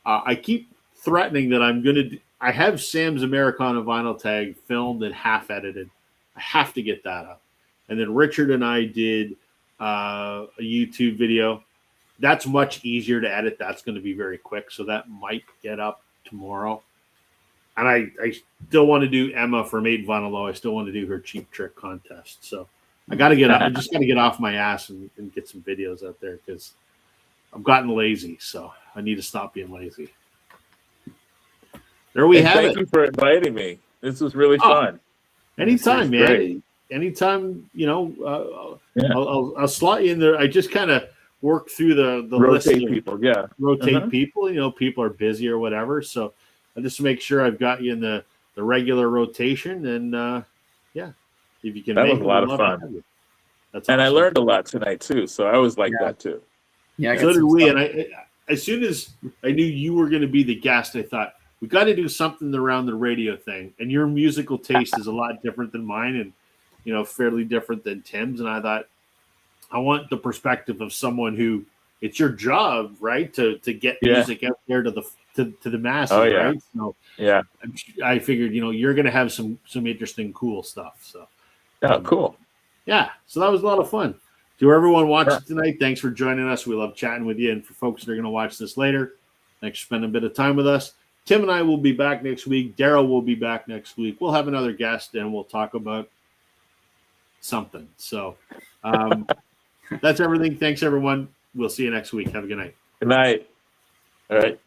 I keep threatening that I'm going to. I have Sam's Americana vinyl tag filmed and half edited. I have to get that up. And then Richard and I did a YouTube video. That's much easier to edit. That's going to be very quick. So that might get up tomorrow. And I still want to do Emma from 8 Vinyl Low. I still want to do her Cheap Trick contest. So I got to get up. I just got to get off my ass and get some videos out there because I've gotten lazy. So I need to stop being lazy. There we have
Thank
it.
you for inviting me. This was really fun.
Anytime, man.
Great.
Anytime,
Yeah.
I'll slot you in there. I just kind of work through the list
Rotate
of-
people, yeah.
rotate
Uh-huh.
people. People are busy or whatever. So I just make sure I've got you in the regular rotation. And if you can
That
make
was a
it,
lot
we'd
of
love to
fun.
have you. That's
And I
awesome.
learned a lot tonight too. So I was like that too.
Yeah, I got
So did
some
we.
stuff.
And I, as soon as I knew you were going to be the guest, I thought we got to do something around the radio thing. And your musical taste is a lot different than mine, and fairly different than Tim's. And I thought I want the perspective of someone who it's your job, right, to get
Yeah.
music out there to the masses,
Oh, yeah.
right? So
Yeah.
I figured you're going to have some interesting, cool stuff. So
Oh, cool.
yeah, so that was a lot of fun. To everyone watching
Sure.
tonight, thanks for joining us. We love chatting with you. And for folks that are going to watch this later, thanks for spending a bit of time with us. Tim and I will be back next week. Daryl will be back next week. We'll have another guest, and we'll talk about something. So that's everything. Thanks, everyone. We'll see you next week. Have a good night.
Good night. All right.